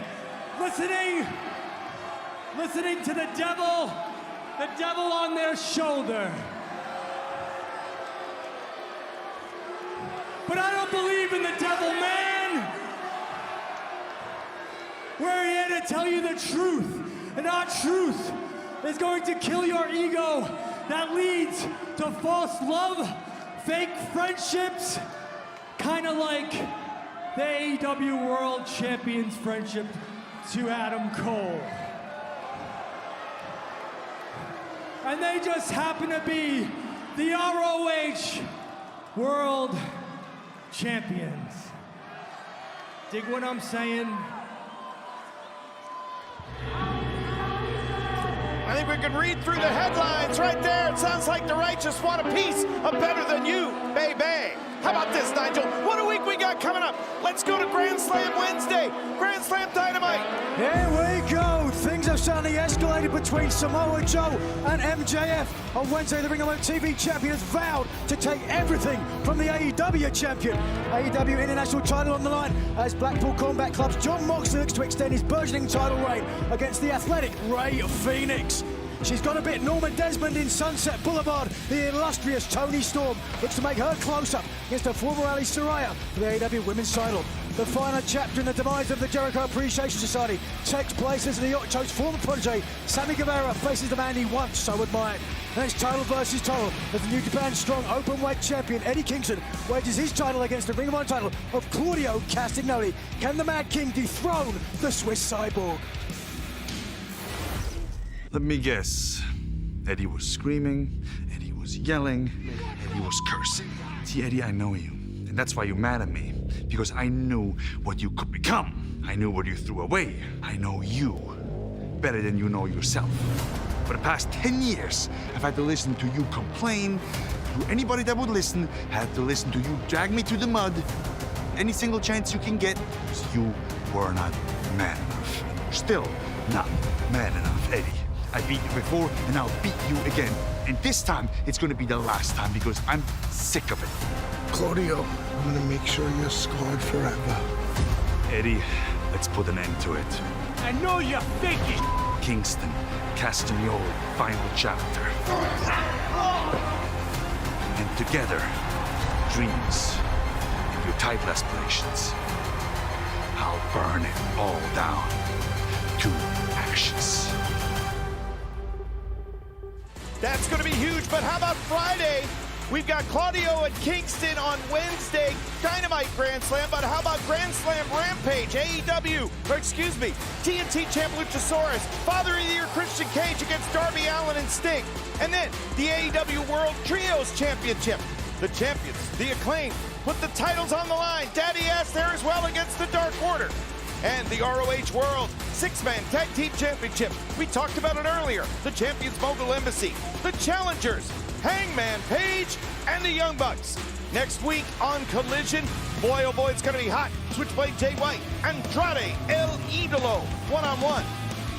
Listening to the devil on their shoulder. But I don't believe in the devil, man. We're here to tell you the truth, and our truth is going to kill your ego that leads to false love, fake friendships, kind of like the AEW World Champion's friendship to Adam Cole. And they just happen to be the ROH World Champions. Dig what I'm saying? I think we can read through the headlines right there. It sounds like the Righteous want a piece of Better Than You, baby. How about this, Nigel? What a week we got coming up. Let's go to Grand Slam Wednesday. Grand Slam Dynamite. Here we go. Things have suddenly escalated between Samoa Joe and MJF. On Wednesday, the Ring of Honor TV champion has vowed to take everything from the AEW champion. AEW International title on the line as Blackpool Combat Club's John Moxley looks to extend his burgeoning title reign against the athletic Rey Fenix. She's got a bit Norman Desmond in Sunset Boulevard. The illustrious Toni Storm looks to make her close-up against her former ally Saraya for the AEW Women's title. The final chapter in the demise of the Jericho Appreciation Society takes place as the Ocho's former protege, Sammy Guevara, faces the man he once so admired. And it's title versus title as the New Japan Strong Openweight champion Eddie Kingston wages his title against the Ring of Honor title of Claudio Castagnoli. Can the Mad King dethrone the Swiss Cyborg? Let me guess. Eddie was screaming, Eddie was yelling, Eddie was cursing. See, Eddie, I know you. And that's why you're mad at me. Because I knew what you could become. I knew what you threw away. I know you better than you know yourself. For the past 10 years, I've had to listen to you complain. To anybody that would listen, had to listen to you drag me through the mud. Any single chance you can get, because you were not man enough. And you're still not man enough, Eddie. I beat you before, and I'll beat you again. And this time, it's gonna be the last time because I'm sick of it. Claudio, I'm gonna make sure you're scarred forever. Eddie, let's put an end to it. I know you're thinking. Kingston, Castagnoli, final chapter. And together, dreams and your title aspirations, I'll burn it all down to ashes. That's going to be huge, but how about Friday? We've got Claudio and Kingston on Wednesday, Dynamite Grand Slam, but how about Grand Slam Rampage, TNT champ Luchasaurus, Father of the Year Christian Cage against Darby Allin and Sting, and then the AEW World Trios Championship. The champions, the Acclaimed, put the titles on the line. Daddy Ass there as well against the Dark Order. And the ROH World Six-Man Tag Team Championship. We talked about it earlier. The Champions Mogul Embassy, the Challengers, Hangman Page, and the Young Bucks. Next week on Collision, boy oh boy, it's gonna be hot. Switchblade Jay White, Andrade El Idolo, one-on-one.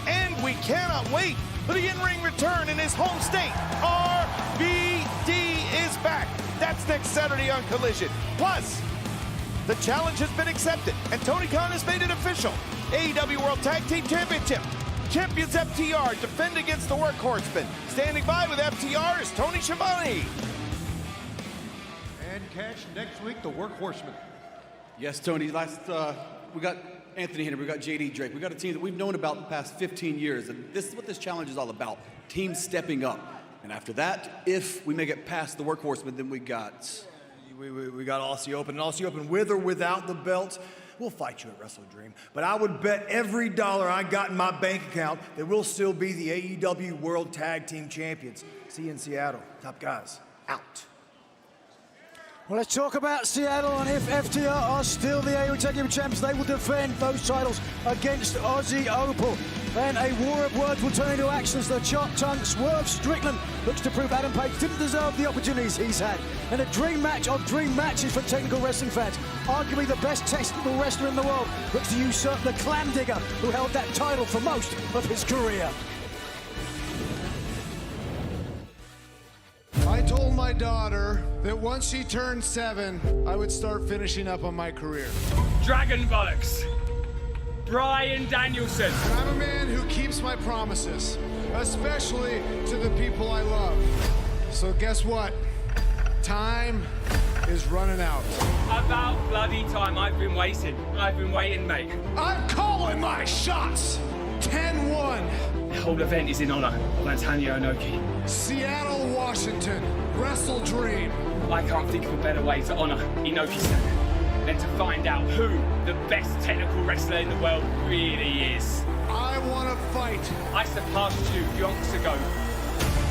And we cannot wait for the in-ring return in his home state. RVD is back. That's next Saturday on Collision. Plus, the challenge has been accepted, and Tony Khan has made it official. AEW World Tag Team Championship. Champions FTR defend against the Workhorsemen. Standing by with FTR is Tony Schiavone. And catch next week, the Workhorsemen. Yes, Tony. We got Anthony Henry, we got JD Drake. We got a team that we've known about the past 15 years, and this is what this challenge is all about. Teams stepping up. And after that, if we make it past the Workhorsemen, then we got... We got Aussie Open, and Aussie Open with or without the belt. We'll fight you at Wrestle Dream. But I would bet every dollar I got in my bank account that we'll still be the AEW World Tag Team Champions. See you in Seattle. Top guys, out. Well, let's talk about Seattle, and if FTR are still the AEW Tag Team Champions, they will defend those titles against Aussie Opal. Then a war of words will turn into action as the chop-tongue Swerve Strickland looks to prove Adam Page didn't deserve the opportunities he's had. And a dream match of dream matches for technical wrestling fans. Arguably the best technical wrestler in the world looks to usurp the Clam Digger who held that title for most of his career. I told my daughter that once she turned 7, I would start finishing up on my career. Dragon Bollocks. Brian Danielson. And I'm a man who keeps my promises, especially to the people I love. So guess what? Time is running out. About bloody time. I've been waiting. I've been waiting, mate. I'm calling my shots. 10-1. The whole event is in honor of Antonio Inoki. Seattle, Washington. Wrestle Dream. I can't think of a better way to honor Inoki-san than to find out who the best technical wrestler in the world really is. I want to fight. I surpassed you yonks ago.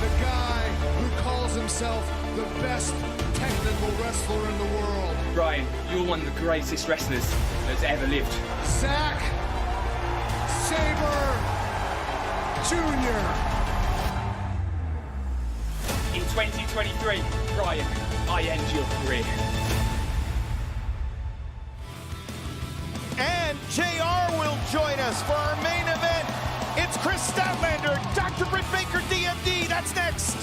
The guy who calls himself the best technical wrestler in the world. Brian, you're one of the greatest wrestlers that's ever lived. Zack Sabre Jr. In 2023, Brian, I end your career. And JR will join us for our main event. It's Chris Statlander, Dr. Britt Baker, DMD. That's next.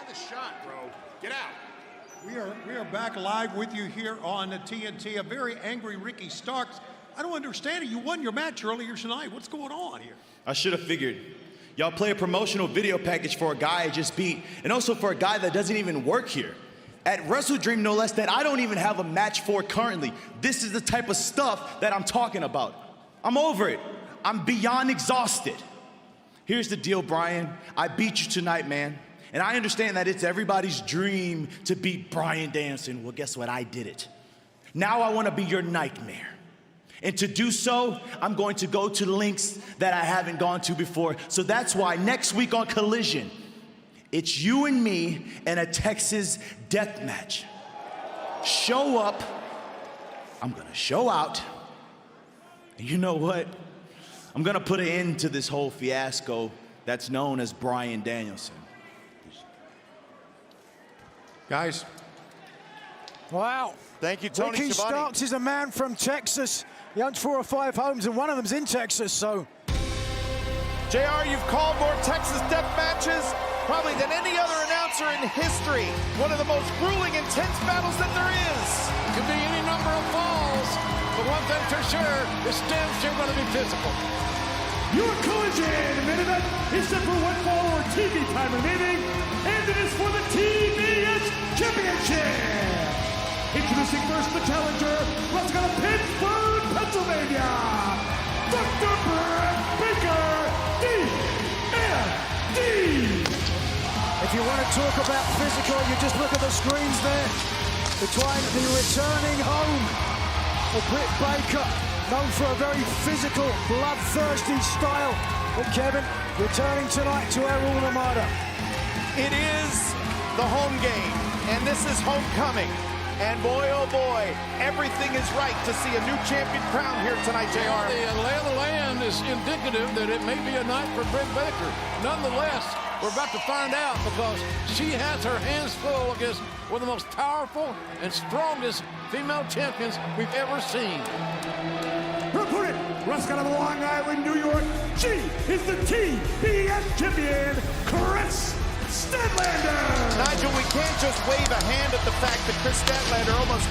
Try the shot, bro. Get out. We are back live with you here on TNT. A very angry Ricky Starks. I don't understand it. You won your match earlier tonight. What's going on here? I should have figured. Y'all play a promotional video package for a guy I just beat, and also for a guy that doesn't even work here. At Wrestle Dream, no less, that I don't even have a match for currently. This is the type of stuff that I'm talking about. I'm over it. I'm beyond exhausted. Here's the deal, Brian. I beat you tonight, man. And I understand that it's everybody's dream to beat Bryan Danielson. Well, guess what? I did it. Now I want to be your nightmare. And to do so, I'm going to go to lengths that I haven't gone to before. So that's why next week on Collision, it's you and me in a Texas death match. Show up. I'm going to show out. And you know what? I'm going to put an end to this whole fiasco that's known as Bryan Danielson. Guys. Wow. Thank you, Tony Ricky Schiavone. Starks is a man from Texas. He owns 4 or 5 homes, and one of them's in Texas, so. JR, you've called more Texas death matches probably than any other announcer in history. One of the most grueling, intense battles that there is. Could be any number of falls, but one thing for sure, this damn sure going to be physical. Your Collision main event is set for one fall or TV time remaining, and it is for the TBS Championship. Introducing first the challenger, let's go to Pittsburgh, Pennsylvania, Dr. Britt Baker, DMD. If you want to talk about physical, you just look at the screens there. Between the returning home of Britt Baker, known for a very physical, bloodthirsty style. But Kevin, returning tonight to our alma mater. It is the home game, and this is homecoming. And boy, oh boy, everything is right to see a new champion crowned here tonight, JR. The lay of the land is indicative that it may be a night for Britt Baker. Nonetheless, we're about to find out because she has her hands full against one of the most powerful and strongest female champions we've ever seen. Her opponent, wrestling out of Long Island, New York, she is the TBS champion, Chris Statlander. Nigel, we can't just wave a hand at the fact that Chris Statlander almost,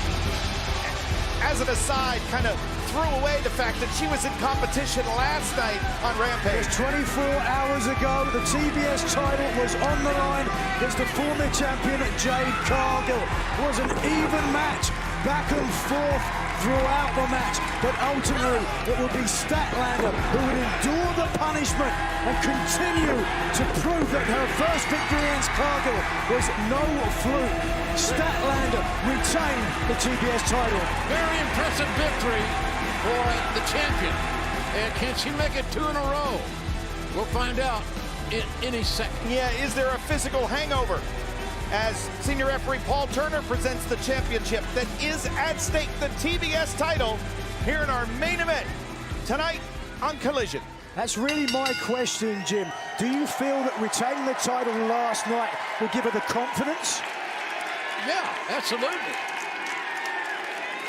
as an aside, kind of threw away the fact that she was in competition last night on Rampage. Just 24 hours ago, the TBS title was on the line against the former champion Jade Cargill. It was an even match, back and forth throughout the match, but ultimately it would be Statlander who would endure the punishment and continue to prove that her first victory against Cargill was no fluke. Statlander retained the TBS title. Very impressive victory for the champion. And can she make it 2 in a row? We'll find out in any second. Yeah, is there a physical hangover? As senior referee Paul Turner presents the championship that is at stake, the TBS title, here in our main event tonight on Collision. That's really my question, Jim. Do you feel that retaining the title last night will give her the confidence? Yeah, absolutely.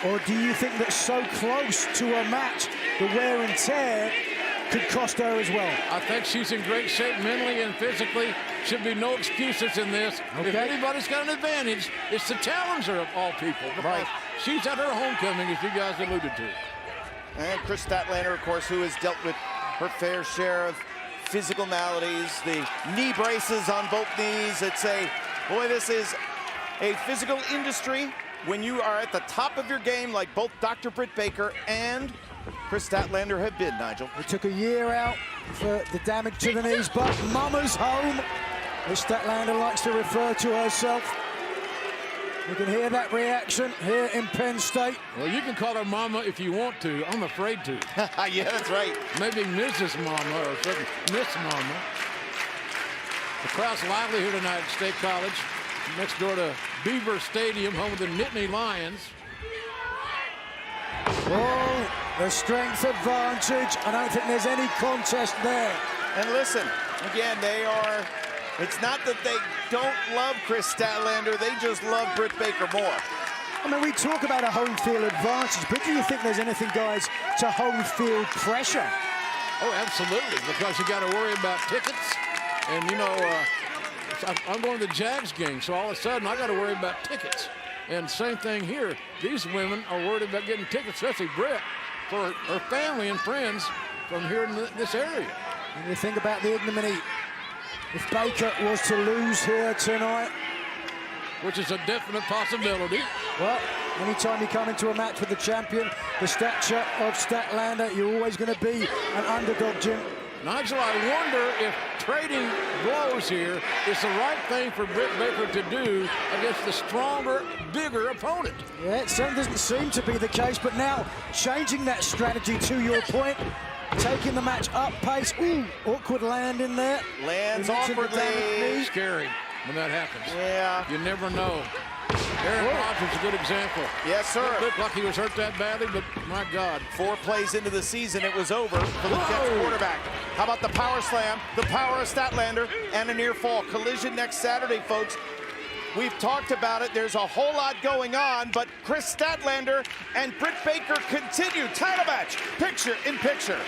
Or do you think that so close to a match, the wear and tear could cost her as well? I think she's in great shape mentally and physically. Should be no excuses in this. Okay. If anybody's got an advantage, it's the challenger of all people. Right. She's at her homecoming, as you guys alluded to. And Chris Statlander, of course, who has dealt with her fair share of physical maladies, the knee braces on both knees. Boy, this is a physical industry when you are at the top of your game, like both Dr. Britt Baker and Chris Statlander have been, Nigel. It took a year out for the damage to the knees, but Mama's home, as Statlander likes to refer to herself. You can hear that reaction here in Penn State. Well, you can call her Mama if you want to. I'm afraid to. Yeah, that's right. Maybe Mrs. Mama or something. Miss Mama. The crowd's lively here tonight at State College, next door to Beaver Stadium, home of the Nittany Lions. Oh, the strength advantage. I don't think there's any contest there. And listen, again, it's not that they don't love Chris Statlander, they just love Britt Baker more. I mean, we talk about a home field advantage, but do you think there's anything, guys, to home field pressure? Oh, absolutely, because you got to worry about tickets. And, you know, I'm going to the Jags game, so all of a sudden I got to worry about tickets. And same thing here. These women are worried about getting tickets, especially Britt, for her family and friends from here in this area. And you think about the ignominy. If Baker was to lose here tonight, which is a definite possibility. Well, anytime you come into a match with the champion, the stature of Statlander, you're always going to be an underdog, Jim. Nigel, I wonder if trading blows here is the right thing for Britt Baker to do against the stronger, bigger opponent. Yeah, it certainly doesn't seem to be the case, but now changing that strategy, to your point, taking the match up pace. Ooh, awkward land in there. Lands awkwardly. Scary when that happens. Yeah. You never know. Aaron Rodgers is a good example. Yes, sir. It looked like he was hurt that badly, but my God. 4 plays into the season, it was over for the Jets quarterback. How about the power slam, the power of Statlander, and a near fall? Collision next Saturday, folks. We've talked about it. There's a whole lot going on, but Chris Statlander and Britt Baker continue. Title match, picture in picture.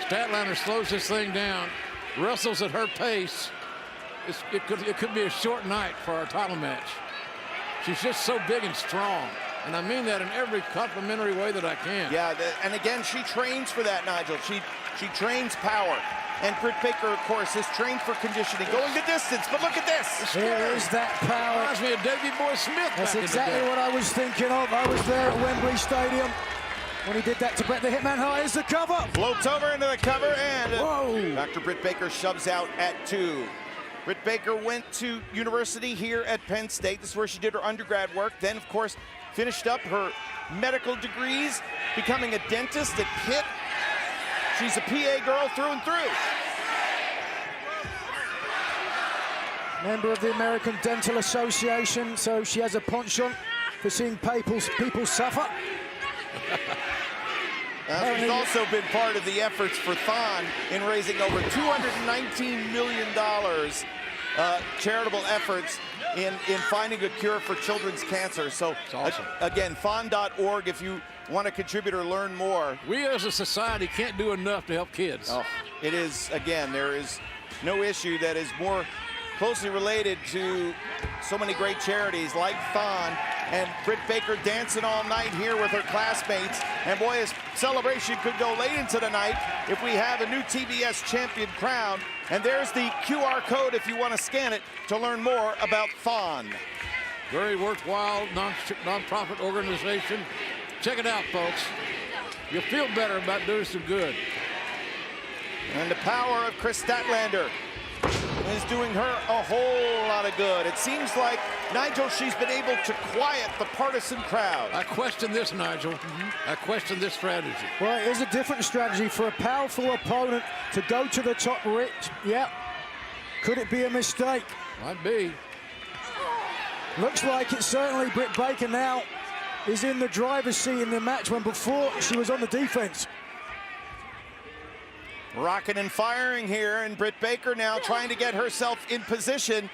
Statlander slows this thing down, wrestles at her pace. It could be a short night for our title match. She's just so big and strong, and I mean that in every complimentary way that I can. Yeah, and again, she trains for that, Nigel. She trains power. And Britt Baker, of course, is trained for conditioning, going the distance. But look at this. Here is that power. Reminds me of Davey Boy Smith. That's back exactly in the day. what I was thinking of. I was there at Wembley Stadium when he did that to Bret the Hitman Hart. Here's the cover. Floats over into the cover, and whoa. Dr. Britt Baker shoves out at 2. Britt Baker went to university here at Penn State. This is where she did her undergrad work. Then, of course, finished up her medical degrees, becoming a dentist at Pitt. She's a PA girl through and through. Member of the American Dental Association, so she has a penchant for seeing people suffer. She's also been part of the efforts for Thon in raising over $219 million charitable efforts in finding a cure for children's cancer. So awesome. Again, thon.org if you want to contribute or learn more. We as a society can't do enough to help kids. Oh, it is, again, there is no issue that is more closely related to so many great charities like Thon, and Britt Baker dancing all night here with her classmates. And boy, this celebration could go late into the night if we have a new TBS champion crown. And there's the QR code if you want to scan it to learn more about Thon. Very worthwhile non-profit organization. Check it out, folks. You'll feel better about doing some good. And the power of Chris Statlander is doing her a whole lot of good. It seems like, Nigel, she's been able to quiet the partisan crowd. I question this, Nigel. I question this strategy. Well, it is a different strategy for a powerful opponent to go to the top. Yeah. Could it be a mistake? Might be. Looks like it certainly. Britt Baker now is in the driver's seat in the match when before she was on the defense. Rocking and firing here, and Britt Baker now trying to get herself in position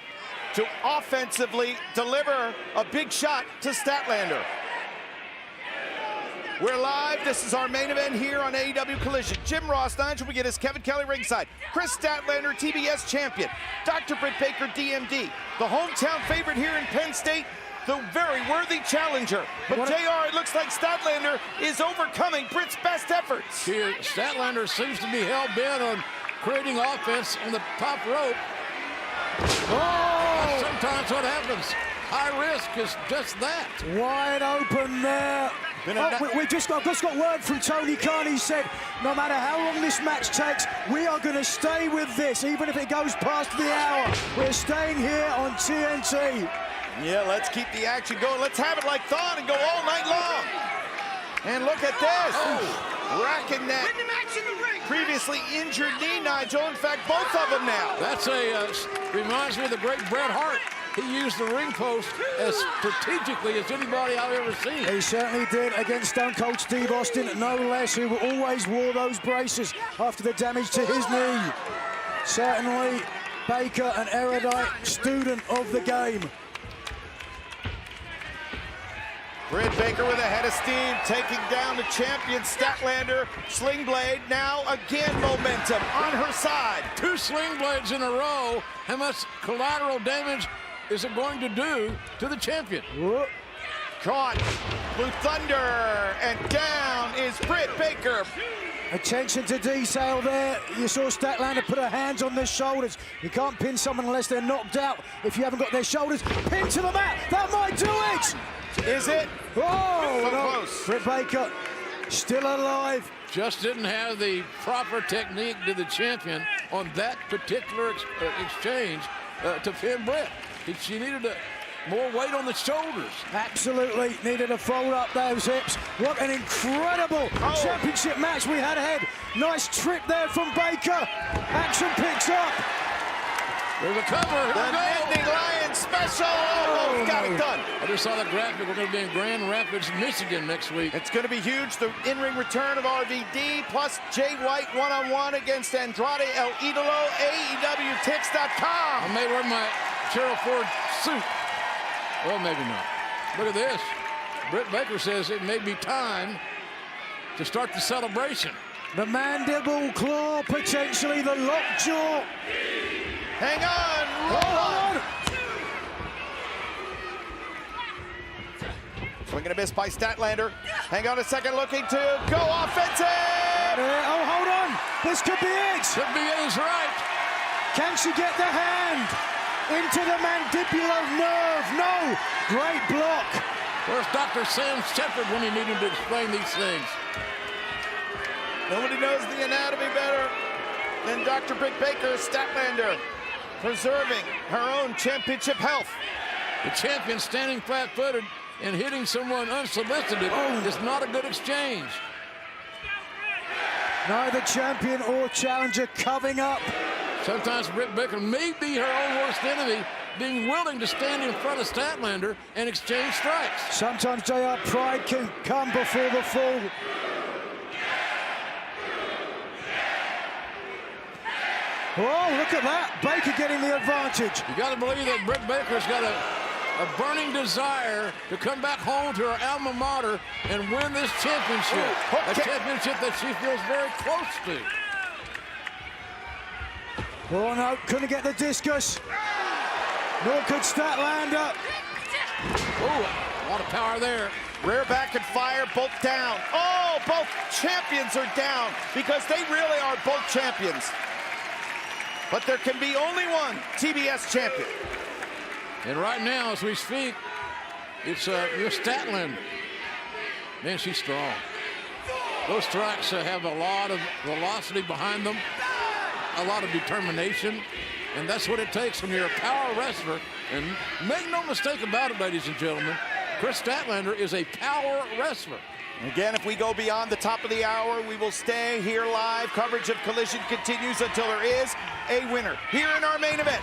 to offensively deliver a big shot to Statlander. We're live. This is our main event here on AEW Collision. Jim Ross, Nigel McGuinness, Kevin Kelly ringside. Chris Statlander, TBS champion. Dr. Britt Baker, DMD. The hometown favorite here in Penn State, the very worthy challenger. But JR, it looks like Statlander is overcoming Britt's best efforts. Here, Statlander seems to be hell-bent on creating offense on the top rope. Oh! That's sometimes what happens. High risk is just that. Wide open there. We just got word from Tony Khan. He said, no matter how long this match takes, we are going to stay with this, even if it goes past the hour. We're staying here on TNT. Yeah, let's keep the action going. Let's have it like Thon and go all night long. And look at this. Racking that previously injured knee, Nigel. In fact, both of them now. That's reminds me of the great Bret Hart. He used the ring post as strategically as anybody I've ever seen. He certainly did against Stone Cold Steve Austin, no less, who always wore those braces after the damage to his knee. Certainly, Baker, an erudite student of the game. Britt Baker with a head of steam, taking down the champion Statlander. Sling Blade now again momentum on her side. 2 sling blades in a row. How much collateral damage is it going to do to the champion? Caught. Blue Thunder, and down is Britt Baker. Attention to detail there. You saw Statlander put her hands on their shoulders. You can't pin someone unless they're knocked out. If you haven't got their shoulders, pin to the mat. That might do it. Is it? Oh, So no. close. Britt Baker still alive. Just didn't have the proper technique to the champion on that particular exchange to pin Britt. She needed more weight on the shoulders. Absolutely needed to fold up those hips. What an incredible championship match we had ahead. Nice trip there from Baker. Action picks up. There's a cover. Here The we go. Midnight Lion special. Oh, got it done. I just saw the graphic. We're going to be in Grand Rapids, Michigan next week. It's going to be huge. The in-ring return of RVD plus Jay White one-on-one against Andrade El Idolo. AEWTix.com. I may wear my Cheryl Ford suit. Well, maybe not. Look at this. Britt Baker says it may be time to start the celebration. The mandible claw, potentially the lockjaw. Hang on. Roll on. Swing and a miss by Statlander. Hang on a second, looking to go offensive. Oh, hold on. This could be it. Could be it, is right. Can she get the hand into the mandibular nerve? No. Great block. Where's Dr. Sam Shepard when you need him to explain these things? Nobody knows the anatomy better than Dr. Britt Baker. Statlander preserving her own championship health. The champion standing flat-footed and hitting someone unsolicited is not a good exchange. Neither champion or challenger covering up. Sometimes Britt Baker may be her own worst enemy, being willing to stand in front of Statlander and exchange strikes. Sometimes, JR, pride can come before the fall. Oh, look at that. Baker getting the advantage. You got to believe that Britt Baker's got a burning desire to come back home to her alma mater and win this championship. A championship that she feels very close to. Oh, no, couldn't get the discus. Nor could Statlander. Oh, a lot of power there. Rear back and fire, both down. Oh, both champions are down because they really are both champions. But there can be only one TBS champion. And right now, as we speak, it's your Statlander. Man, she's strong. Those strikes have a lot of velocity behind them, a lot of determination, and that's what it takes when you're a power wrestler. And make no mistake about it, ladies and gentlemen, Chris Statlander is a power wrestler. Again, if we go beyond the top of the hour, we will stay here live. Coverage of Collision continues until there is a winner here in our main event.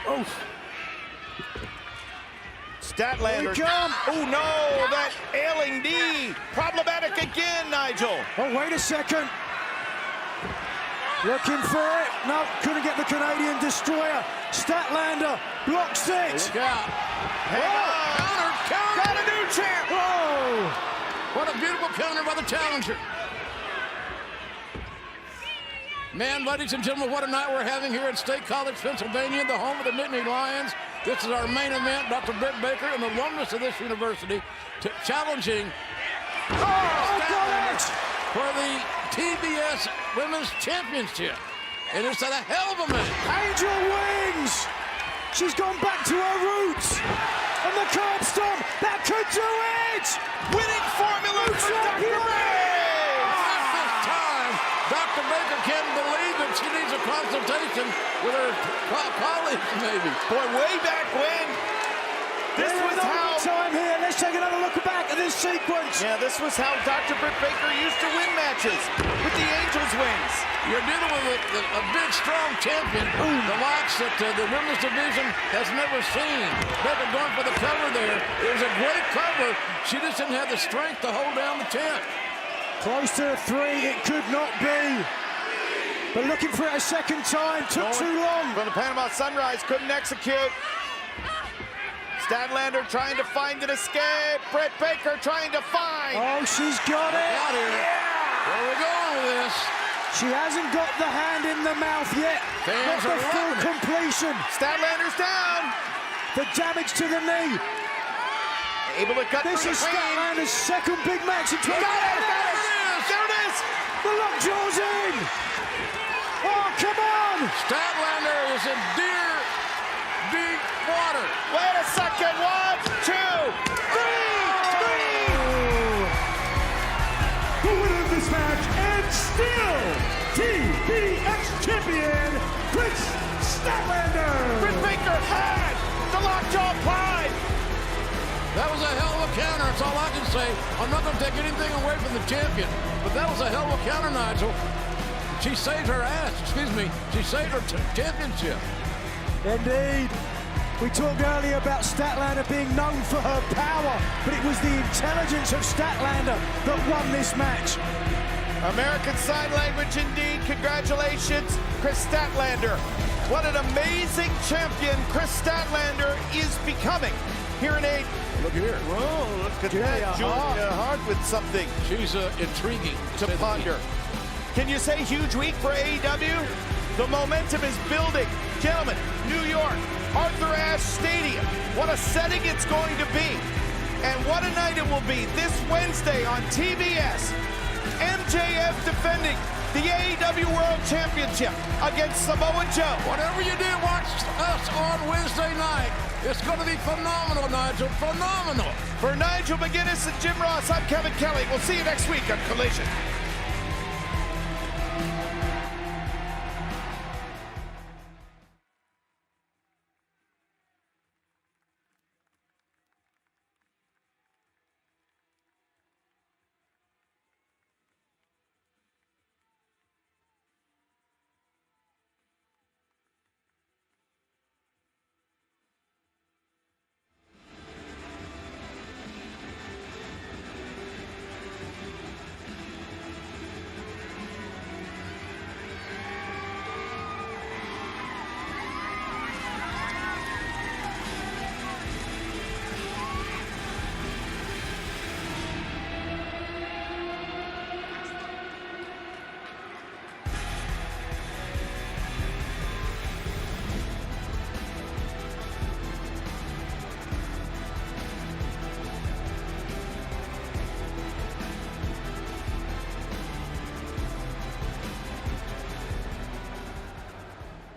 Oh. Statlander. Oh, no, that ailing knee. Problematic again, Nigel. Oh, wait a second. Looking for it. No, couldn't get the Canadian Destroyer. Statlander blocks it. Look out. Hang on. Counter. Got a new champ. Oh. What a beautiful counter by the challenger. Man, ladies and gentlemen, what a night we're having here at State College, Pennsylvania, the home of the Nittany Lions. This is our main event. Dr. Britt Baker, an alumnus of this university, challenging for the TBS Women's Championship. And it's at a hell of a match. Angel Wings. She's gone back to her roots. And the curb stomp. That could do it. Winning formula for Dr. Baker. At this time, Dr. Baker can't believe that she needs a consultation with her colleagues, maybe. Boy, way back when. This was how... time here. Let's take another look back at this sequence. Yeah, this was how Dr. Britt Baker used to win matches with the Angel's Wings. You're dealing with a big, strong champion, the likes that the women's division has never seen. Baker going for the cover there. It was a great cover. She just didn't have the strength to hold down the champ. Close to 3, it could not be. But looking for it a second time, took too long. From the Panama Sunrise, couldn't execute. Statlander trying to find an escape. Britt Baker trying to find. Oh, she's got it. Out here. Yeah. Where are we going with this? She hasn't got the hand in the mouth yet. Fans Not the are full loving it. completion. Statlander's down. The damage to the knee. Able to cut This through is the clean. Statlander's second big match in 20 Got it. minutes. There it is. The lockjaw's in. Oh, come on. Statlander is in deep water. Wait a second. 1, 2, 3. The winner of this match and still TBS champion, Chris Statlander. Britt Baker had the lockjaw applied. That was a hell of a counter. That's all I can say. I'm not going to take anything away from the champion, but that was a hell of a counter, Nigel. She saved her ass. Excuse me. She saved her championship. Indeed. We talked earlier about Statlander being known for her power, but it was the intelligence of Statlander that won this match. American Sign Language indeed. Congratulations, Chris Statlander. What an amazing champion Chris Statlander is becoming here in AEW. Look here. Whoa, look at that. Julia Hart with something. She's intriguing to ponder. Can you say huge week for AEW? The momentum is building. Gentlemen, New York, Arthur Ashe Stadium. What a setting it's going to be. And what a night it will be this Wednesday on TBS. MJF defending the AEW World Championship against Samoa Joe. Whatever you do, watch us on Wednesday night. It's going to be phenomenal, Nigel. Phenomenal. For Nigel McGuinness and Jim Ross, I'm Kevin Kelly. We'll see you next week on Collision.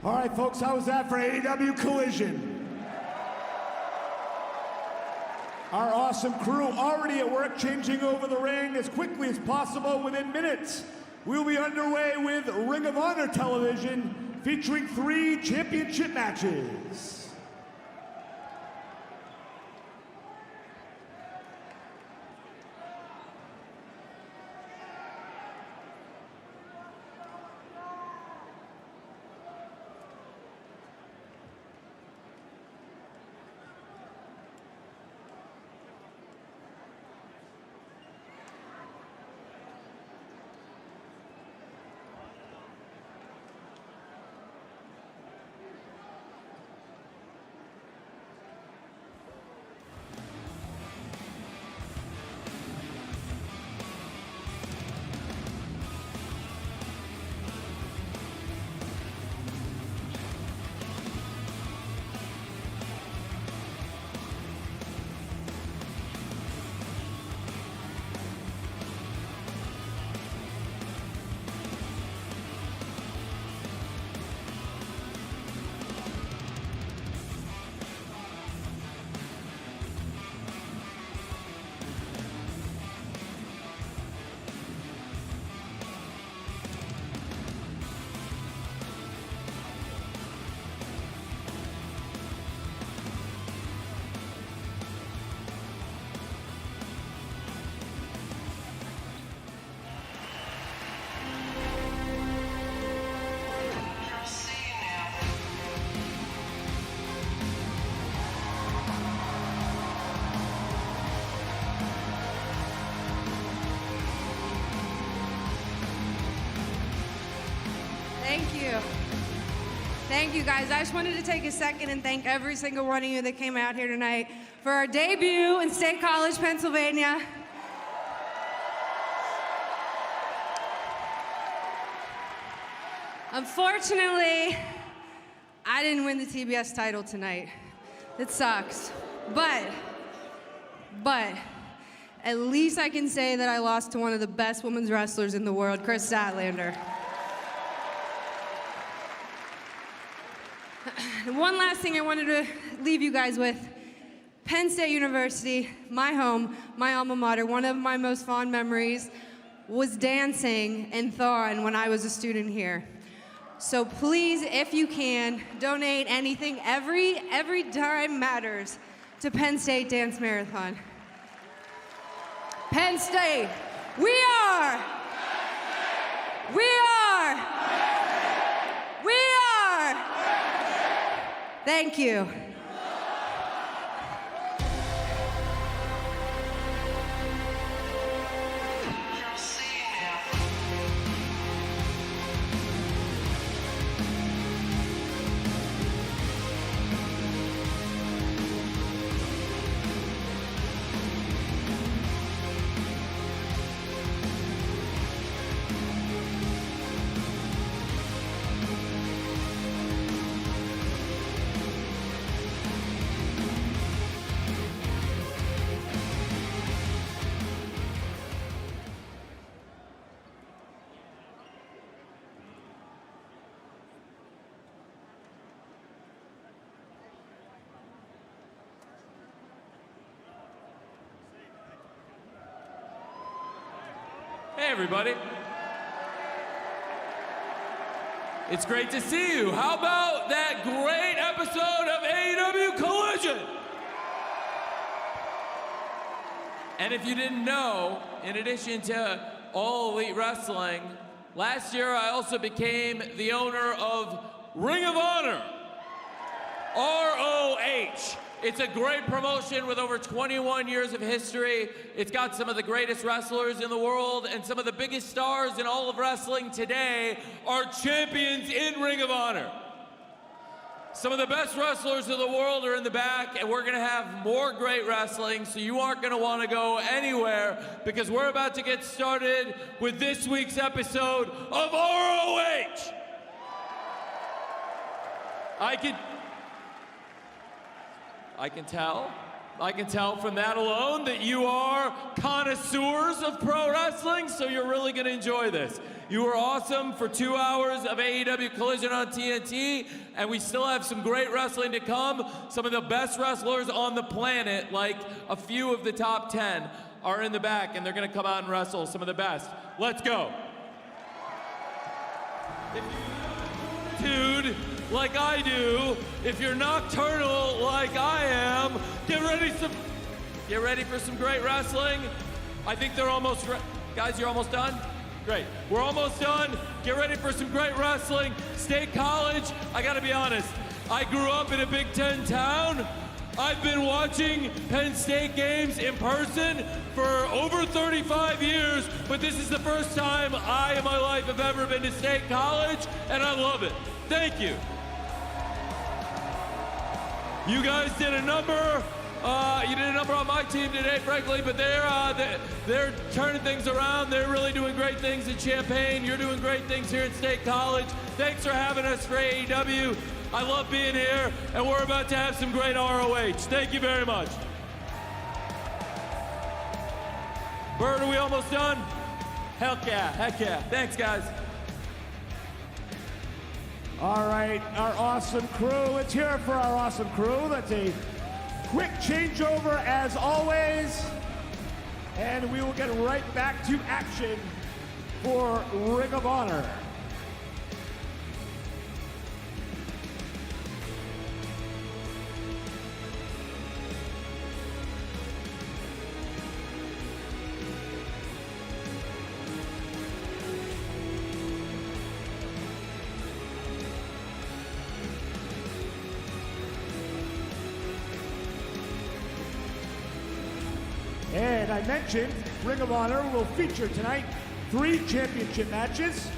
All right, folks, how was that for AEW Collision? Our awesome crew already at work changing over the ring as quickly as possible within minutes. We'll be underway with Ring of Honor television featuring 3 championship matches. Thank you. Thank you, guys. I just wanted to take a second and thank every single one of you that came out here tonight for our debut in State College, Pennsylvania. Unfortunately, I didn't win the TBS title tonight. It sucks. But, at least I can say that I lost to one of the best women's wrestlers in the world, Chris Statlander. And one last thing I wanted to leave you guys with. Penn State University, my home, my alma mater, one of my most fond memories was dancing in Thorn when I was a student here. So please, if you can, donate anything. Every dime matters to Penn State Dance Marathon. Penn State, we are. Thank you. Hey, everybody. It's great to see you. How about that great episode of AEW Collision? And if you didn't know, in addition to All Elite Wrestling, last year I also became the owner of Ring of Honor, ROH. It's a great promotion with over 21 years of history. It's got some of the greatest wrestlers in the world, and some of the biggest stars in all of wrestling today are champions in Ring of Honor. Some of the best wrestlers in the world are in the back, and we're gonna have more great wrestling, so you aren't gonna wanna go anywhere, because we're about to get started with this week's episode of ROH. I can tell from that alone that you are connoisseurs of pro wrestling, so you're really gonna enjoy this. You were awesome for 2 hours of AEW Collision on TNT, and we still have some great wrestling to come. Some of the best wrestlers on the planet, like a few of the top 10, are in the back, and they're gonna come out and wrestle some of the best. Let's go. If you dude, like I do, if you're nocturnal like I am, get ready for some great wrestling. I think they're almost guys, you're almost done? Great. We're almost done. Get ready for some great wrestling. State College, I gotta be honest, I grew up in a Big Ten town. I've been watching Penn State games in person for over 35 years, but this is the first time I in my life have ever been to State College, and I love it. Thank you. You guys did a number. You did a number on my team today, frankly, but they're turning things around. They're really doing great things in Champaign. You're doing great things here at State College. Thanks for having us for AEW. I love being here, and we're about to have some great ROH. Thank you very much. Bird, are we almost done? Heck yeah. Thanks, guys. All right, our awesome crew. Let's hear it for our awesome crew. That's a quick changeover as always. And we will get right back to action for Ring of Honor. And I mentioned Ring of Honor will feature tonight 3 championship matches.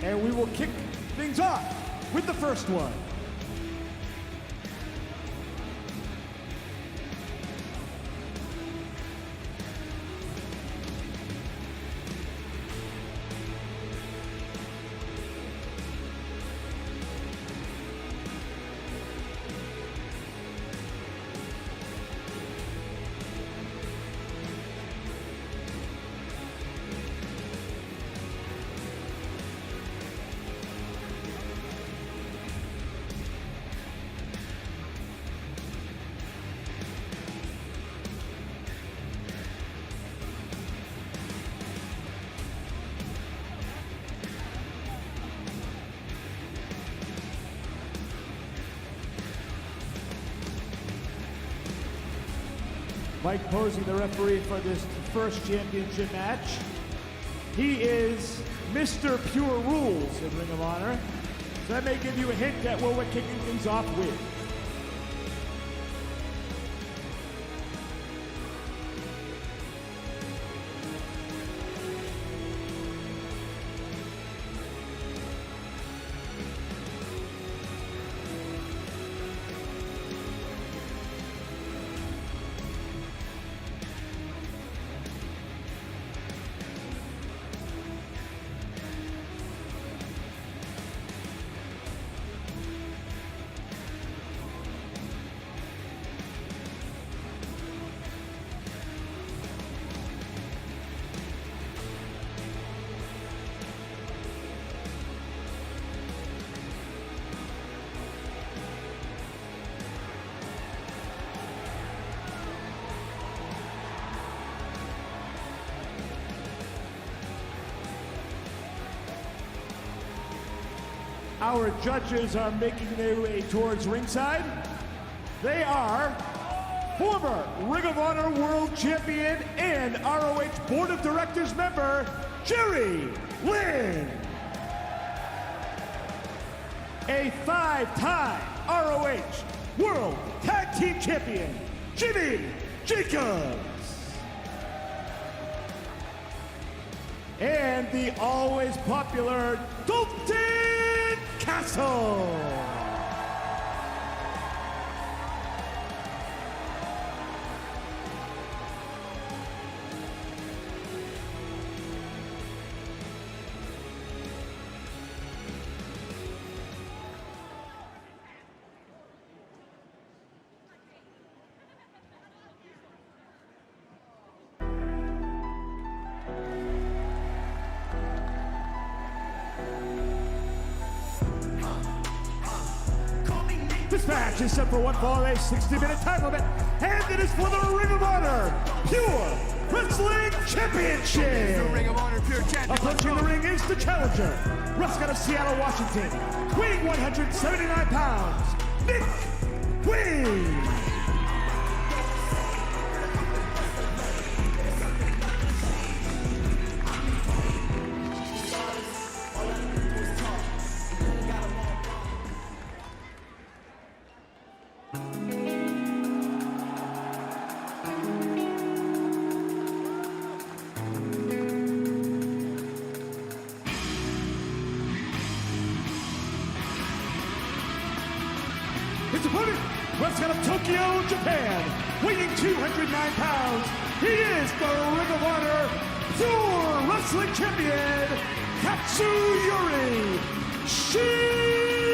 And we will kick things off with the first one. Mike Posey, the referee for this first championship match. He is Mr. Pure Rules in Ring of Honor. So that may give you a hint at what we're kicking things off with. Our judges are making their way towards ringside. They are former Ring of Honor World Champion and ROH Board of Directors member, Jerry Lynn. A 5-time ROH World Tag Team Champion, Jimmy Jacobs. And the always popular Dalton Castle. This match is set for one fall, a 60-minute time limit, and it is for the Ring of Honor Pure Wrestling Championship. The Ring of Honor Pure Champion. Approaching the ring is the challenger, wrestling out of Seattle, Washington, weighing 179 pounds, Nick Wayne. His opponent, wrestling out of Tokyo, Japan, weighing 209 pounds, he is the Ring of Honor Pure Wrestling Champion, Katsuyori Shibata.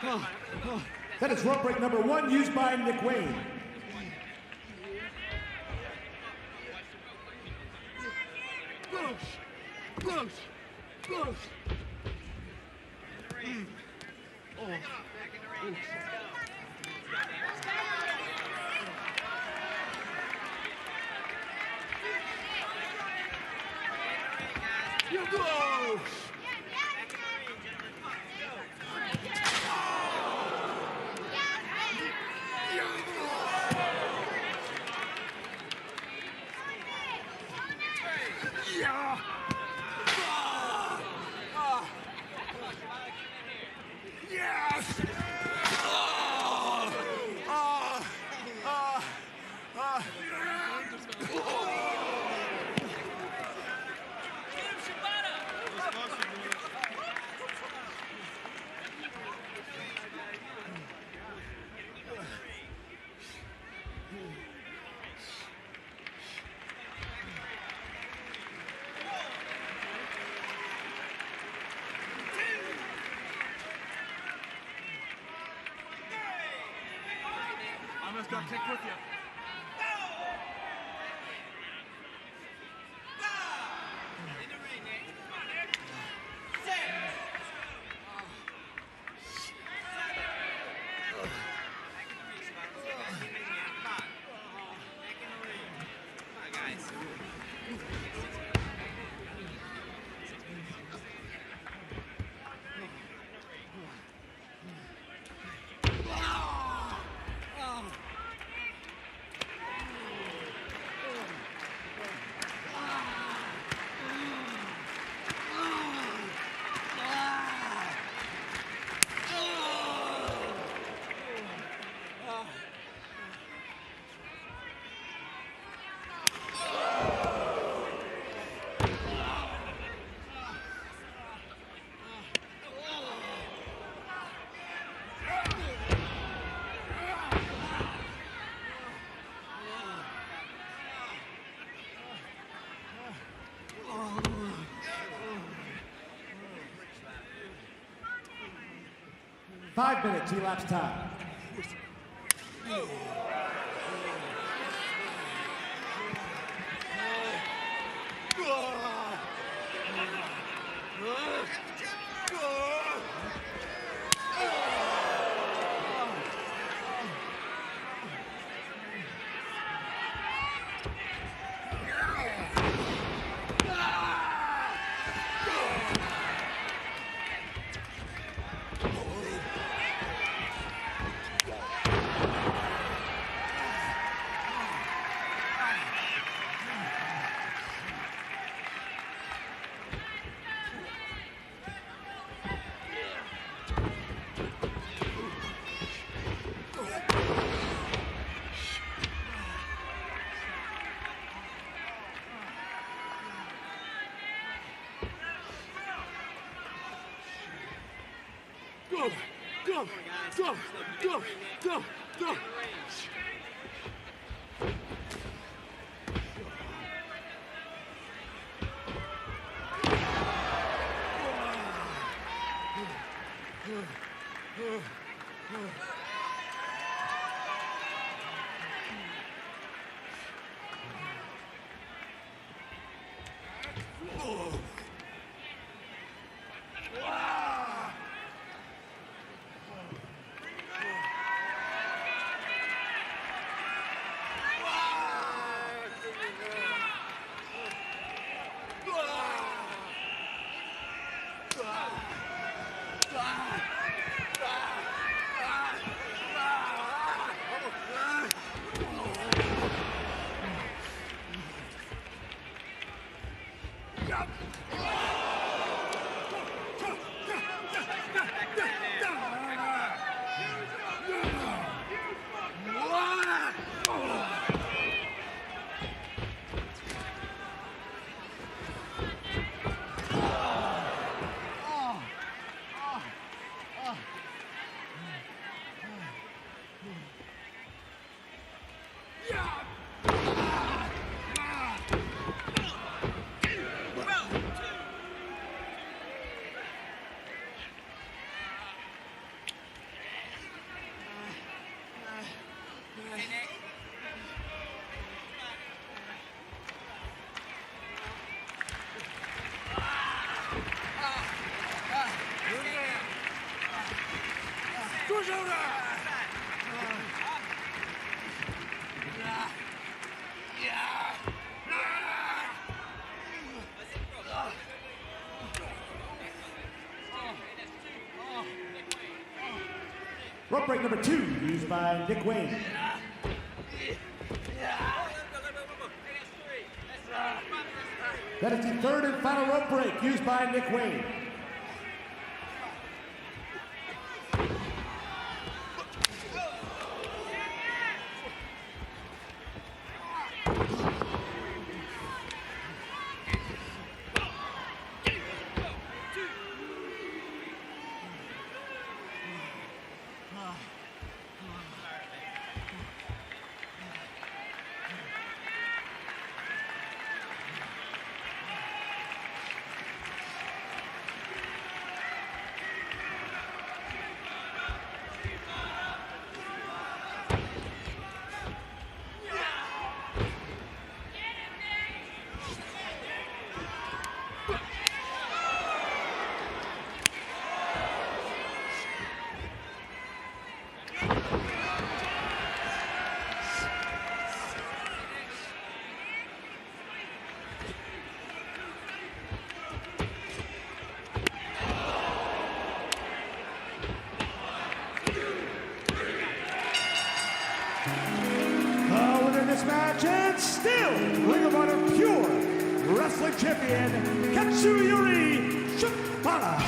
That is rope break number 1 used by Nick Wayne. Almost got kicked with you. Five minutes elapsed time. Go! Rope break number 2, used by Nick Wayne. That is the third and final rope break used by Nick Wayne. And still Ring of Honor Pure Wrestling Champion Katsuyori Shibata.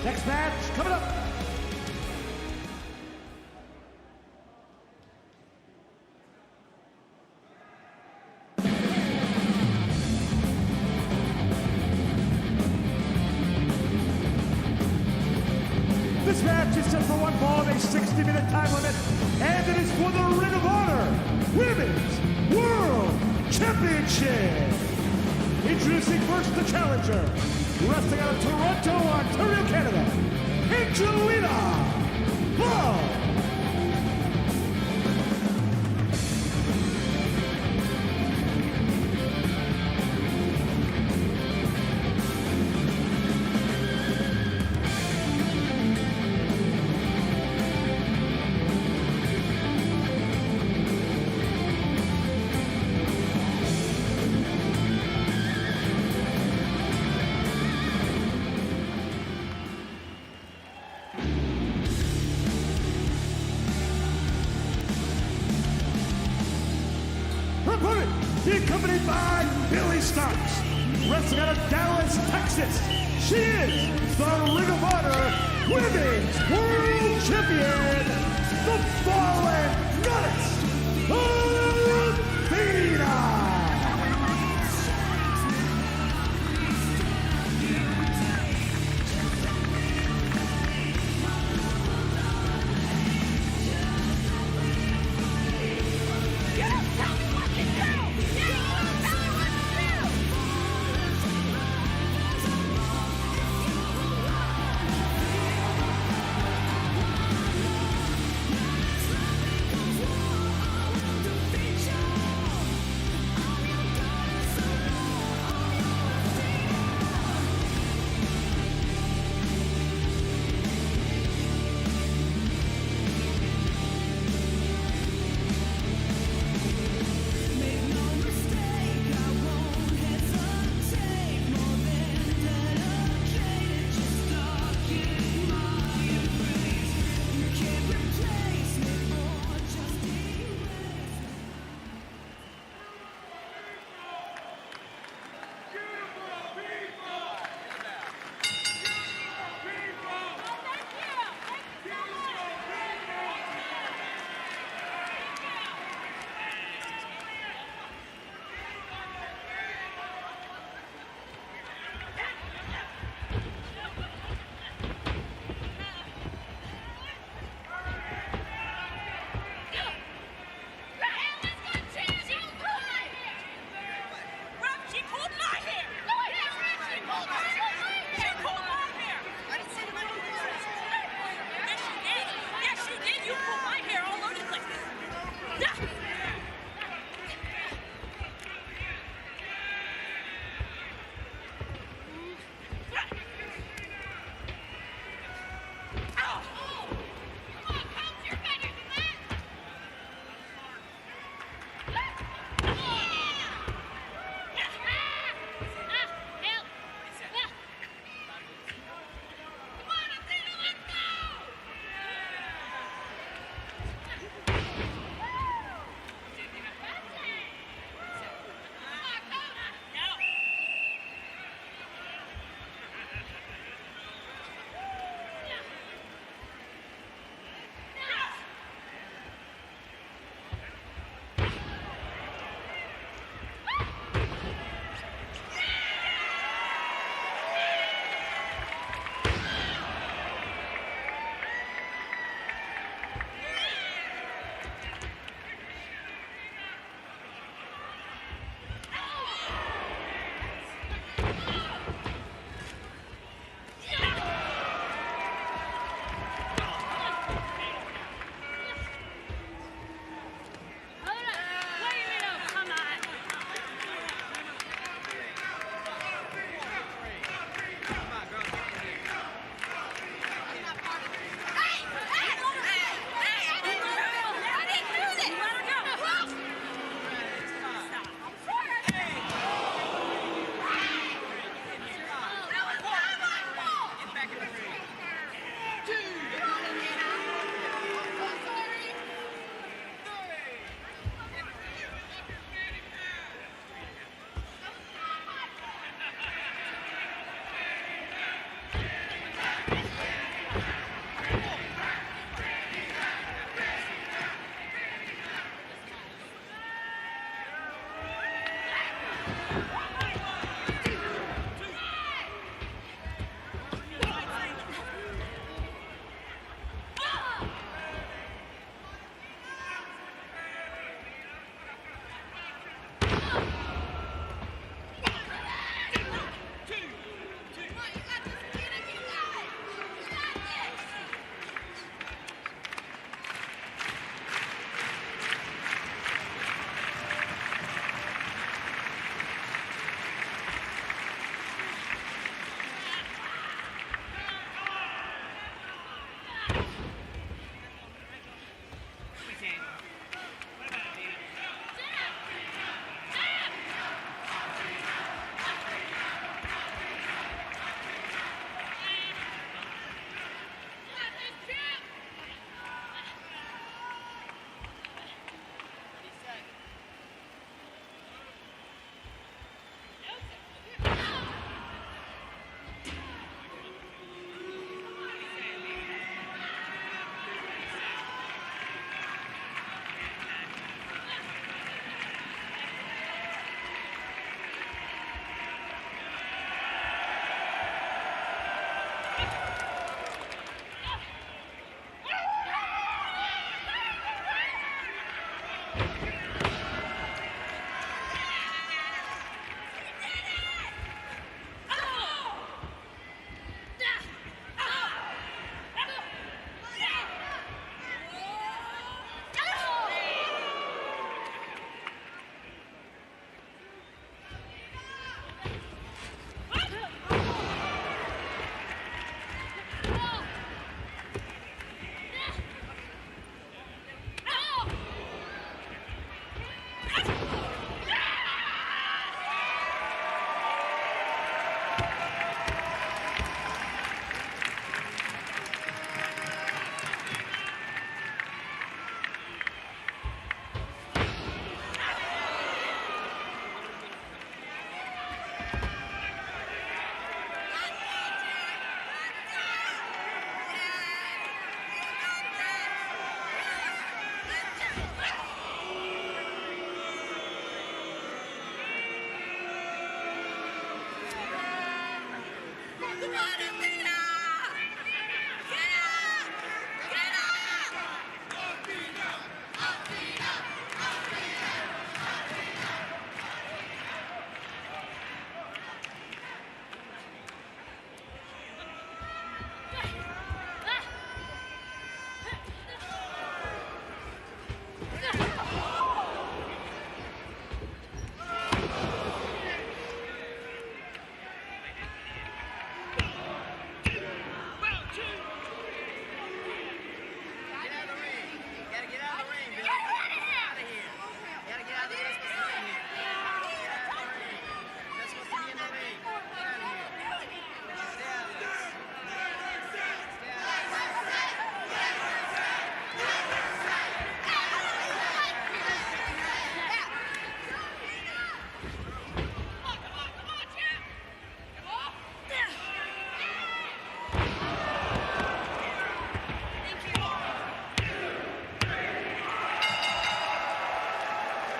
Next match coming up. This match is set for one fall, a 60-minute time limit, and it is for the Ring of Honor Women's World Championship. Introducing first the challenger, wrestling out of Toronto, Ontario, Canada, Angelina Love. Be accompanied by Billy Starks, wrestling out of Dallas, Texas. She is the Ring of Honor Women's World Champion, the Fallen Goddess Athena.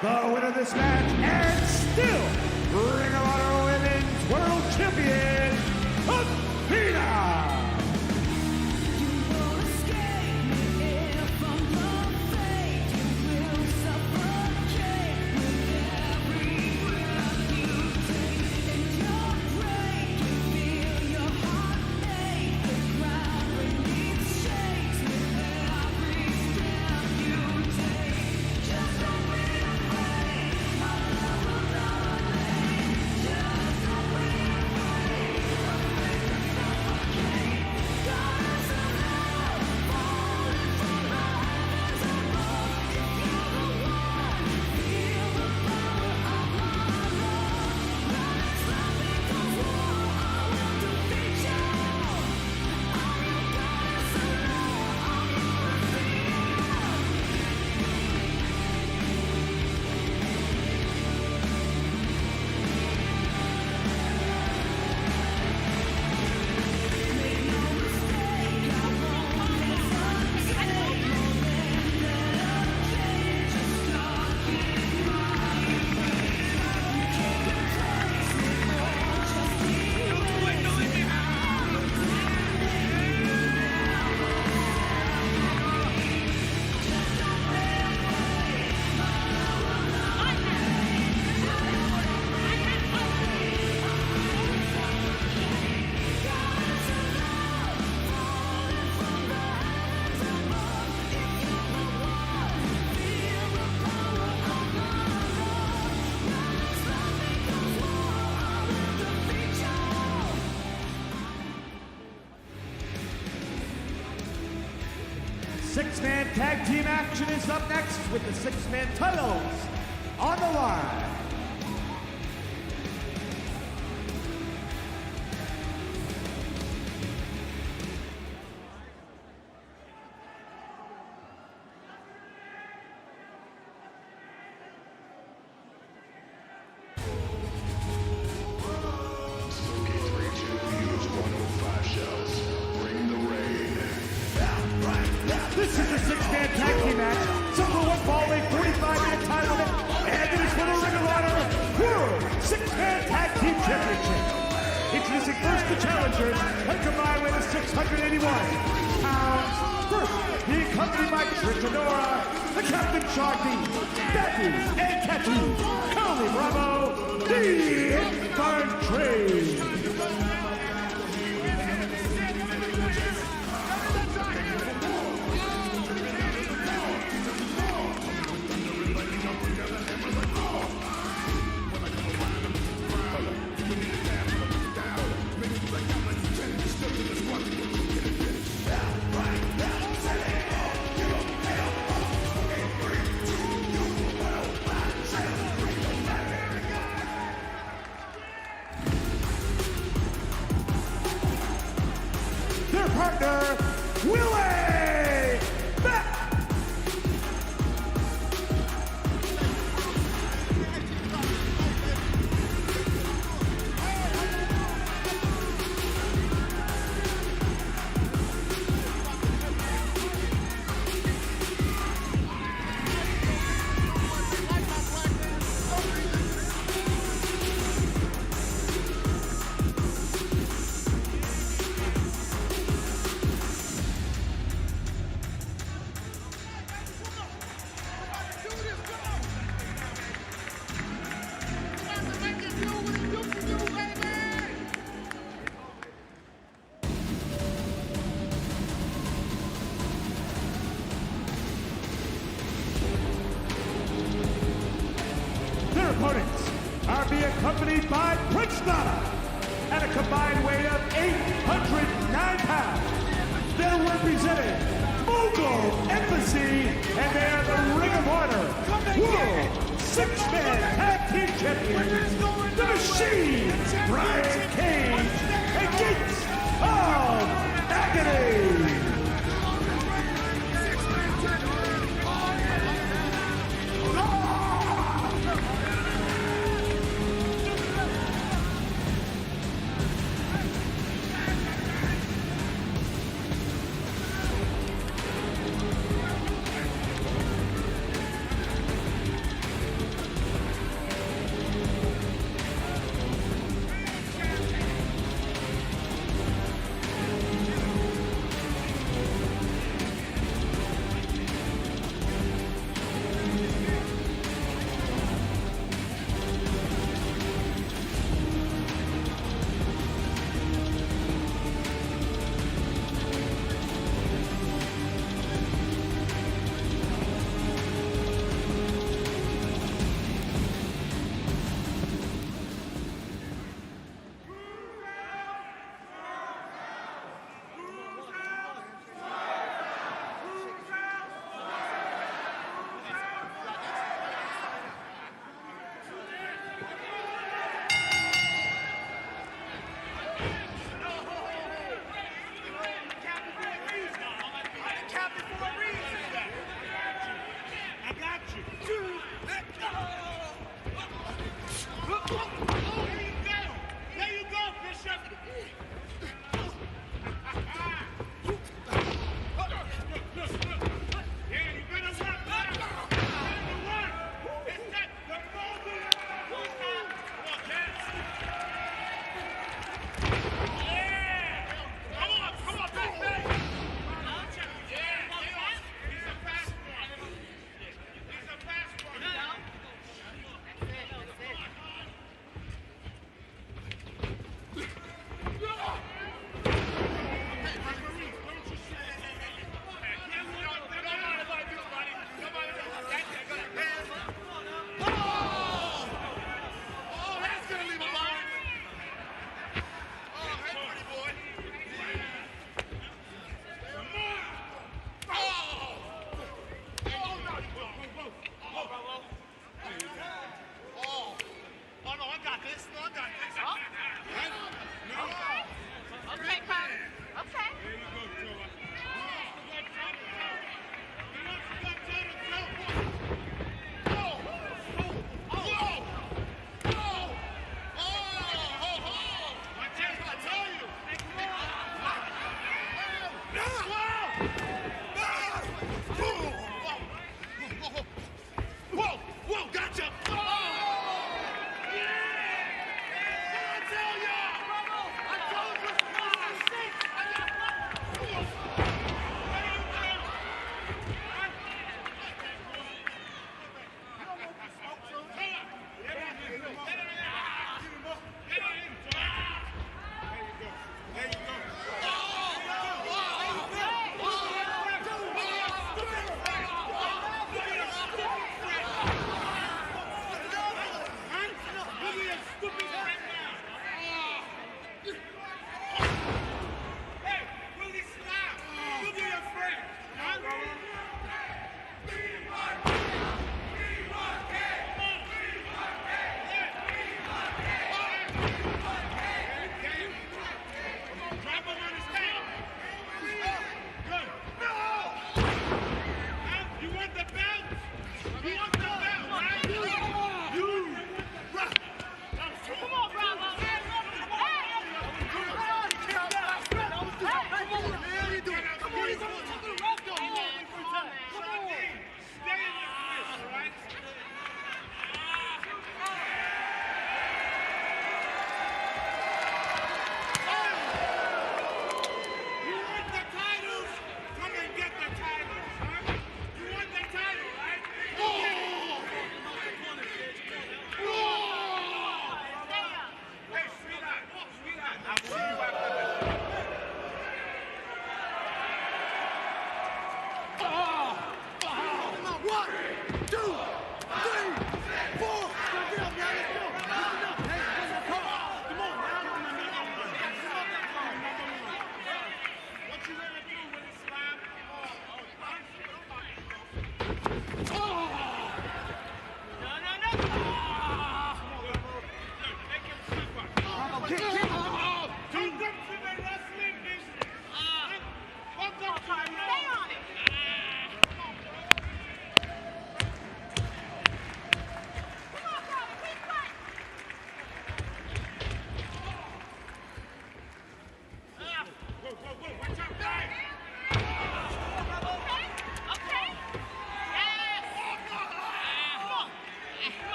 The winner of this match, and still Ring of Honor Women's World Champion, Athena! six-man tag team action is up next with the six-man titles on the line. This is the six-man tag team match. Silver one ball, a 45-minute title limit, and it is for the Ring of Honor World Six-Man Tag Team Championship. Introducing first the challengers, when combined with a 681 pounds. First, he accompanied by Trish Adora, the Captain Sharky, Becky, and Catchy, Cody Bravo, the Infantry. Their partner, Willie Beck. Their opponents are being accompanied by Prince Nana at a combined weight of 809 pounds. They're representing Mogul Embassy, and they are the Ring of Honor World Six-Man Tag Team Champions, The Machine, Brian Cage, and Gates of Agony.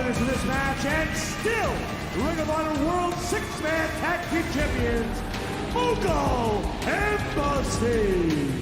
winners of this match, and still Ring of Honor World Six-Man Tag Team Champions, Mughal Embassy.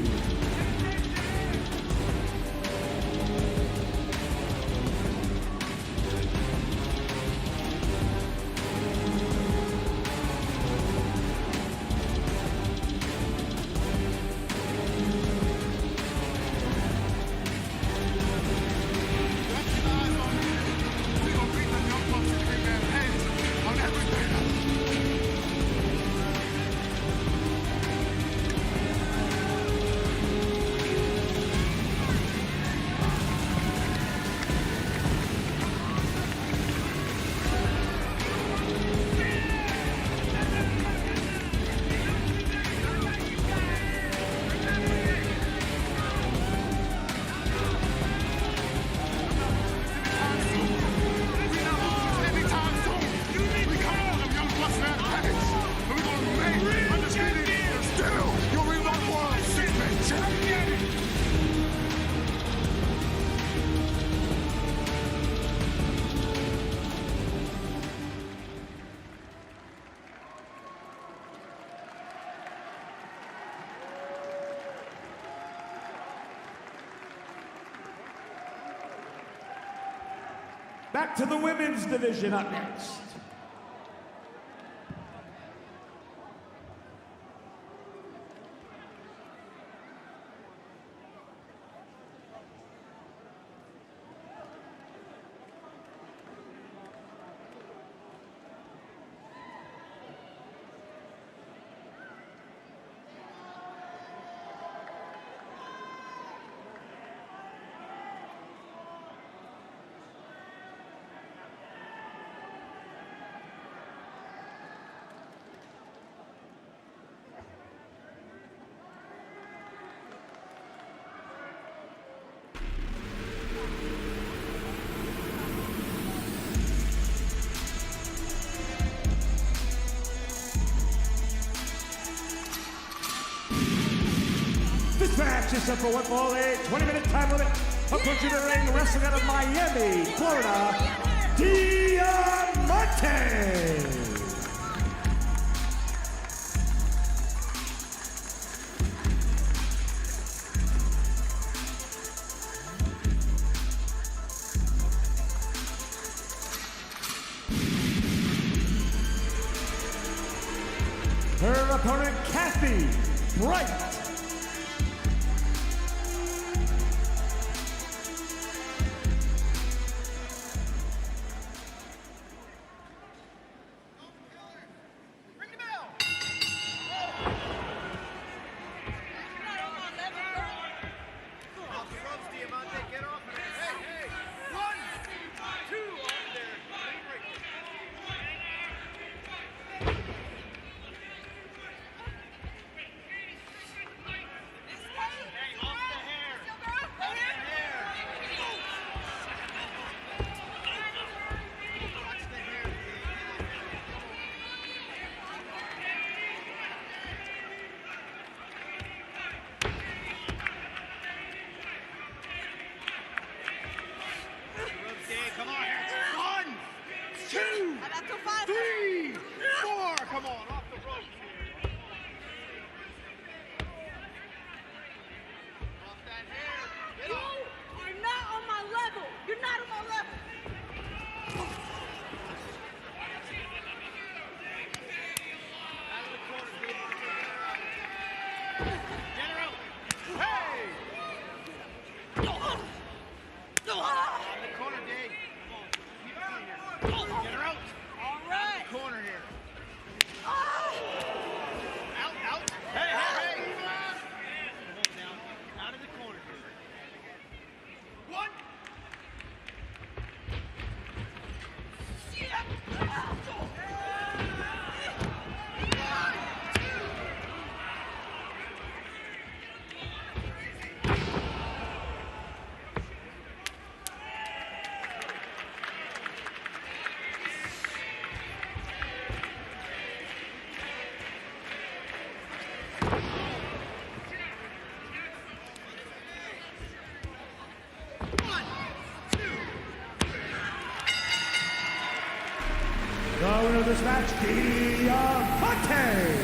Back to the women's division up next. This match is set for one fall, a 20-minute time limit. Approaching the ring, wrestling out of Miami, Florida, Diamante. Her opponent, Kathy Bright. this match, Diamante.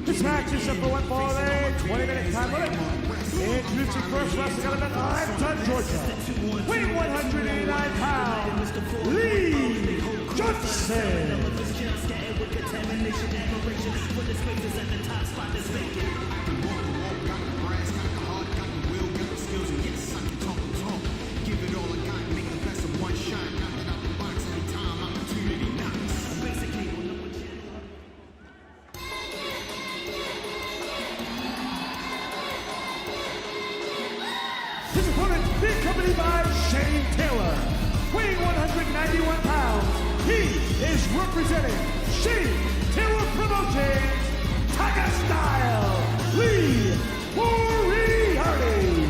This match is set for one fall, a 20-minute time limit. Introducing first wrestling element, Atlanta, Georgia. Weighing 189 pounds, Lee Johnson. His opponent being accompanied by Shane Taylor. Weighing 191 pounds, he is representing Shane Taylor Promotions, Tiger Style, Lee Moriarty.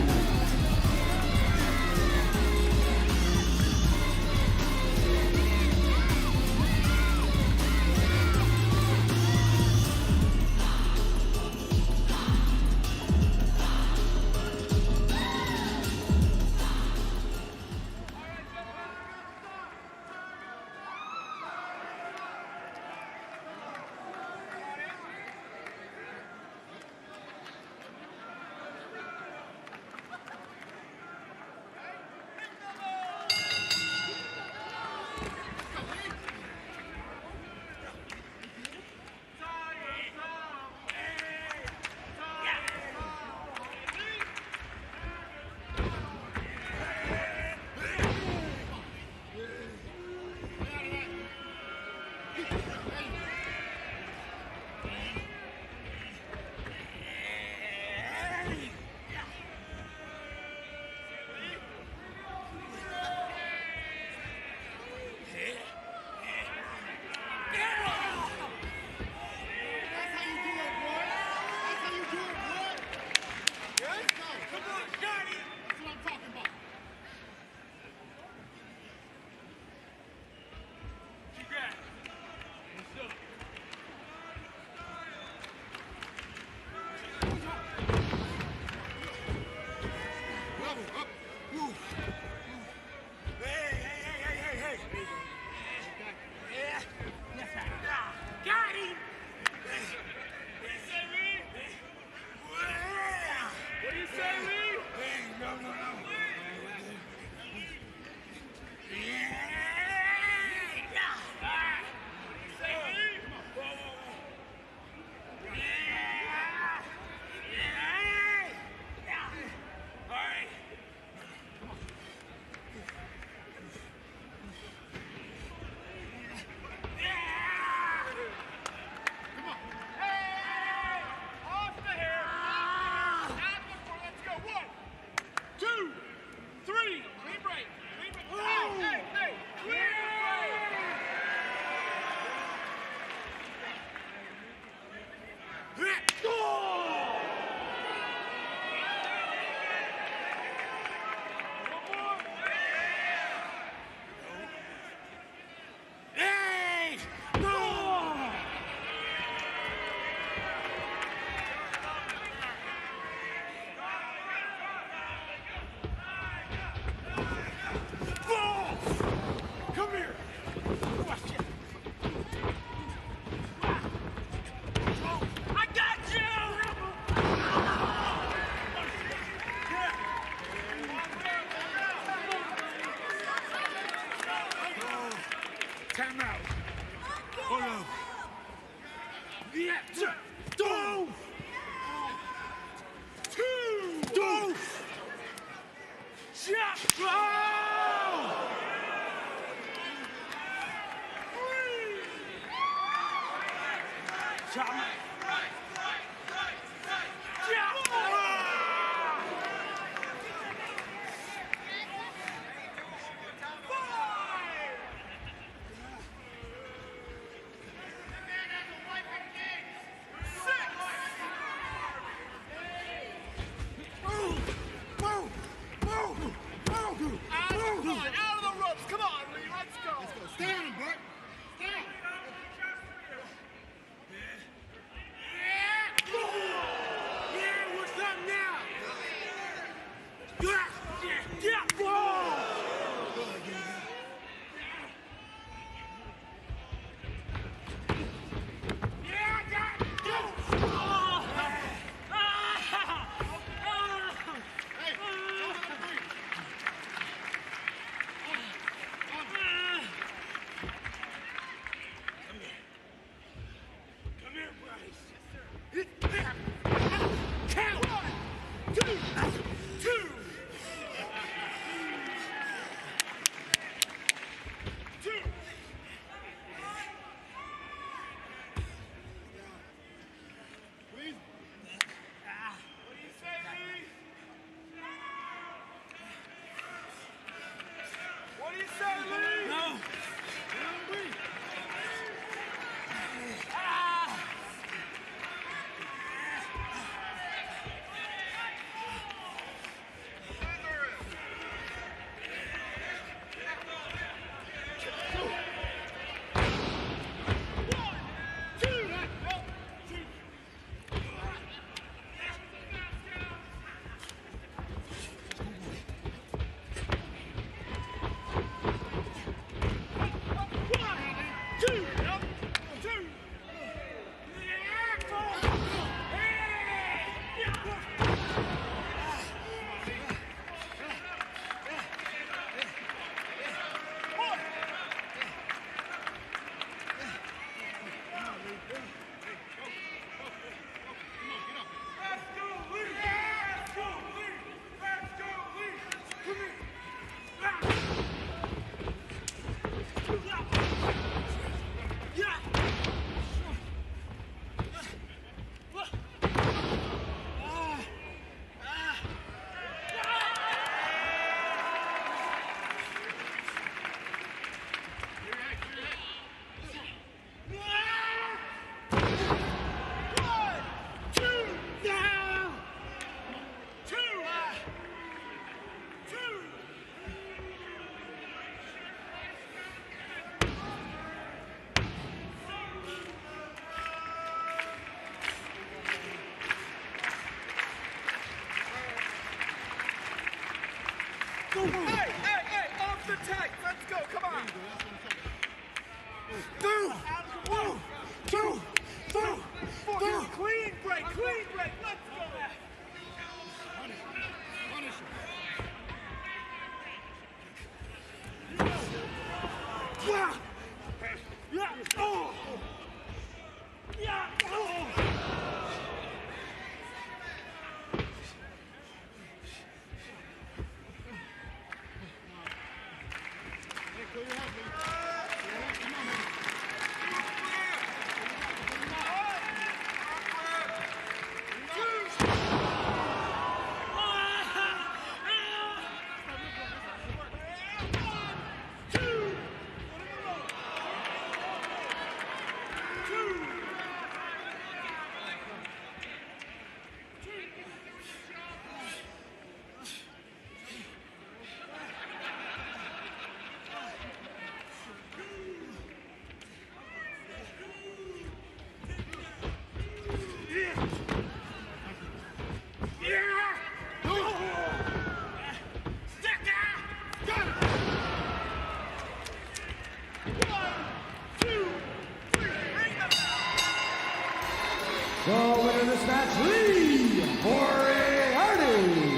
The winner of this match, Lee Moriarty.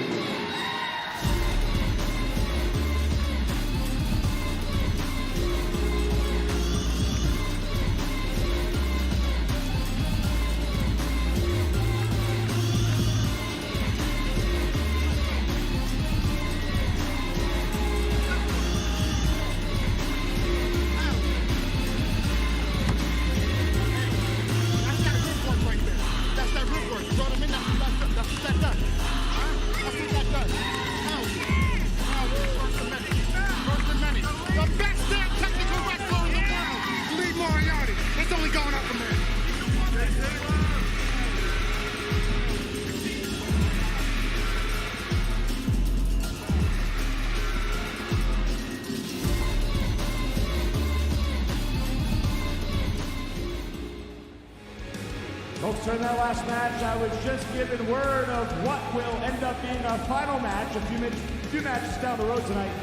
Folks, during that last match, I was just given word of what will end up being our final match a few matches down the road tonight.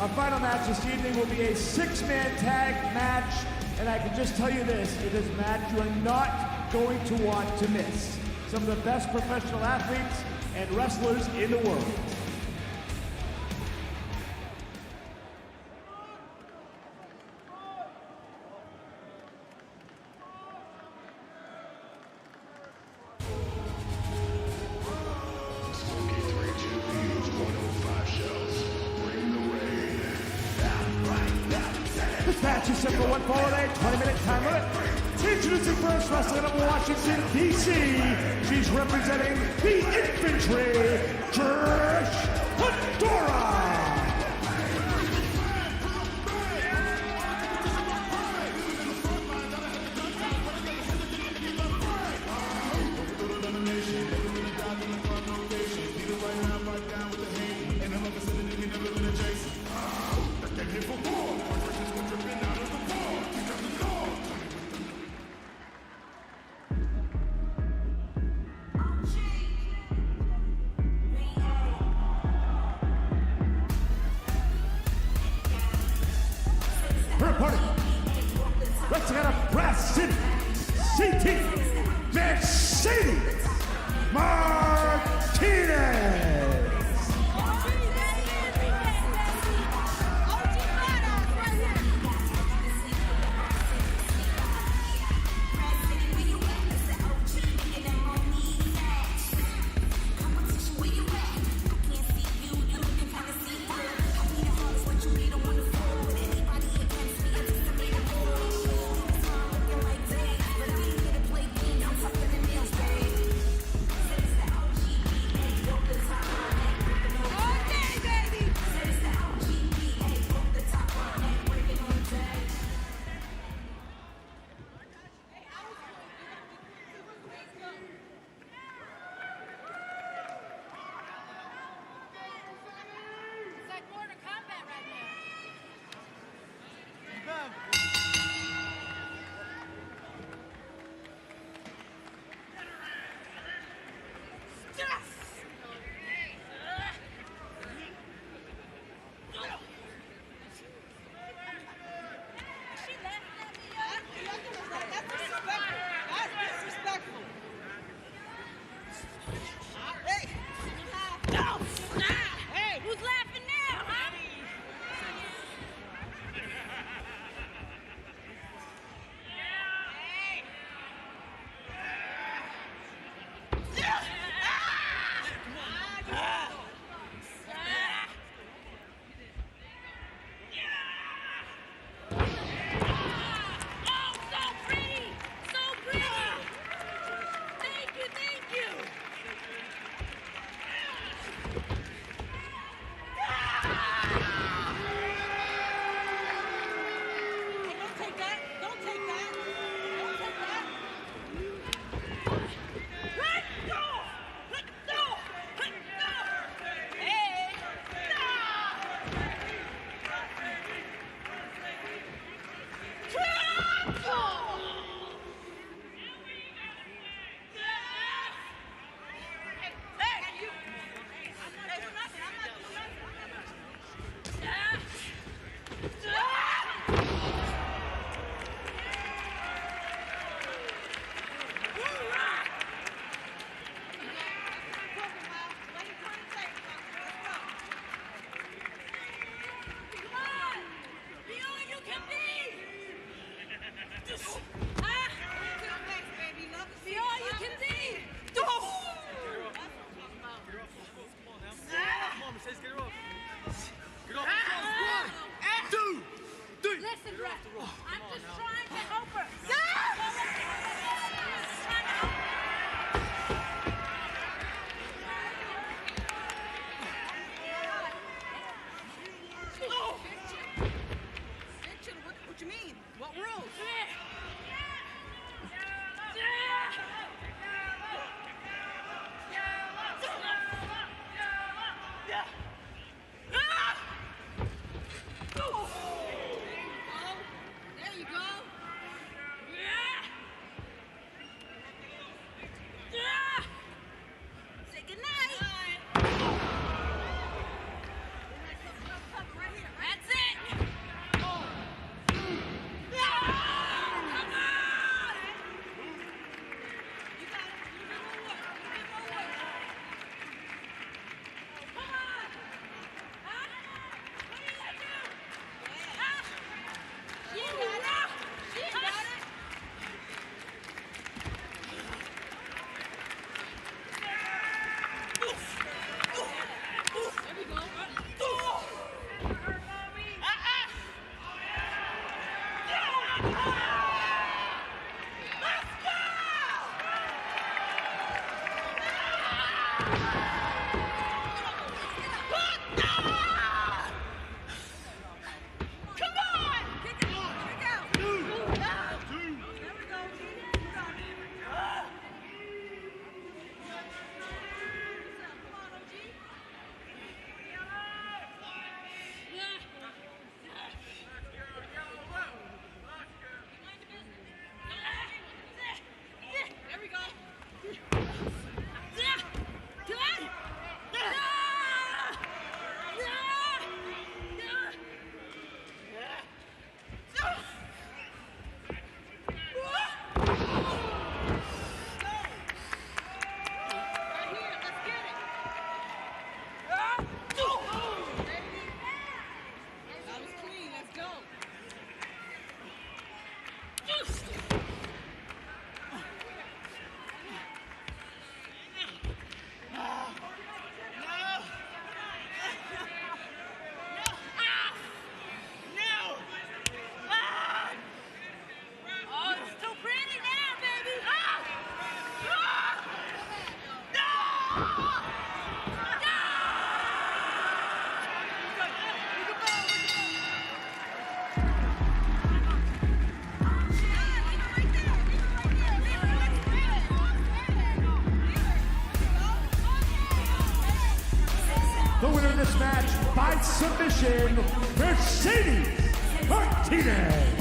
Our final match this evening will be a 6-man tag match, and I can just tell you this, it is a match you are not going to want to miss. Some of the best professional athletes and wrestlers in the world. This match is set for one fall a 20-minute time limit. Introducing first, wrestling out of Washington, D.C. She's representing the Infantry, Trish Adora. Her opponent, wrestling out of Brass City, CT, Mercedes Martinez. The winner of this match by submission, Mercedes Martinez.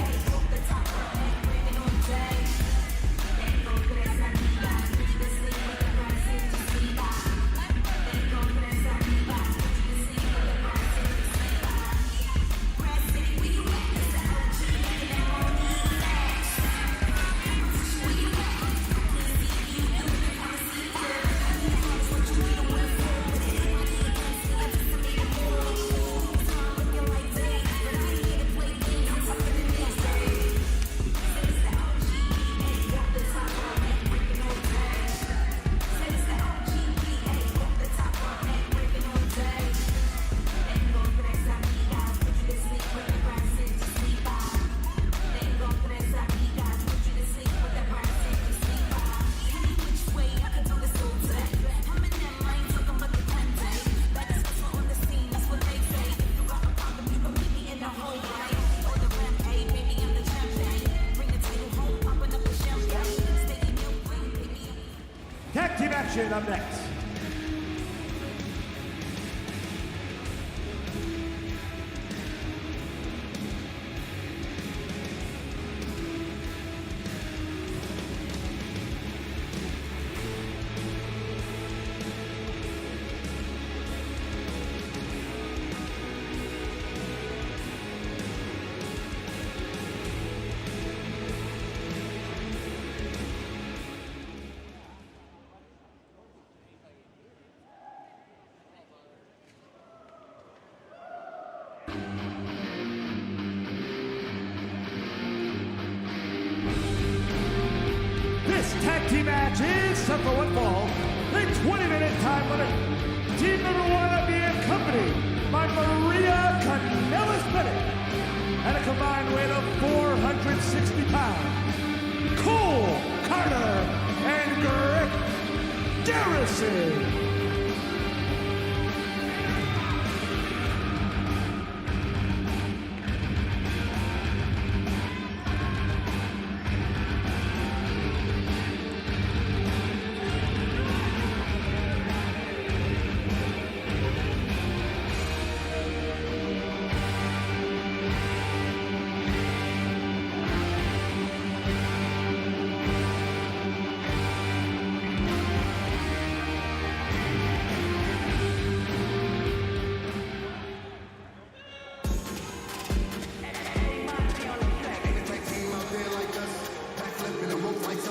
Tag team action up next. This tag team match is set for one fall. A 20-minute time limit. Team number one will be accompanied by Maria Kanellis-Bennett at a combined weight of 460 pounds. Cole Carter and Greg Garrison.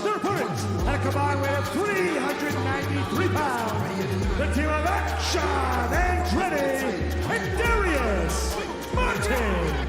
Their opponents at a combined weight of 393 pounds, the team of Action Andretti and Darius Martin.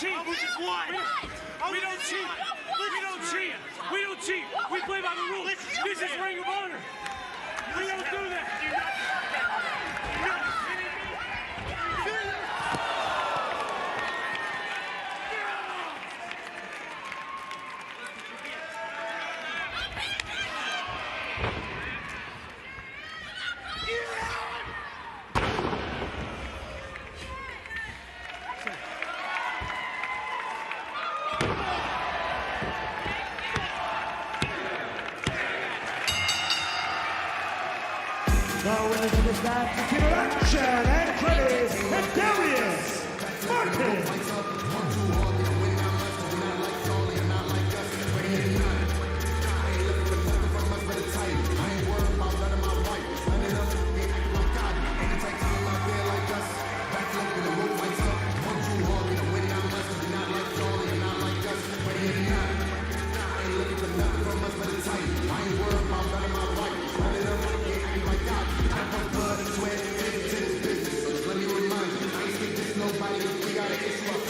cheat. We just won. We don't cheat. We don't cheat. We don't cheat. We play by the rules. This is Ring of Honor. We don't do that. Now we're going to get back to interaction and credits and Darius Martin. Nobody, we got an issue.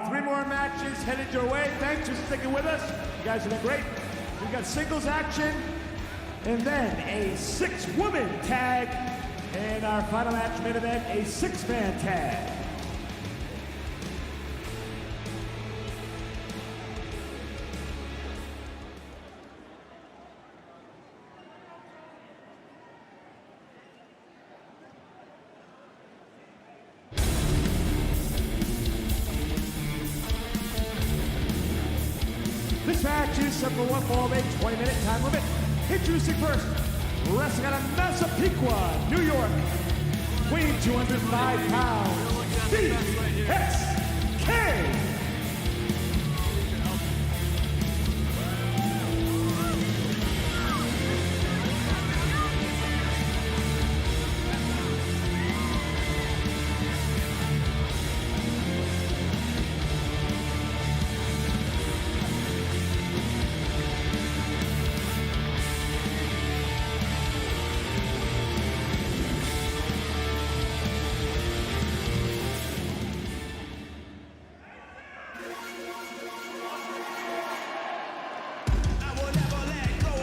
3 more matches headed your way. Thanks for sticking with us. You guys have been great. We got singles action, and then a 6-woman tag, and our final match main event, a 6-man tag. This match is set for one fall of a 20-minute time limit. Introducing first, wrestling out of Massapequa, New York, weighing 205 pounds, BSK.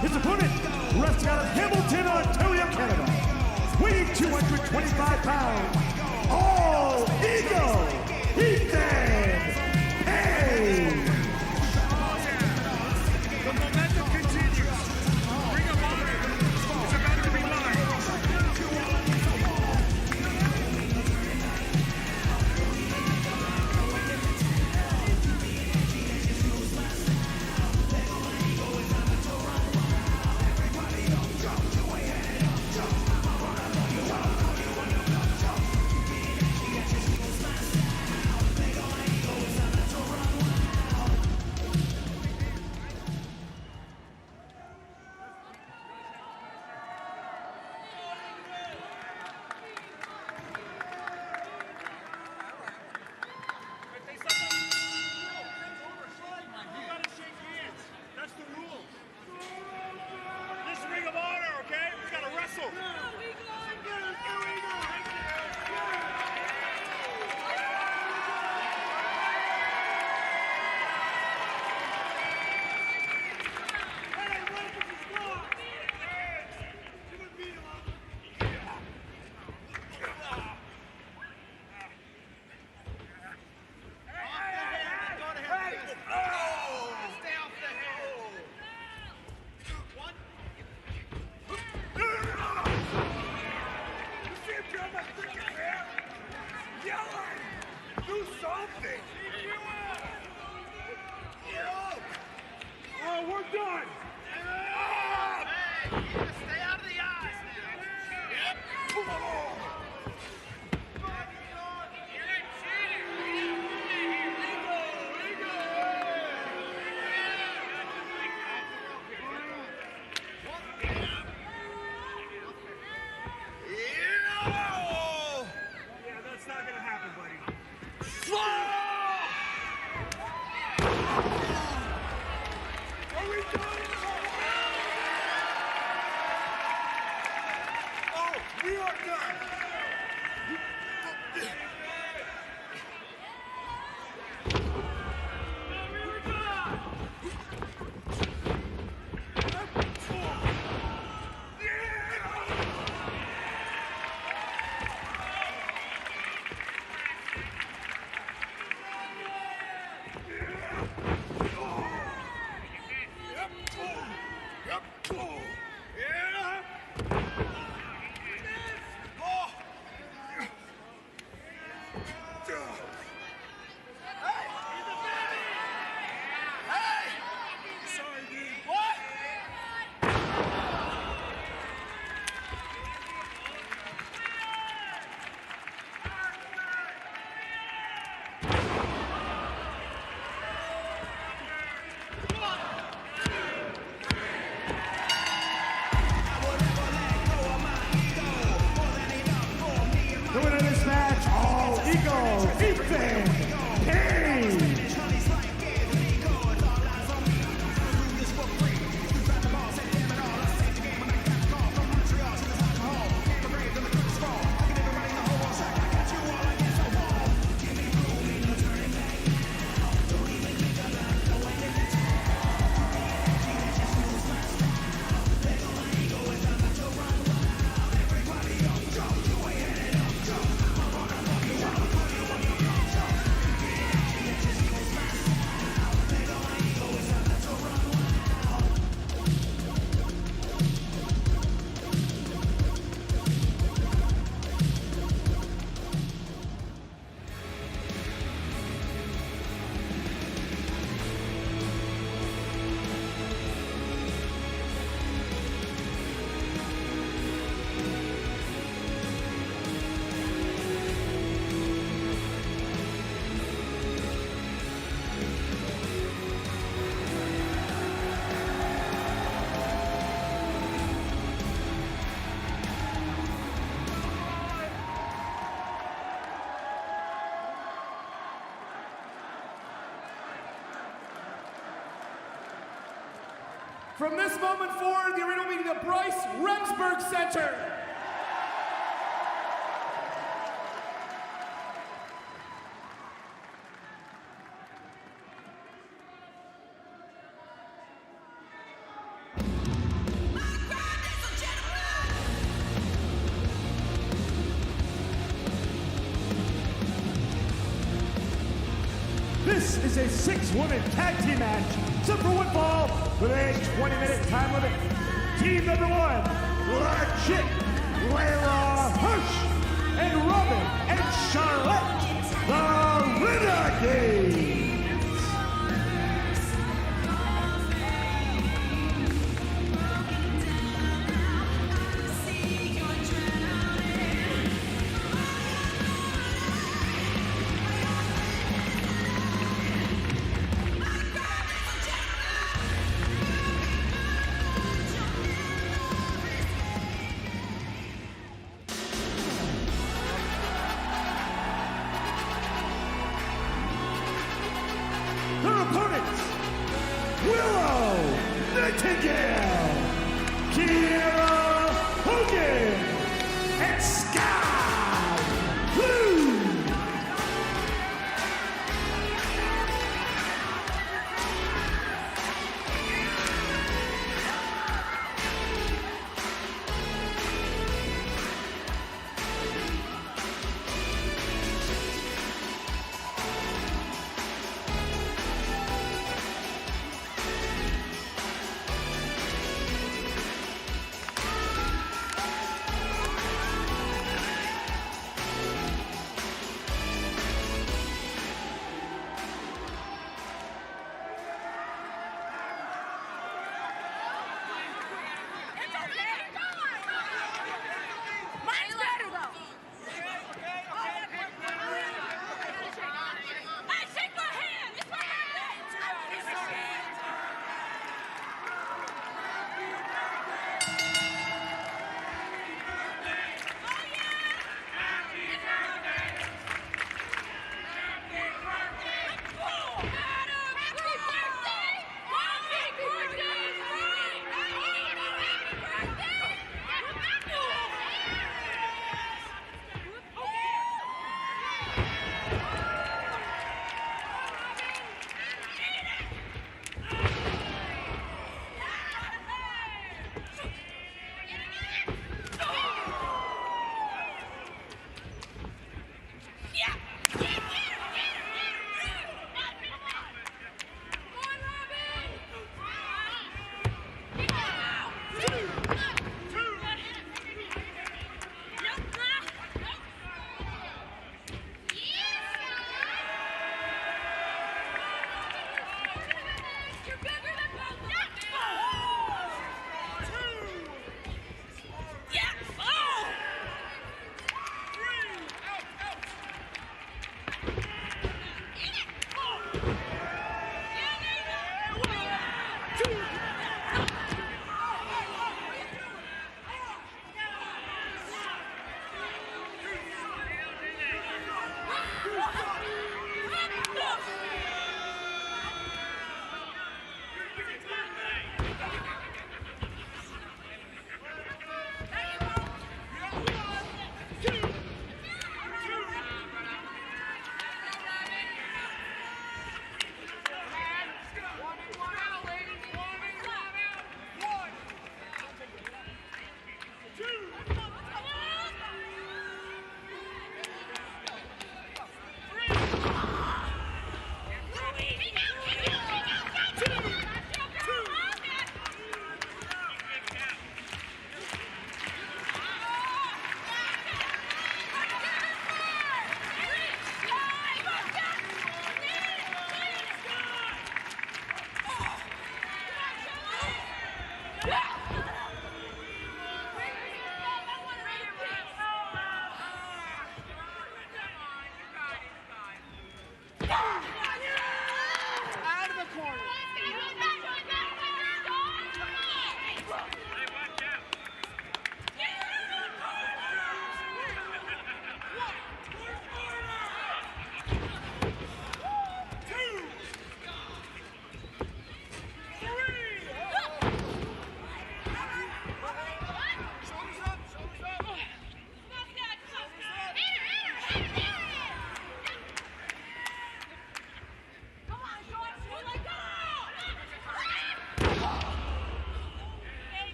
His opponent, wrestling out of Hamilton, Ontario, Canada, weighing 225 pounds, all ego, Ethan Payne. The momentum continues. Ring of Honor is about to be live. From this moment forward, the arena will be the Bryce Remsburg Center. This is a 6-woman tag team match, set for one fall with a 20-minute time limit. Team number 1, Legit, Layla Hirsch, and Robin and Charlotte, the Renegades. Their opponents, Willow Nightingale, Kiera Hogan, and Sky Blue.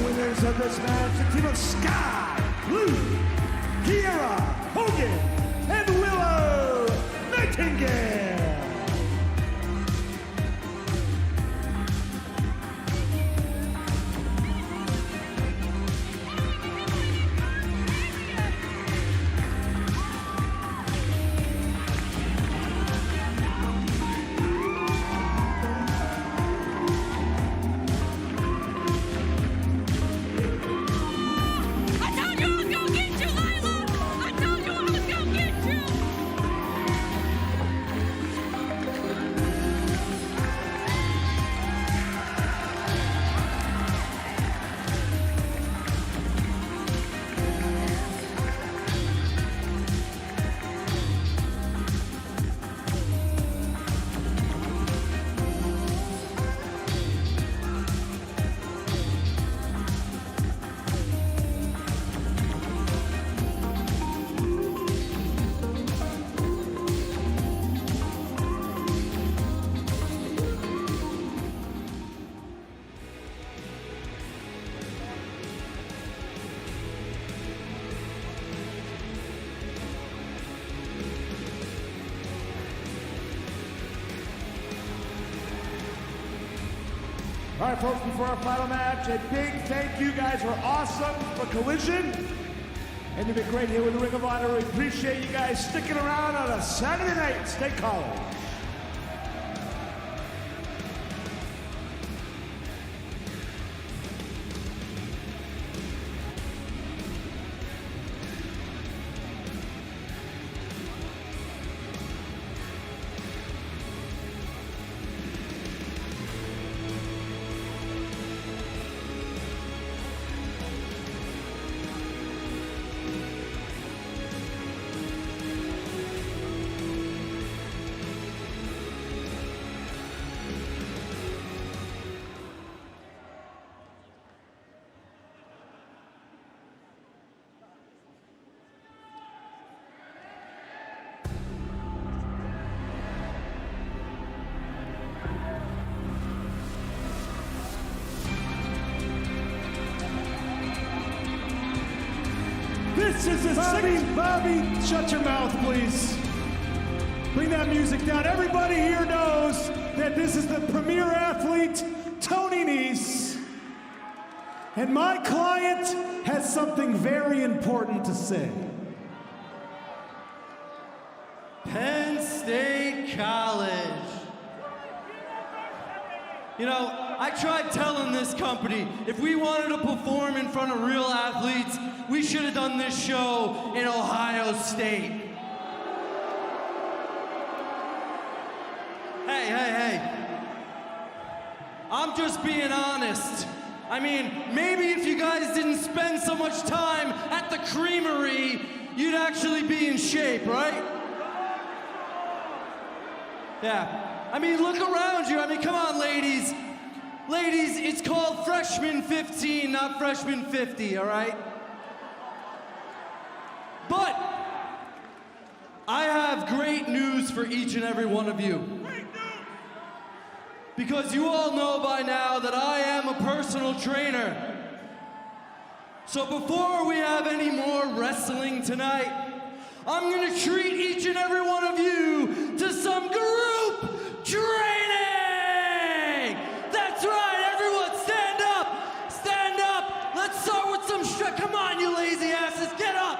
Winners of this match, the team of Sky, Blue, Kiera, Hogan, and Willow Nightingale. All right, folks, before our final match, a big thank you guys were awesome for Collision. And you've been great here with the Ring of Honor. We appreciate you guys sticking around on a Saturday night at State College. This is a Bobby, shut your mouth, please. Bring that music down. Everybody here knows that this is the premier athlete, Tony Nese. And my client has something very important to say. Penn State College. You know, I tried telling this company, if we wanted to perform in front of real athletes, we should have done this show in Ohio State. Hey. I'm just being honest. I mean, maybe if you guys didn't spend so much time at the creamery, you'd actually be in shape, right? Yeah. I mean, look around you. I mean, come on, ladies. Ladies, it's called freshman 15, not freshman 50, all right? But I have great news for each and every one of you. Because you all know by now that I am a personal trainer. So before we have any more wrestling tonight, I'm gonna treat each and every one of you to some group training! That's right, everyone stand up! Stand up! Let's start with some come on, you lazy asses, get up!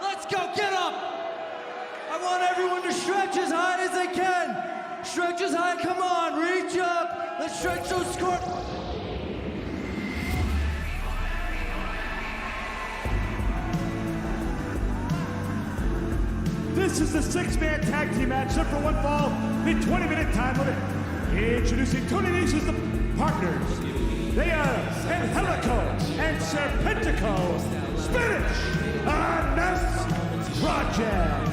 Let's go, get up! I want everyone to stretch as high as they can. Stretch as high, come on, reach up. Let's stretch those scorpions. This is the six-man tag team match set for one fall, the 20-minute time limit. Introducing Tony Nese as the partners. They are Angelico and Serpentico, Spanish, Anas Project.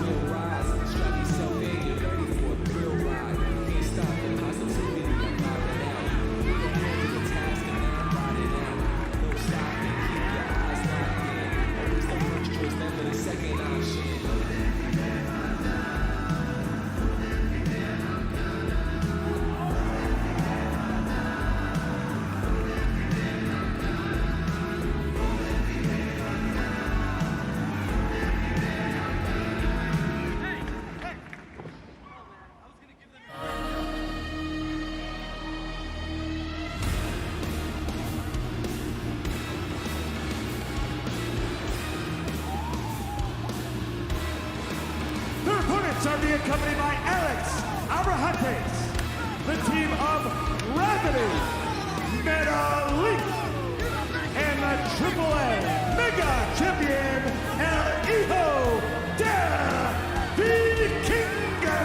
Are being accompanied by Alex Abrahantes, the team of Gravity, Metalik, and the AAA Mega Champion El Hijo del Vikingo.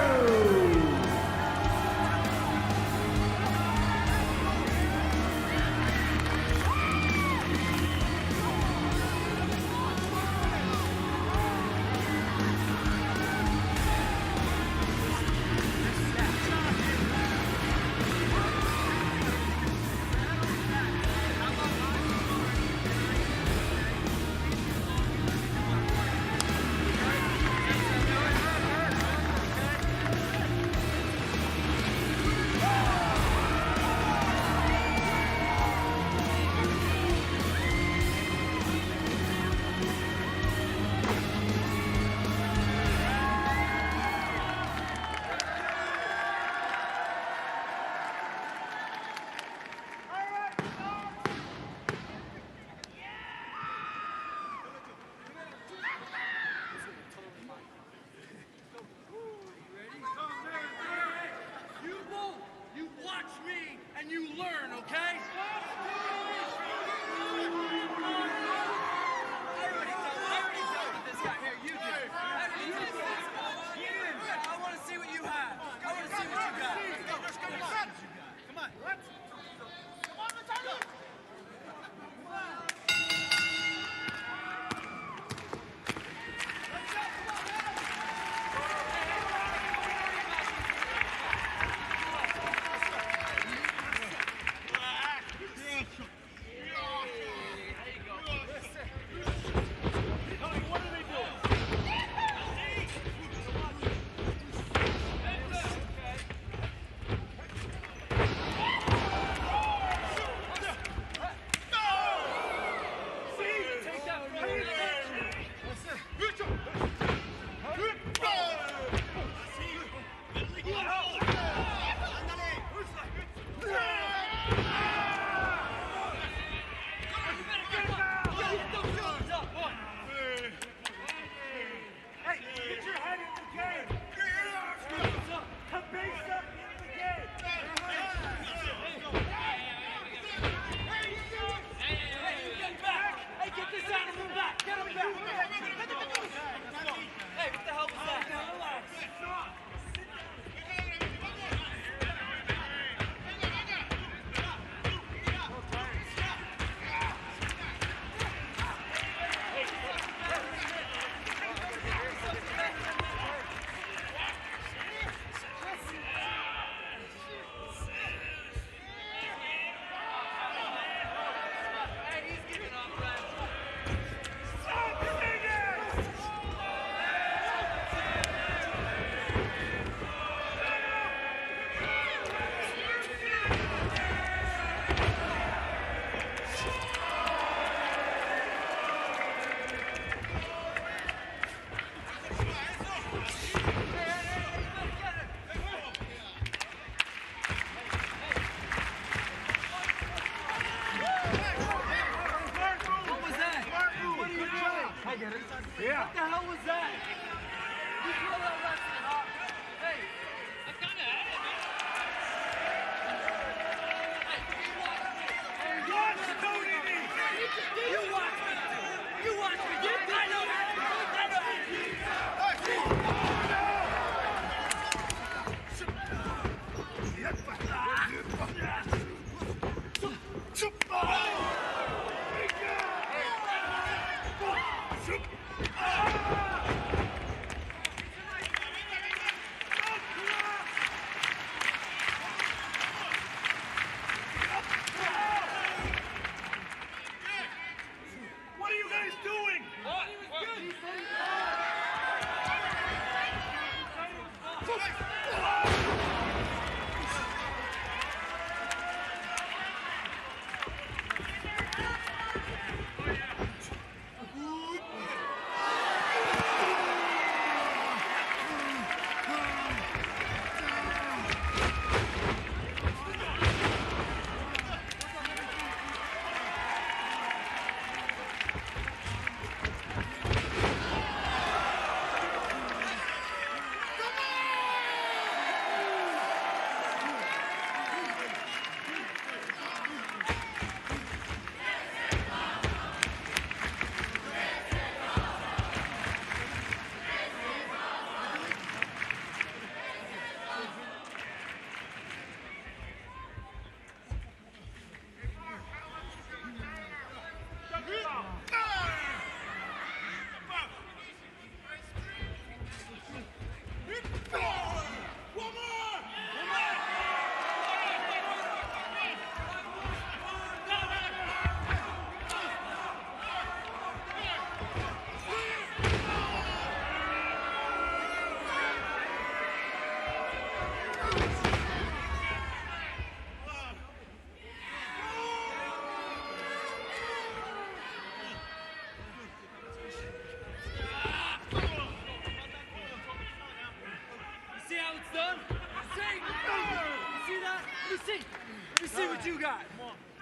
You got.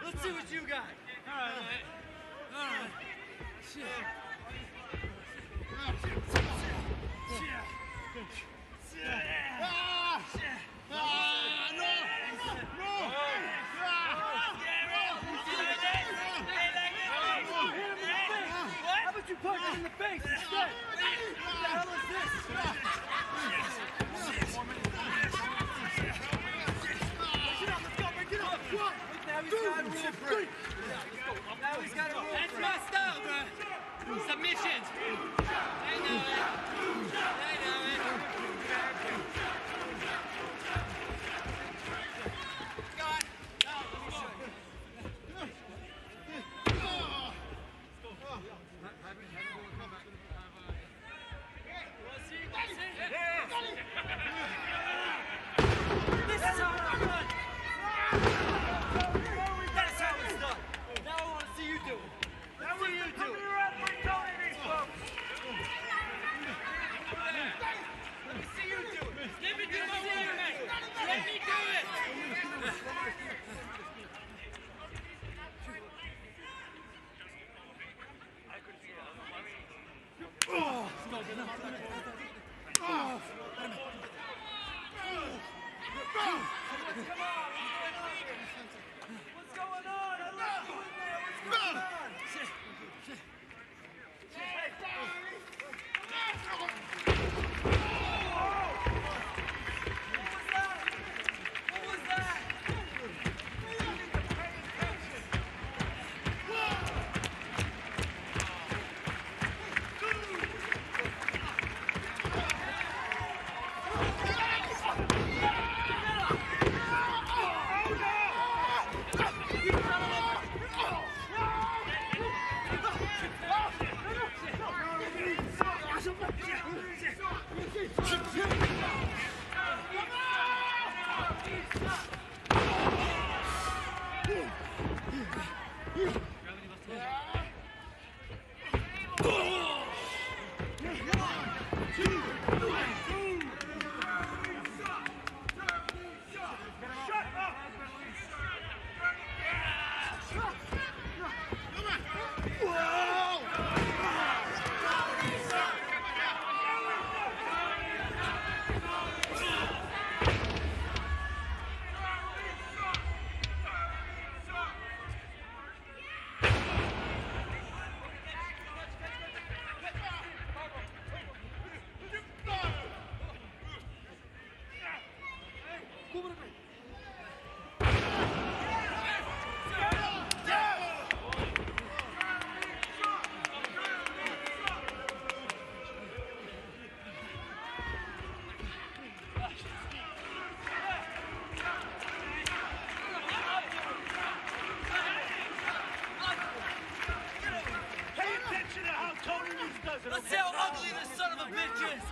Let's see what you got. All right. Shit. How about you punch him in the face instead? What the hell is this? Now he's got a roll. That's my style, bro. Submissions. I know it. I know it. Go on. Let me show you. This is how it's done. That's how it's done. Now I want to see you do it. Let's see you do it. Let me see you do it. Let me do my work, man. Let me do it. Oh. Oh. Come on. What's going on? I love you in there. What's going on? What was that? Let's see how ugly this son of a bitch is.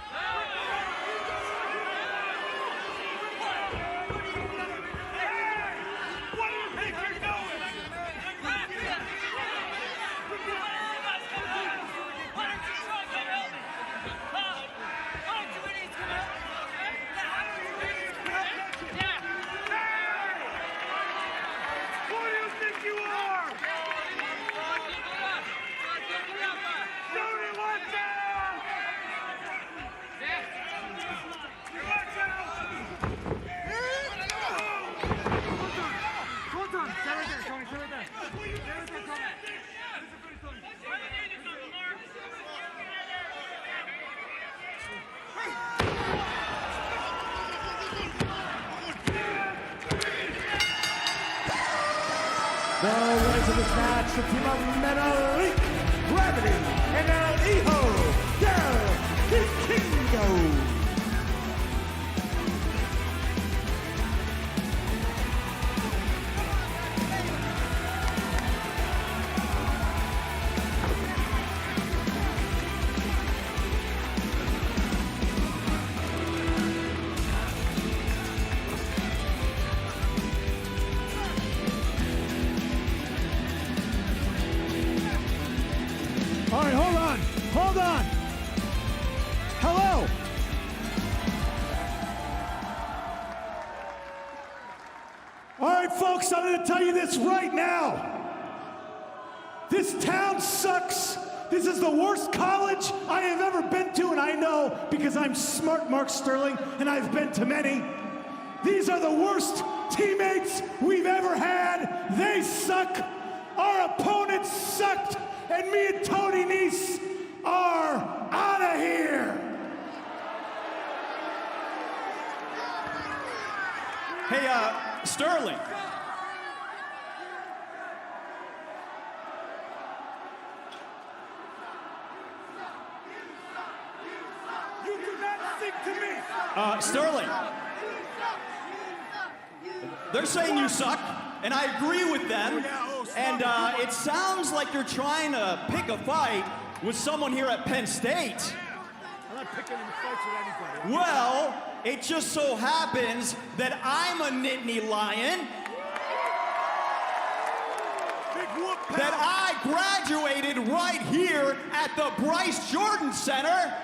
The winners of this match, the team of Metalik, Gravity, and El Hijo del Vikingo. All right, hold on. Hello. All right, folks, I'm going to tell you this right now. This town sucks. This is the worst college I have ever been to, and I know because I'm smart, Mark Sterling, and I've been to many. These are the worst teammates we've ever had. They suck. Our opponents sucked. And me and Tony Nese are out of here. Hey, Sterling. You do not speak to me. Sterling. They're saying you suck, and I agree with them. And it sounds like you're trying to pick a fight with someone here at Penn State. I'm not picking any fights with anybody. Well, it just so happens that I'm a Nittany Lion. That I graduated right here at the Bryce Jordan Center.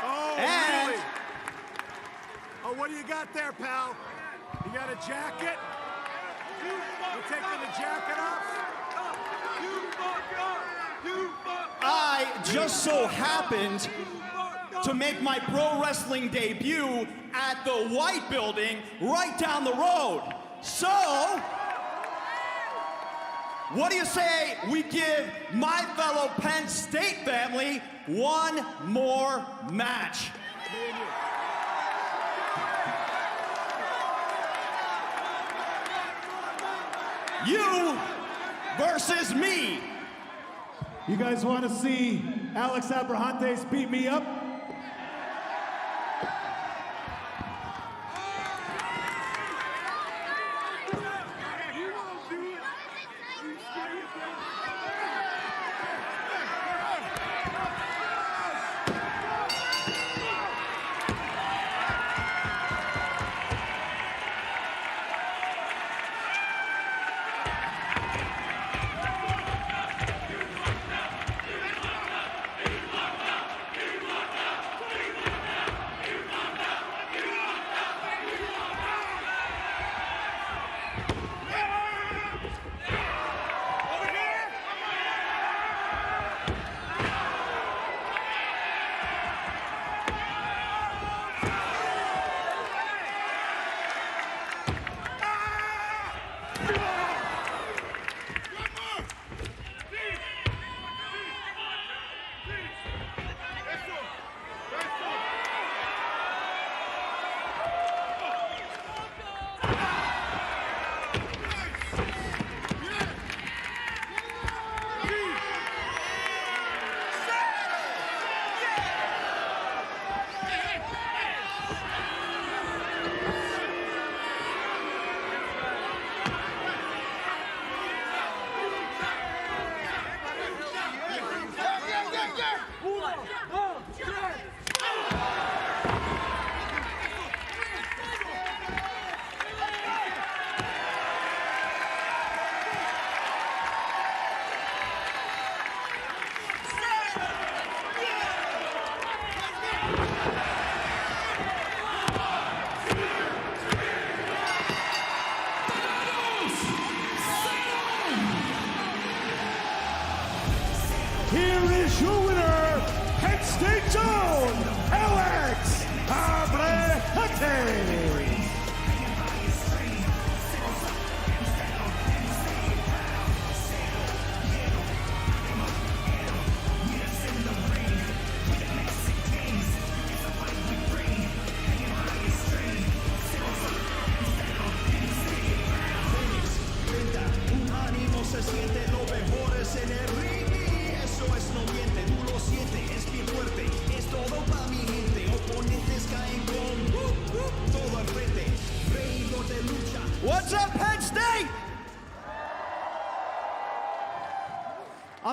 Oh, and really? Oh, what do you got there, pal? You got a jacket? You taking the jacket off? I just so happened to make my pro wrestling debut at the White Building right down the road. So, what do you say we give my fellow Penn State family one more match? You versus me. You guys want to see Alex Abrahantes beat me up?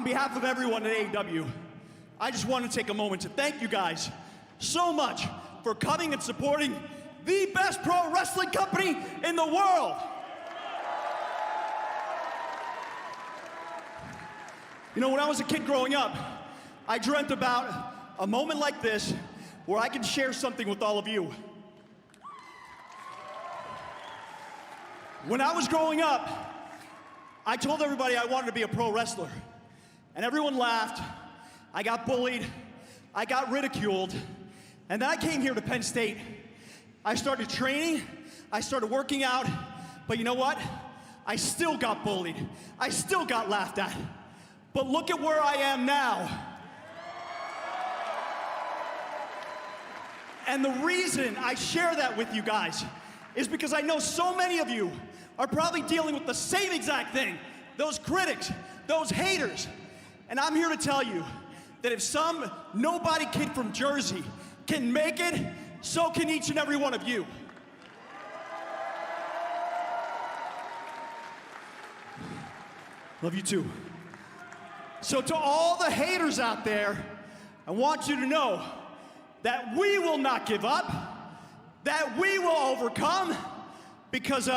On behalf of everyone at AEW, I just want to take a moment to thank you guys so much for coming and supporting the best pro wrestling company in the world. You know, when I was a kid growing up, I dreamt about a moment like this where I could share something with all of you. When I was growing up, I told everybody I wanted to be a pro wrestler, and everyone laughed. I got bullied, I got ridiculed, and then I came here to Penn State. I started training, I started working out, but you know what? I still got bullied, I still got laughed at. But look at where I am now. And the reason I share that with you guys is because I know so many of you are probably dealing with the same exact thing. Those critics, those haters. And I'm here to tell you that if some nobody kid from Jersey can make it, so can each and every one of you. Love you too. So to all the haters out there, I want you to know that we will not give up, that we will overcome, because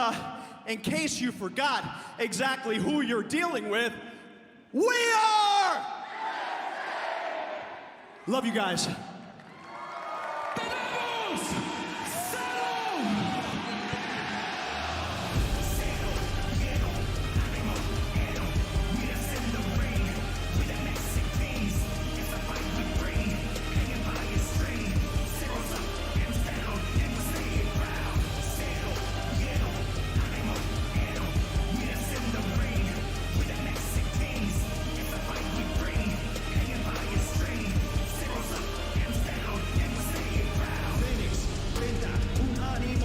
in case you forgot exactly who you're dealing with, we are! Love you guys.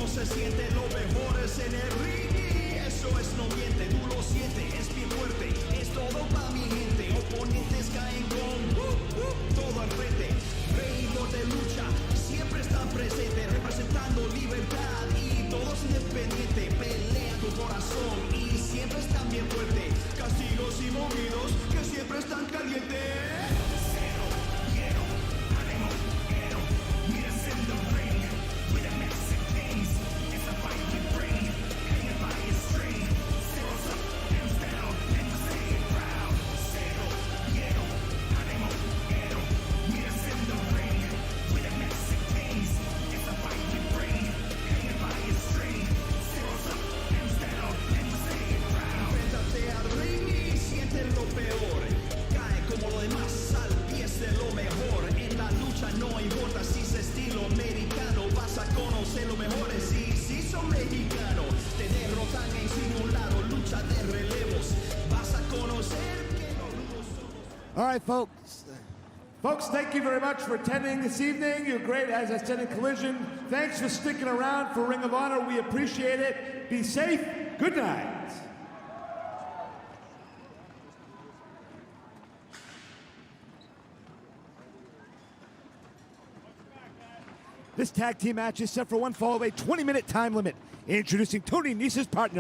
Se siente lo mejor es en el ring y eso es no miente, tú lo sientes, es bien fuerte, es todo pa' mi gente, oponentes caen con todo al frente, reídos de lucha, siempre están presentes, representando libertad y todos independientes, pelean tu corazón y siempre están bien fuertes, castigos y movidos que siempre están calientes. All right, folks. Folks, thank you very much for attending this evening. You're great, as I said, in Collision. Thanks for sticking around for Ring of Honor. We appreciate it. Be safe. Good night. This tag team match is set for one fall of a 20-minute time limit. Introducing Tony Nese's partner,